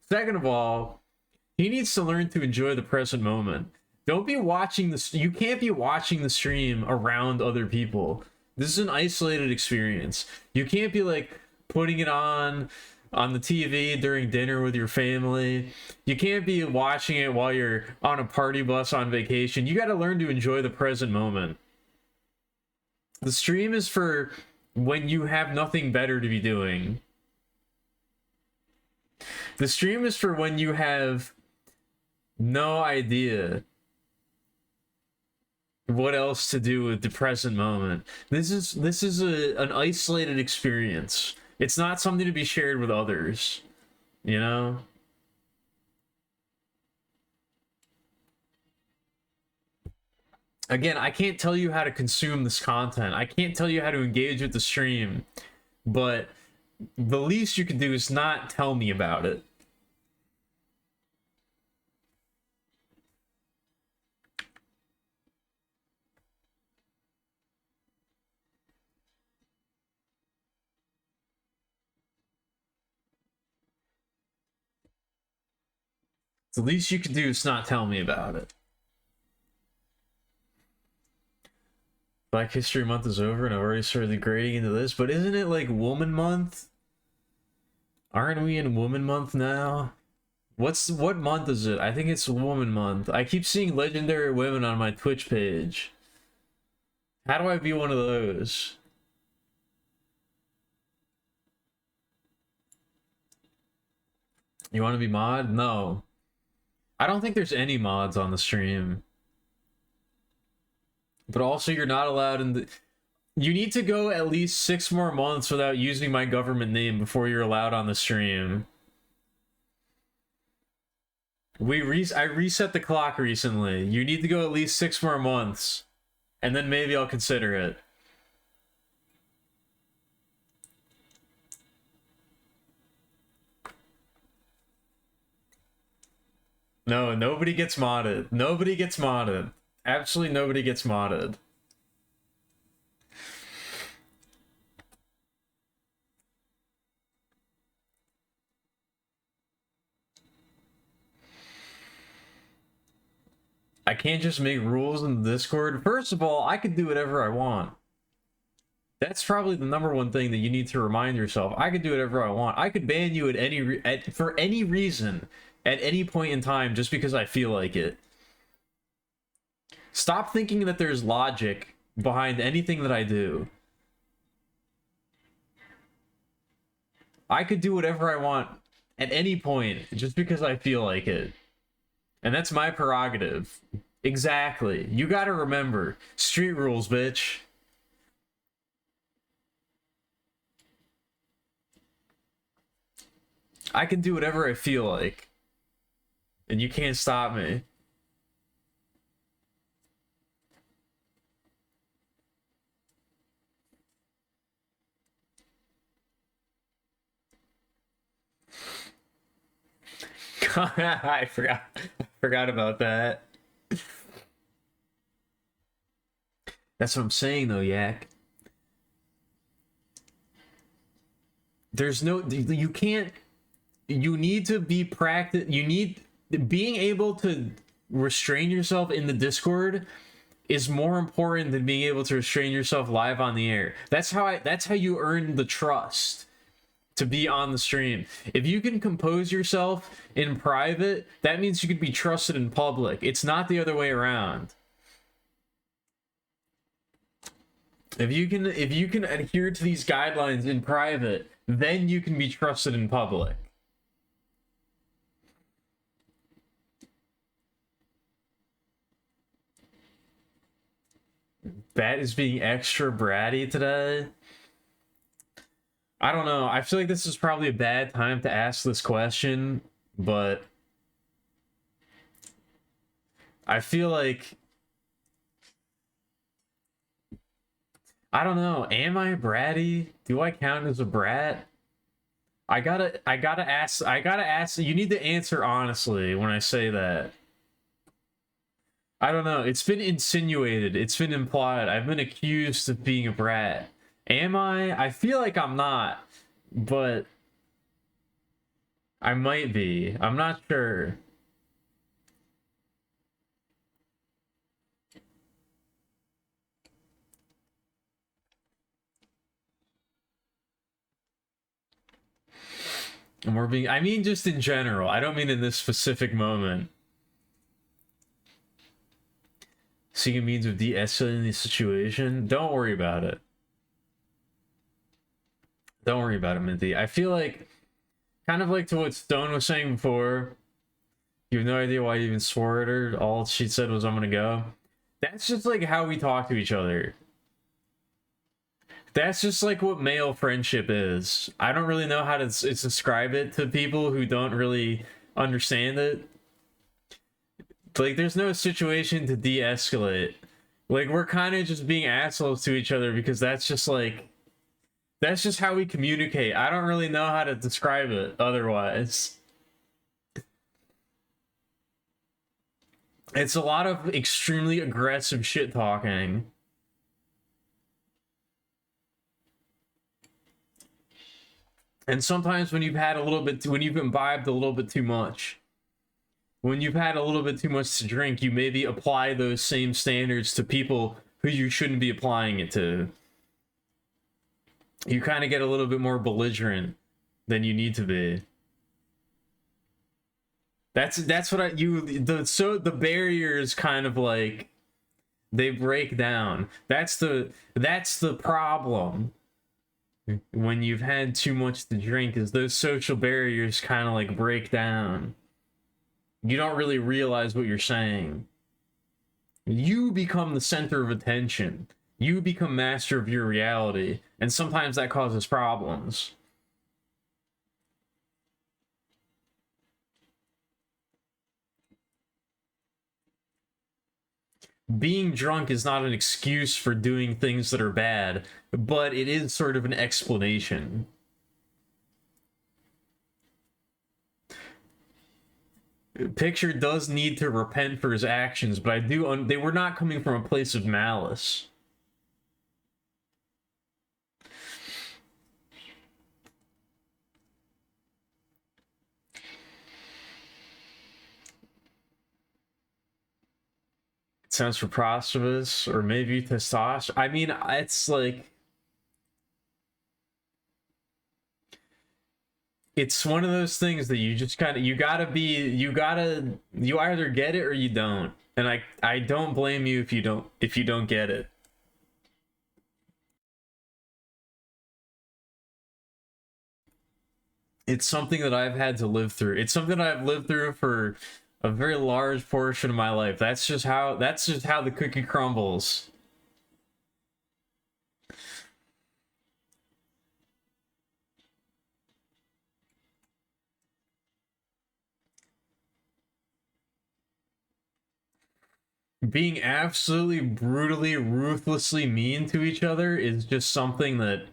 Second of all, he needs to learn to enjoy the present moment. Don't be watching this. You can't be watching the stream around other people. This is an isolated experience. You can't be like, putting it on the TV during dinner with your family. You can't be watching it while you're on a party bus on vacation. You got to learn to enjoy the present moment. The stream is for when you have nothing better to be doing. The stream is for when you have no idea what else to do with the present moment. This is an isolated experience. It's not something to be shared with others, you know? Again, I can't tell you how to consume this content. I can't tell you how to engage with the stream, but the least you can do is not tell me about it. The least you can do is not tell me about it. Black History Month is over and I've already started grading into this, but isn't it like Woman Month? Aren't we in Woman Month now? What month is it? I think it's Woman Month. I keep seeing legendary women on my Twitch page. How do I be one of those? You want to be mod? No. I don't think there's any mods on the stream. But also you're not allowed in the... You need to go at least 6 more months without using my government name before you're allowed on the stream. I reset the clock recently. You need to go at least 6 more months. And then maybe I'll consider it. No, nobody gets modded. Nobody gets modded. Absolutely nobody gets modded. I can't just make rules in the Discord. First of all, I could do whatever I want. That's probably the number one thing that you need to remind yourself. I could do whatever I want. I could ban you for any reason at any point in time just because I feel like it. Stop thinking that there's logic behind anything that I do. I could do whatever I want at any point just because I feel like it. And that's my prerogative. Exactly. You gotta remember. Street rules, bitch. I can do whatever I feel like. And you can't stop me. I forgot about that. That's what I'm saying though, Yak. There's no, you can't, you need to be being able to restrain yourself in the Discord is more important than being able to restrain yourself live on the air. That's how you earn the trust to be on the stream. If you can compose yourself in private, that means you can be trusted in public. It's not the other way around. If you can adhere to these guidelines in private, then you can be trusted in public. Bat is being extra bratty today. I don't know. I feel like this is probably a bad time to ask this question, but I feel like, I don't know. Am I bratty? Do I count as a brat? I gotta ask. You need to answer honestly when I say that. I don't know. It's been insinuated. It's been implied. I've been accused of being a brat. Am I? I feel like I'm not, but I might be. I'm not sure. And we're being, I mean, just in general. I don't mean in this specific moment. Seeking means of de-escalating the situation. Don't worry about it. Don't worry about it, Minty. I feel like, kind of like to what Stone was saying before, you have no idea why you even swore at her. All she said was, I'm gonna go. That's just like how we talk to each other. That's just like what male friendship is. I don't really know how to describe it to people who don't really understand it. Like, there's no situation to de-escalate. Like, we're kind of just being assholes to each other because that's just like, that's just how we communicate. I don't really know how to describe it otherwise. It's a lot of extremely aggressive shit talking. And sometimes when you've had a little bit, when you've imbibed a little bit too much, when you've had a little bit too much to drink, you maybe apply those same standards to people who you shouldn't be applying it to. You kind of get a little bit more belligerent than you need to be. That's what the barriers kind of like, they break down. That's the problem when you've had too much to drink, is those social barriers kind of like break down. You don't really realize what you're saying. You become the center of attention. You become master of your reality, and sometimes that causes problems. Being drunk is not an excuse for doing things that are bad, but it is sort of an explanation. Picture does need to repent for his actions, but they were not coming from a place of malice. It sounds preposterous, or maybe testosterone. I mean, it's like, it's one of those things that you just kind of, you either get it or you don't. And I don't blame you if you don't get it. It's something that I've had to live through. It's something that I've lived through for a very large portion of my life. That's just how the cookie crumbles. Being absolutely brutally, ruthlessly mean to each other is just something that,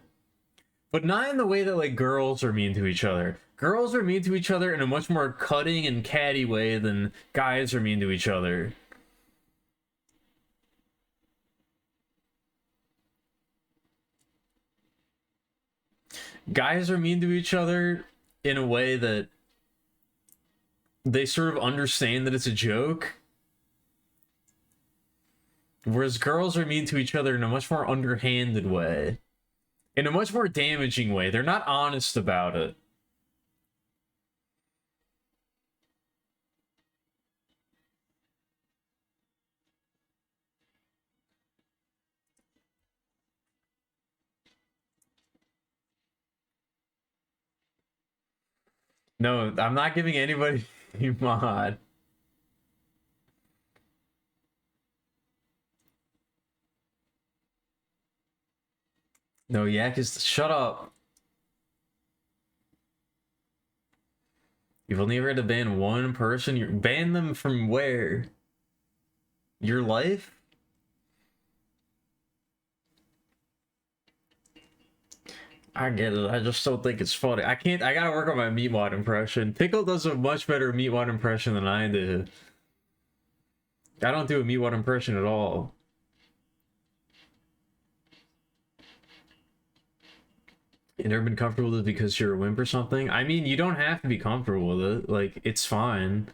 but not in the way that like girls are mean to each other. Girls are mean to each other in a much more cutting and catty way than guys are mean to each other. Guys are mean to each other in a way that they sort of understand that it's a joke. Whereas girls are mean to each other in a much more underhanded way. In a much more damaging way. They're not honest about it. No, I'm not giving anybody mod. No, Yak is, shut up. You've only ever had to ban one person? You ban them from where? Your life? I get it. I just don't think it's funny. I gotta work on my Meatwad impression. Pickle does a much better Meatwad impression than I do. I don't do a Meatwad impression at all. You never been comfortable with it because you're a wimp or something? I mean, you don't have to be comfortable with it. Like, it's fine.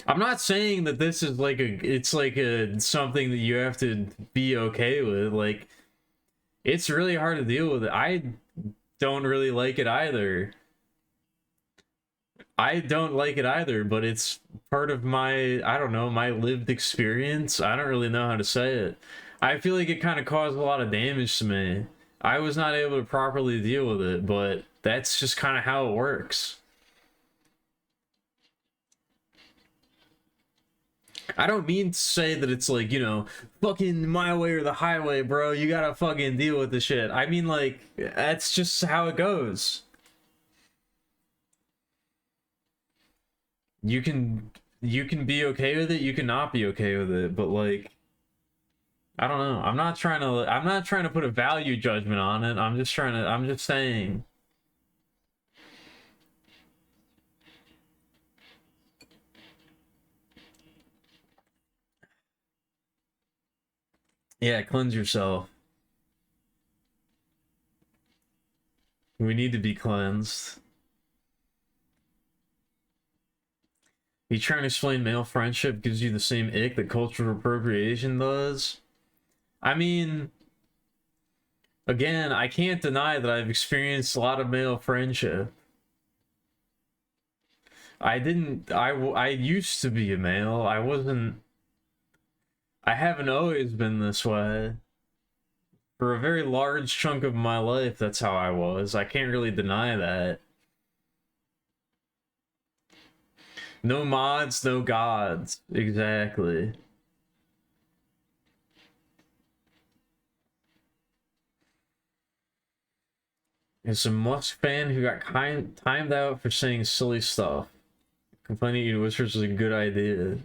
I'm not saying that this is like it's like something that you have to be okay with. Like, it's really hard to deal with it. I don't really like it either. I don't like it either, but it's part of my, I don't know, my lived experience. I don't really know how to say it. I feel like it kind of caused a lot of damage to me. I was not able to properly deal with it, but that's just kind of how it works. I don't mean to say that it's like, you know, fucking my way or the highway, bro. You gotta fucking deal with the shit. I mean, like, that's just how it goes. You can be okay with it, you can not be okay with it, but like, I don't know. I'm not trying to put a value judgment on it. I'm just saying. Yeah, cleanse yourself. We need to be cleansed. You trying to explain male friendship gives you the same ick that cultural appropriation does? I mean, again, I can't deny that I've experienced a lot of male friendship. I used to be a male. I haven't always been this way. For a very large chunk of my life, that's how I was. I can't really deny that. No mods, no gods. Exactly. There's a Musk fan who got timed out for saying silly stuff. Complaining to Whispers was a good idea.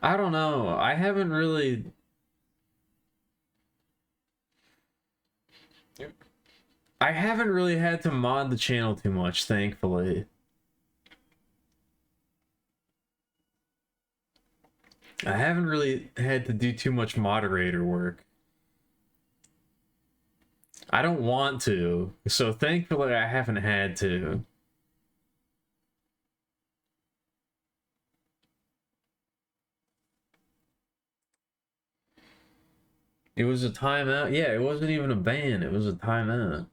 I don't know. I haven't really... I haven't really had to mod the channel too much, thankfully. I haven't really had to do too much moderator work. I don't want to, so thankfully I haven't had to. It was a timeout. Yeah, it wasn't even a ban, it was a timeout.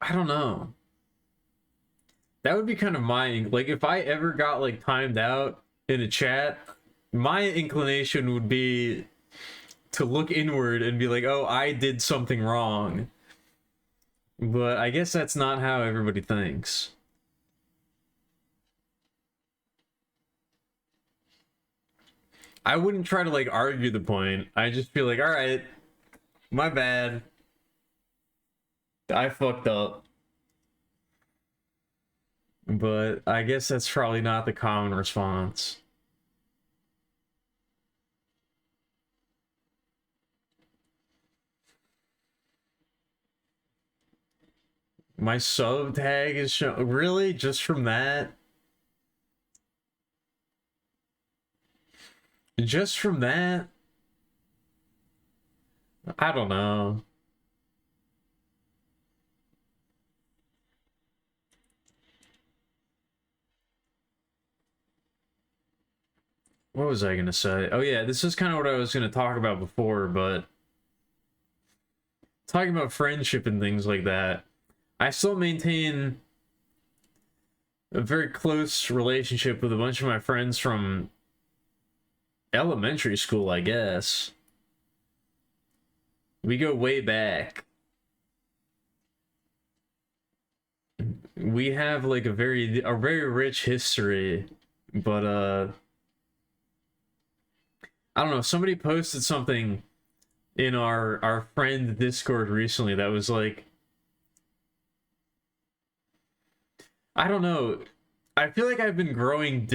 I don't know. That would be kind of my, like, if I ever got like timed out in a chat, my inclination would be to look inward and be like, oh, I did something wrong. But I guess that's not how everybody thinks. I wouldn't try to like argue the point. I just feel like, all right, my bad. I fucked up. But I guess that's probably not the common response. My sub tag is shown. Really? Just from that? Just from that? I don't know. What was I gonna say? Oh yeah, this is kind of what I was gonna talk about before, but talking about friendship and things like that, I still maintain a very close relationship with a bunch of my friends from elementary school, I guess. We go way back. We have like a very rich history, but I don't know, somebody posted something in our friend Discord recently that was like, I don't know, I feel like I've been growing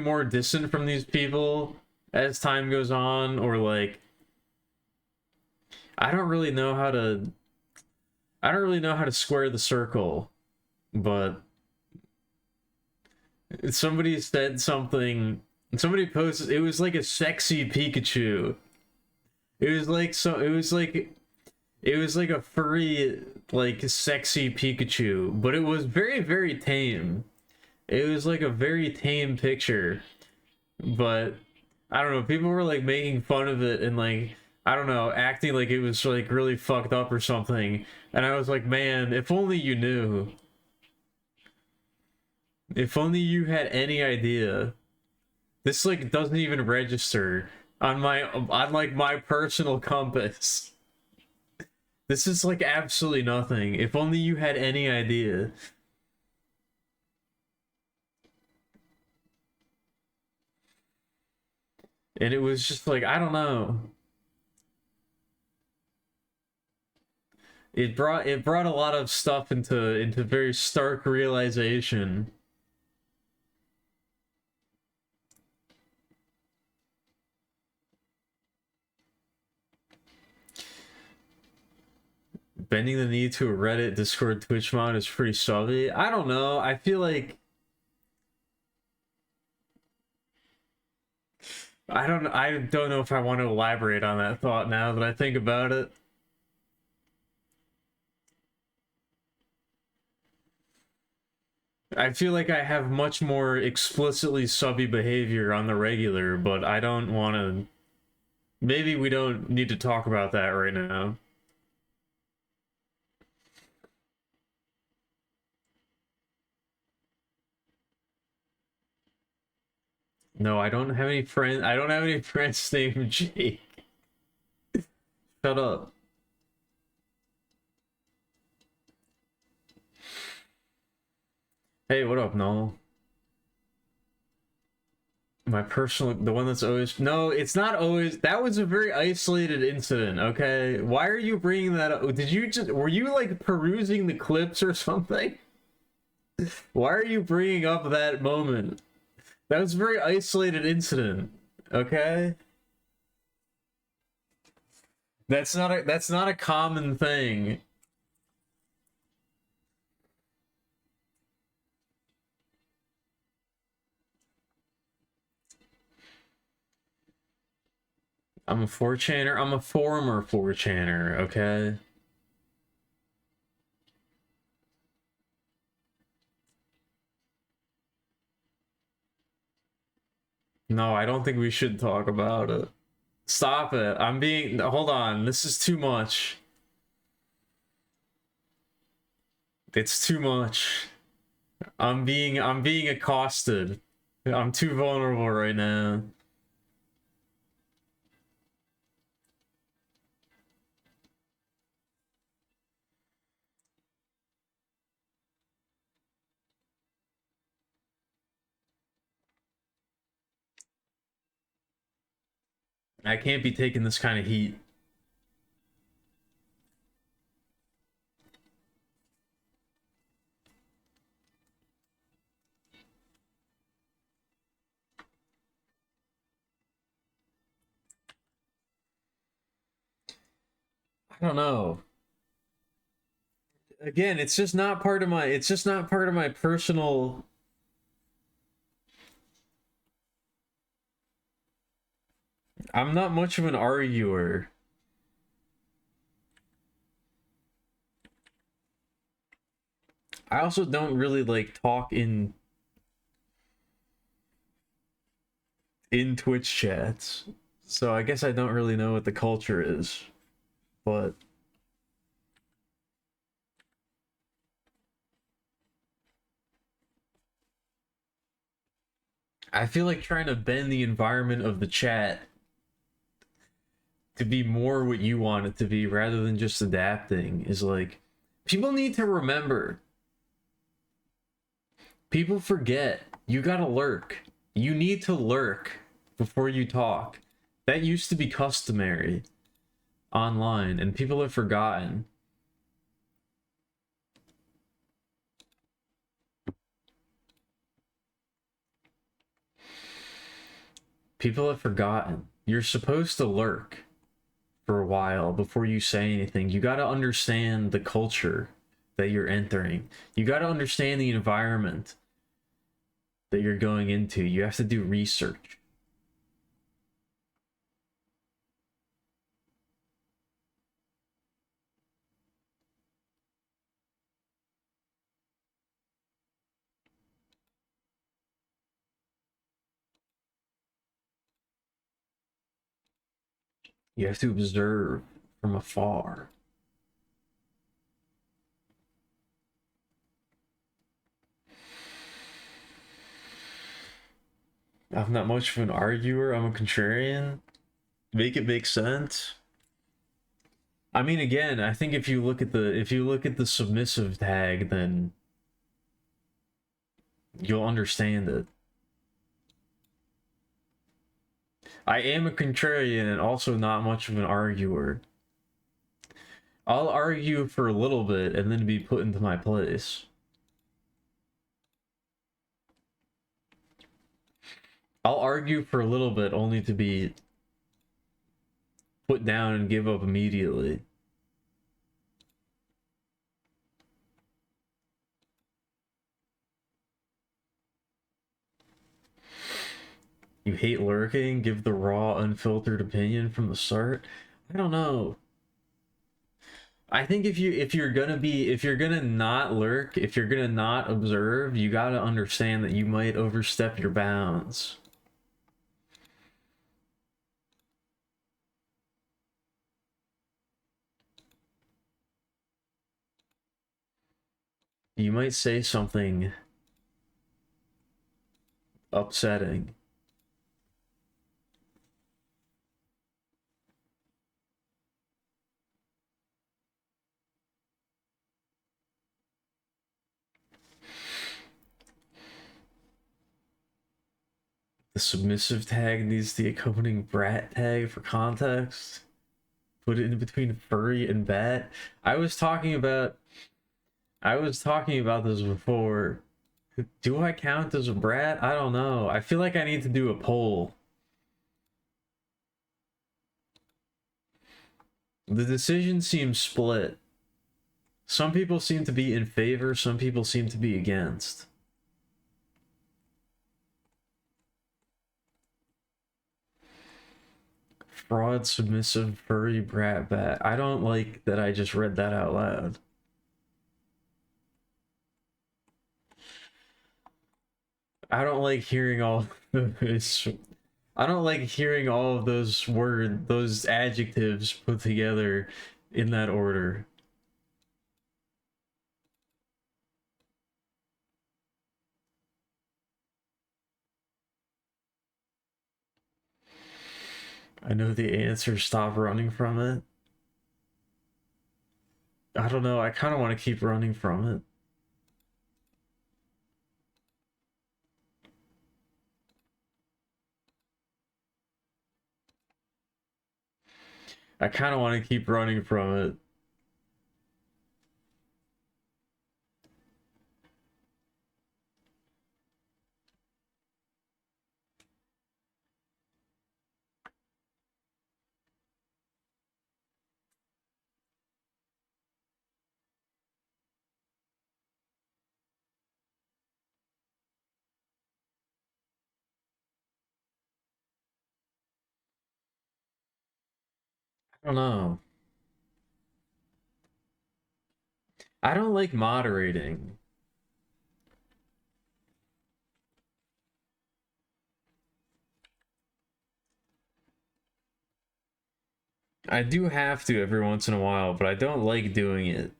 more distant from these people as time goes on, or like, I don't really know how to I don't really know how to square the circle, but somebody said something. Somebody posted. It was like a sexy Pikachu. It was like so. It was like a furry, like sexy Pikachu, but it was very very tame. It was like a very tame picture, but I don't know. People were like making fun of it and like I don't know, acting like it was like really fucked up or something. And I was like, man, if only you knew. If only you had any idea. This like doesn't even register on like my personal compass. This is like absolutely nothing. If only you had any idea. And it was just like I don't know. It brought a lot of stuff into very stark realization. Bending the knee to a Reddit, Discord, Twitch mod is pretty savvy. I don't know. I feel like I don't know if I want to elaborate on that thought now that I think about it. I feel like I have much more explicitly subby behavior on the regular, but I don't want to. Maybe we don't need to talk about that right now. No, I don't have any friends. I don't have any friends named Jake. Shut up. Hey, what up, Noel? My personal, the one that's always, no, it's not always, that was a very isolated incident, okay? Why are you bringing that up? Did you just, were you like perusing the clips or something? Why are you bringing up that moment? That was a very isolated incident, okay? That's not a common thing. I'm a 4chaner. I'm a former 4chaner, okay? No, I don't think we should talk about it. Stop it. I'm being, hold on. This is too much. It's too much. I'm being accosted. I'm too vulnerable right now. I can't be taking this kind of heat. I don't know. Again, it's just not part of my personal. I'm not much of an arguer. I also don't really like talk in Twitch chats. So I guess I don't really know what the culture is. But I feel like trying to bend the environment of the chat to be more what you want it to be rather than just adapting is like people need to remember. People forget. You gotta lurk. You need to lurk before you talk. That used to be customary online, and people have forgotten. People have forgotten. You're supposed to lurk for a while before you say anything. You got to understand the culture that you're entering. You got to understand the environment that you're going into. You have to do research. You have to observe from afar. I'm not much of an arguer. I'm a contrarian. Make it make sense. I mean, again, I think if you look at the submissive tag, then you'll understand it. I am a contrarian and also not much of an arguer. I'll argue for a little bit and then be put into my place. I'll argue for a little bit only to be put down and give up immediately. You hate lurking? Give the raw, unfiltered opinion from the start? I don't know. I think if you're gonna not lurk, if you're gonna not observe, you gotta understand that you might overstep your bounds. You might say something upsetting. The submissive tag needs the accompanying brat tag for context. Put it in between furry and bat. I was talking about this before. Do I count as a brat? I don't know. I feel like I need to do a poll. The decision seems split. Some people seem to be in favor, some people seem to be against. Fraud, submissive, furry, brat, bat. I don't like that I just read that out loud. I don't like hearing all this. I don't like hearing all of those adjectives put together in that order. I know the answer, stop running from it. I don't know, I kind of want to keep running from it. I kind of want to keep running from it. I don't know. I don't like moderating. I do have to every once in a while, but I don't like doing it.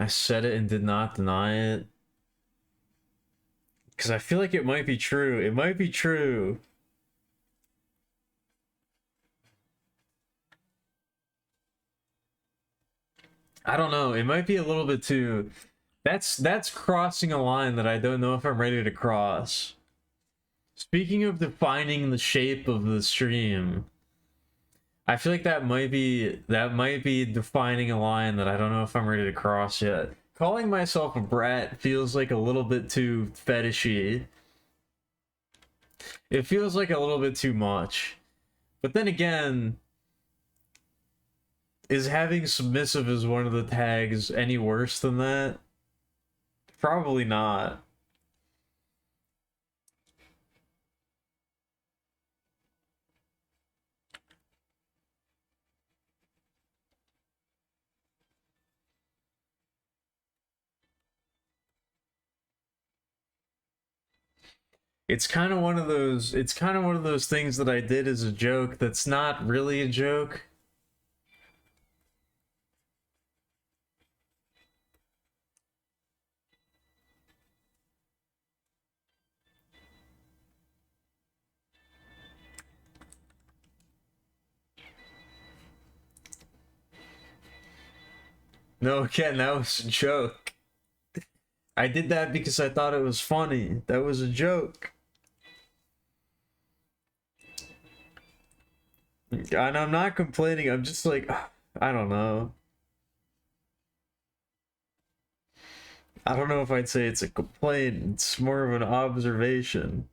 I said it and did not deny it. Because I feel like it might be true. It might be true. I don't know. It might be a little bit too... That's crossing a line that I don't know if I'm ready to cross. Speaking of defining the shape of the stream, I feel like that might be defining a line that I don't know if I'm ready to cross yet. Calling myself a brat feels like a little bit too fetishy. It feels like a little bit too much. But then again, is having submissive as one of the tags any worse than that? Probably not. It's kind of one of those things that I did as a joke that's not really a joke. No, Ken, that was a joke. I did that because I thought it was funny. That was a joke. And I'm not complaining. I'm just like, I don't know. I don't know if I'd say it's a complaint. It's more of an observation.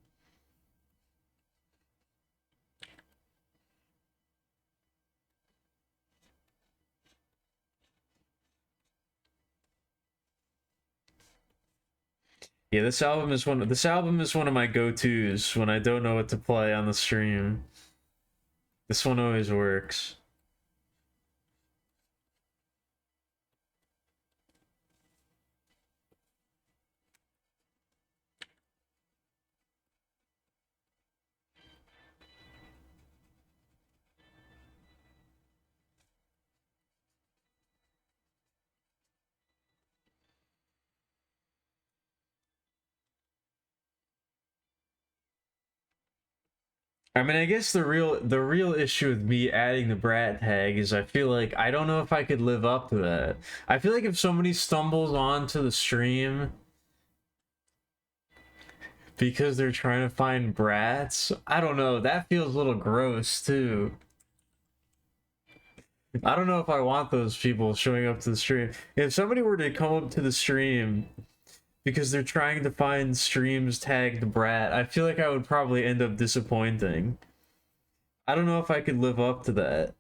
Yeah, this album is one of my go-tos when I don't know what to play on the stream. This one always works. I mean, I guess the real issue with me adding the brat tag is I feel like I don't know if I could live up to that. I feel like if somebody stumbles onto the stream because they're trying to find brats, I don't know, that feels a little gross too. I don't know if I want those people showing up to the stream. If somebody were to come up to the stream because they're trying to find streams tagged brat, I feel like I would probably end up disappointing. I don't know if I could live up to that.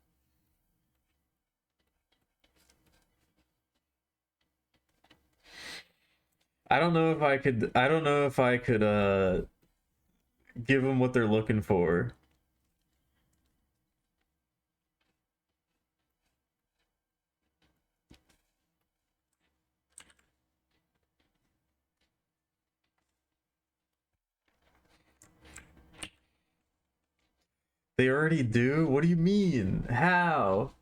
I don't know if I could give them what they're looking for. They already do? What do you mean? How?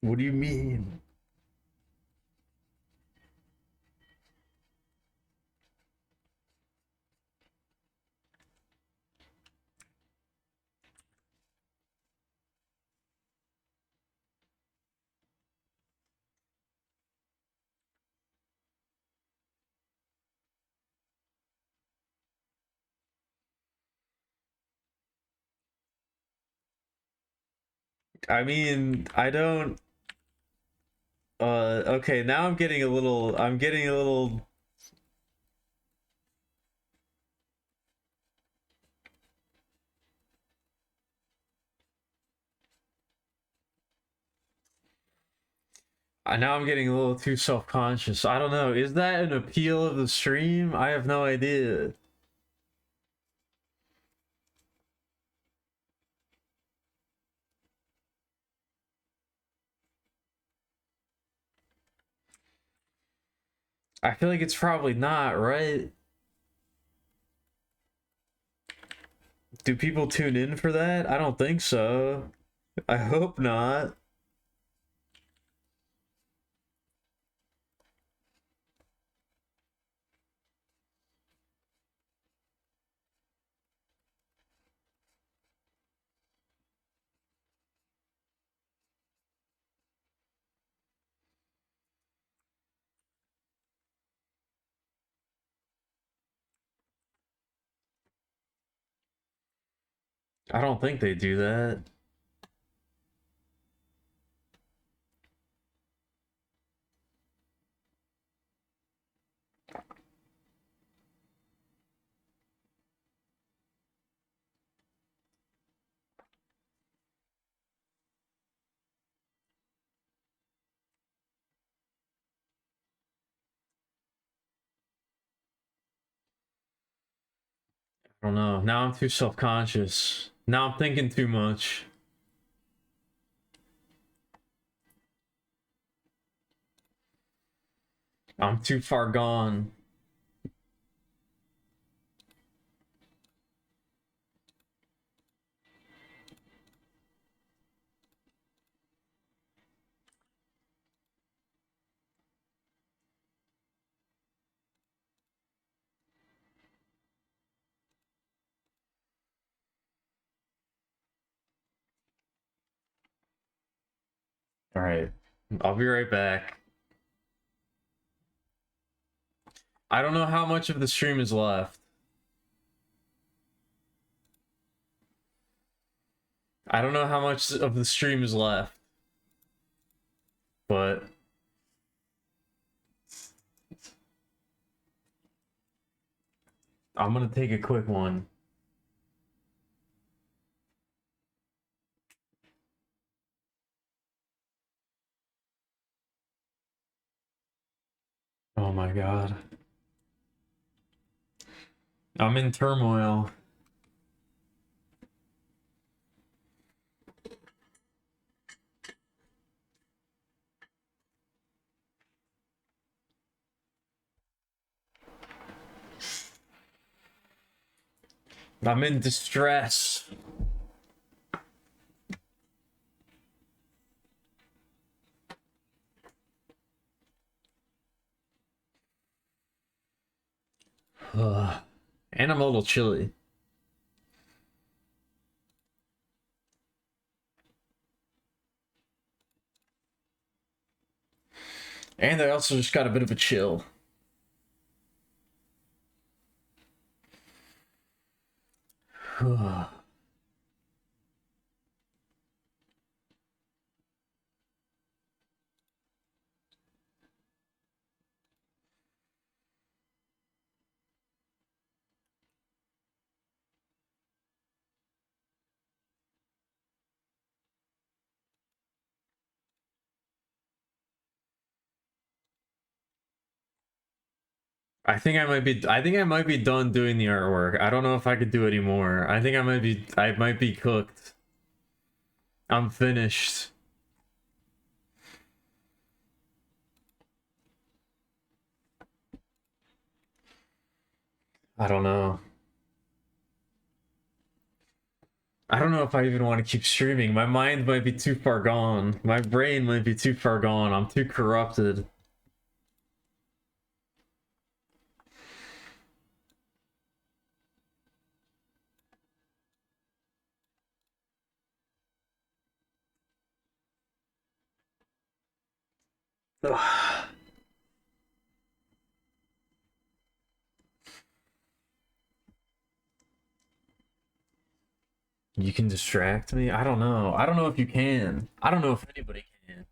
What do you mean? I mean, I don't okay, now I'm getting a little now I'm getting a little too self-conscious. I don't know. Is that an appeal of the stream? I have no idea. I feel like it's probably not, right? Do people tune in for that? I don't think so. I hope not. I don't think they do that. I don't know. Now I'm too self-conscious. Now I'm thinking too much. I'm too far gone. All right. I'll be right back. I don't know how much of the stream is left. I don't know how much of the stream is left. But I'm gonna take a quick one. Oh my god. I'm in turmoil. I'm in distress. Ugh. And I'm a little chilly. And I also just got a bit of a chill. I think I might be done doing the artwork. I don't know if I could do anymore. I might be cooked. I'm finished. I don't know. I don't know if I even want to keep streaming. My mind might be too far gone. My brain might be too far gone. I'm too corrupted. Ugh. You can distract me? I don't know. I don't know if you can. I don't know if anybody can.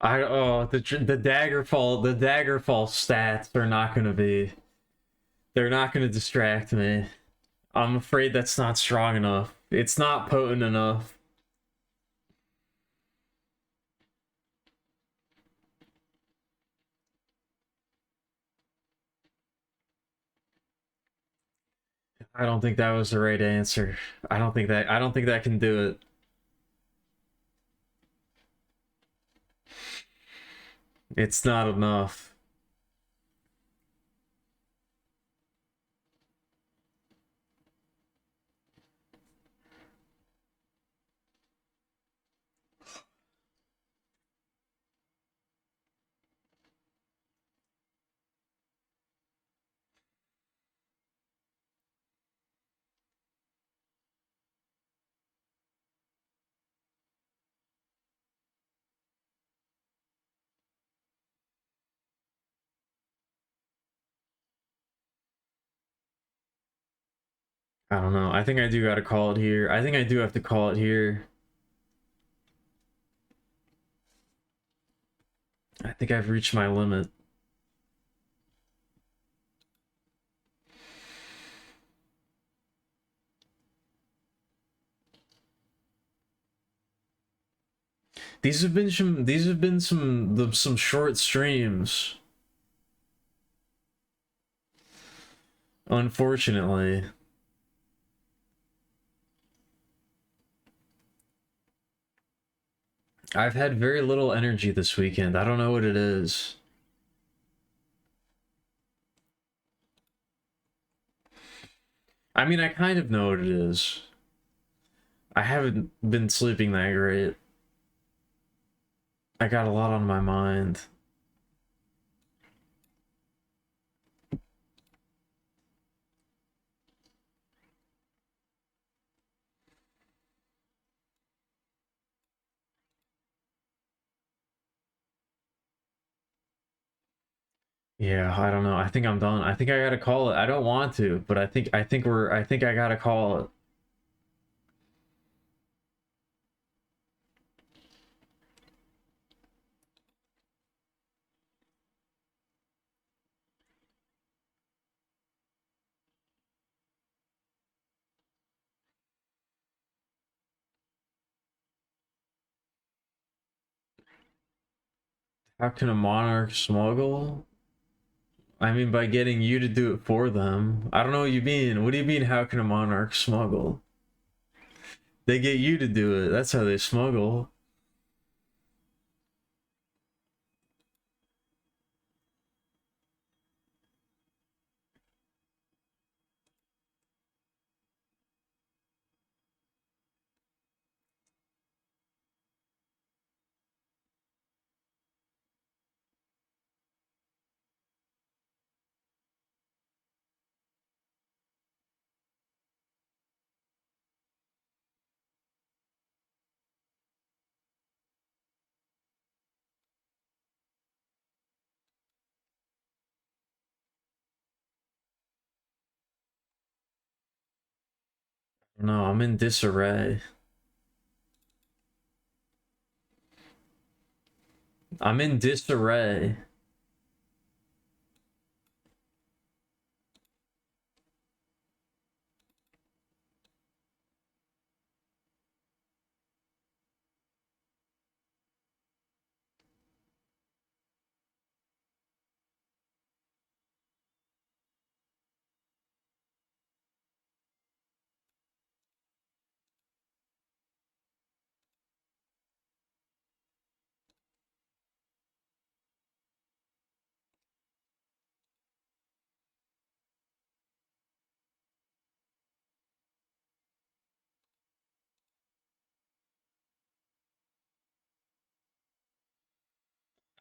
The daggerfall stats are not gonna be. They're not gonna distract me. I'm afraid that's not strong enough. It's not potent enough. I don't think that was the right answer. I don't think that can do it. It's not enough. I don't know. I think I do gotta call it here. I think I do have to call it here. I think I've reached my limit. These have been some short streams. Unfortunately. I've had very little energy this weekend. I don't know what it is. I mean, I kind of know what it is. I haven't been sleeping that great. I got a lot on my mind. Yeah, I don't know. I think I'm done. I think I gotta call it. I don't want to, but I think I gotta call it. How can a monarch smuggle? I mean, by getting you to do it for them. I don't know what you mean. What do you mean, how can a monarch smuggle? They get you to do it. That's how they smuggle. No, I'm in disarray. I'm in disarray.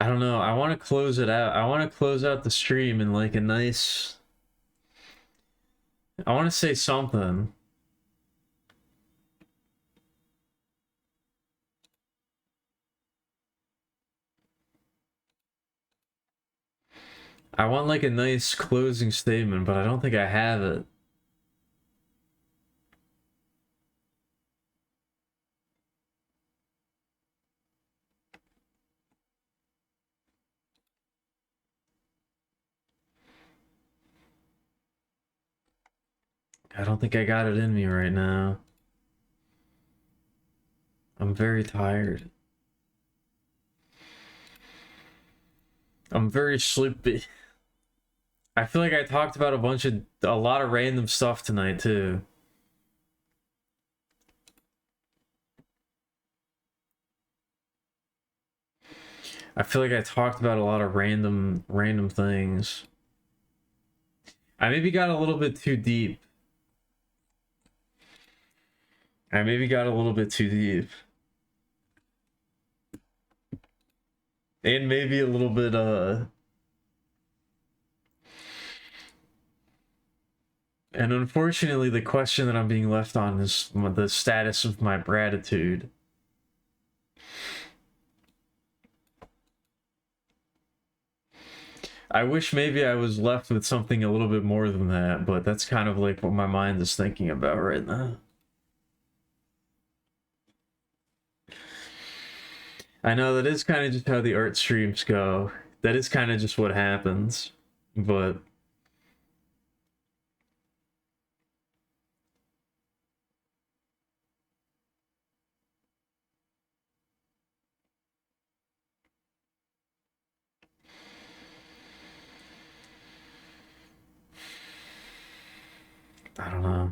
I don't know. I want to close it out. I want to close out the stream in like a nice. I want to say something. I want like a nice closing statement, but I don't think I have it. I don't think I got it in me right now. I'm very tired. I'm very sleepy. I feel like I talked about a lot of random stuff tonight too. I feel like I talked about a lot of random things. I maybe got a little bit too deep. I maybe got a little bit too deep. And maybe a little bit and unfortunately the question that I'm being left on is the status of my gratitude. I wish maybe I was left with something a little bit more than that, but that's kind of like what my mind is thinking about right now. I know that is kind of just how the art streams go. That is kind of just what happens, but I don't know.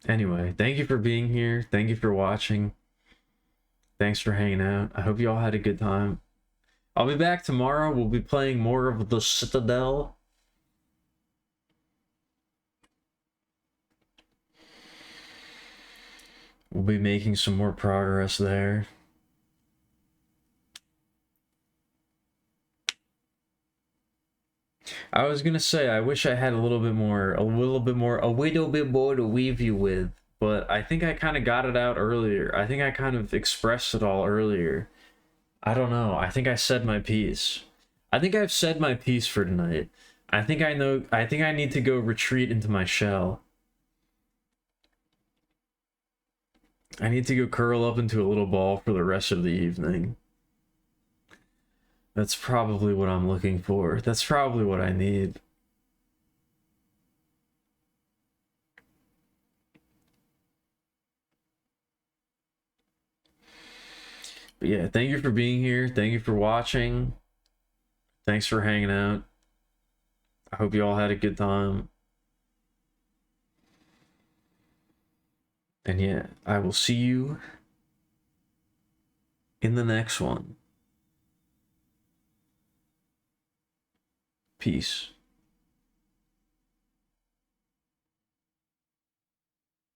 Anyway, thank you for being here. Thank you for watching. Thanks for hanging out. I hope you all had a good time. I'll be back tomorrow. We'll be playing more of the Citadel. We'll be making some more progress there. I was gonna say, I wish I had a little bit more to weave you with, but I think I kind of got it out earlier. I think I kind of expressed it all earlier. I don't know. I think I said my piece. I think I've said my piece for tonight. I think I need to go retreat into my shell. I need to go curl up into a little ball for the rest of the evening. That's probably what I'm looking for. That's probably what I need. But yeah, thank you for being here. Thank you for watching. Thanks for hanging out. I hope you all had a good time. And yeah, I will see you in the next one. Peace.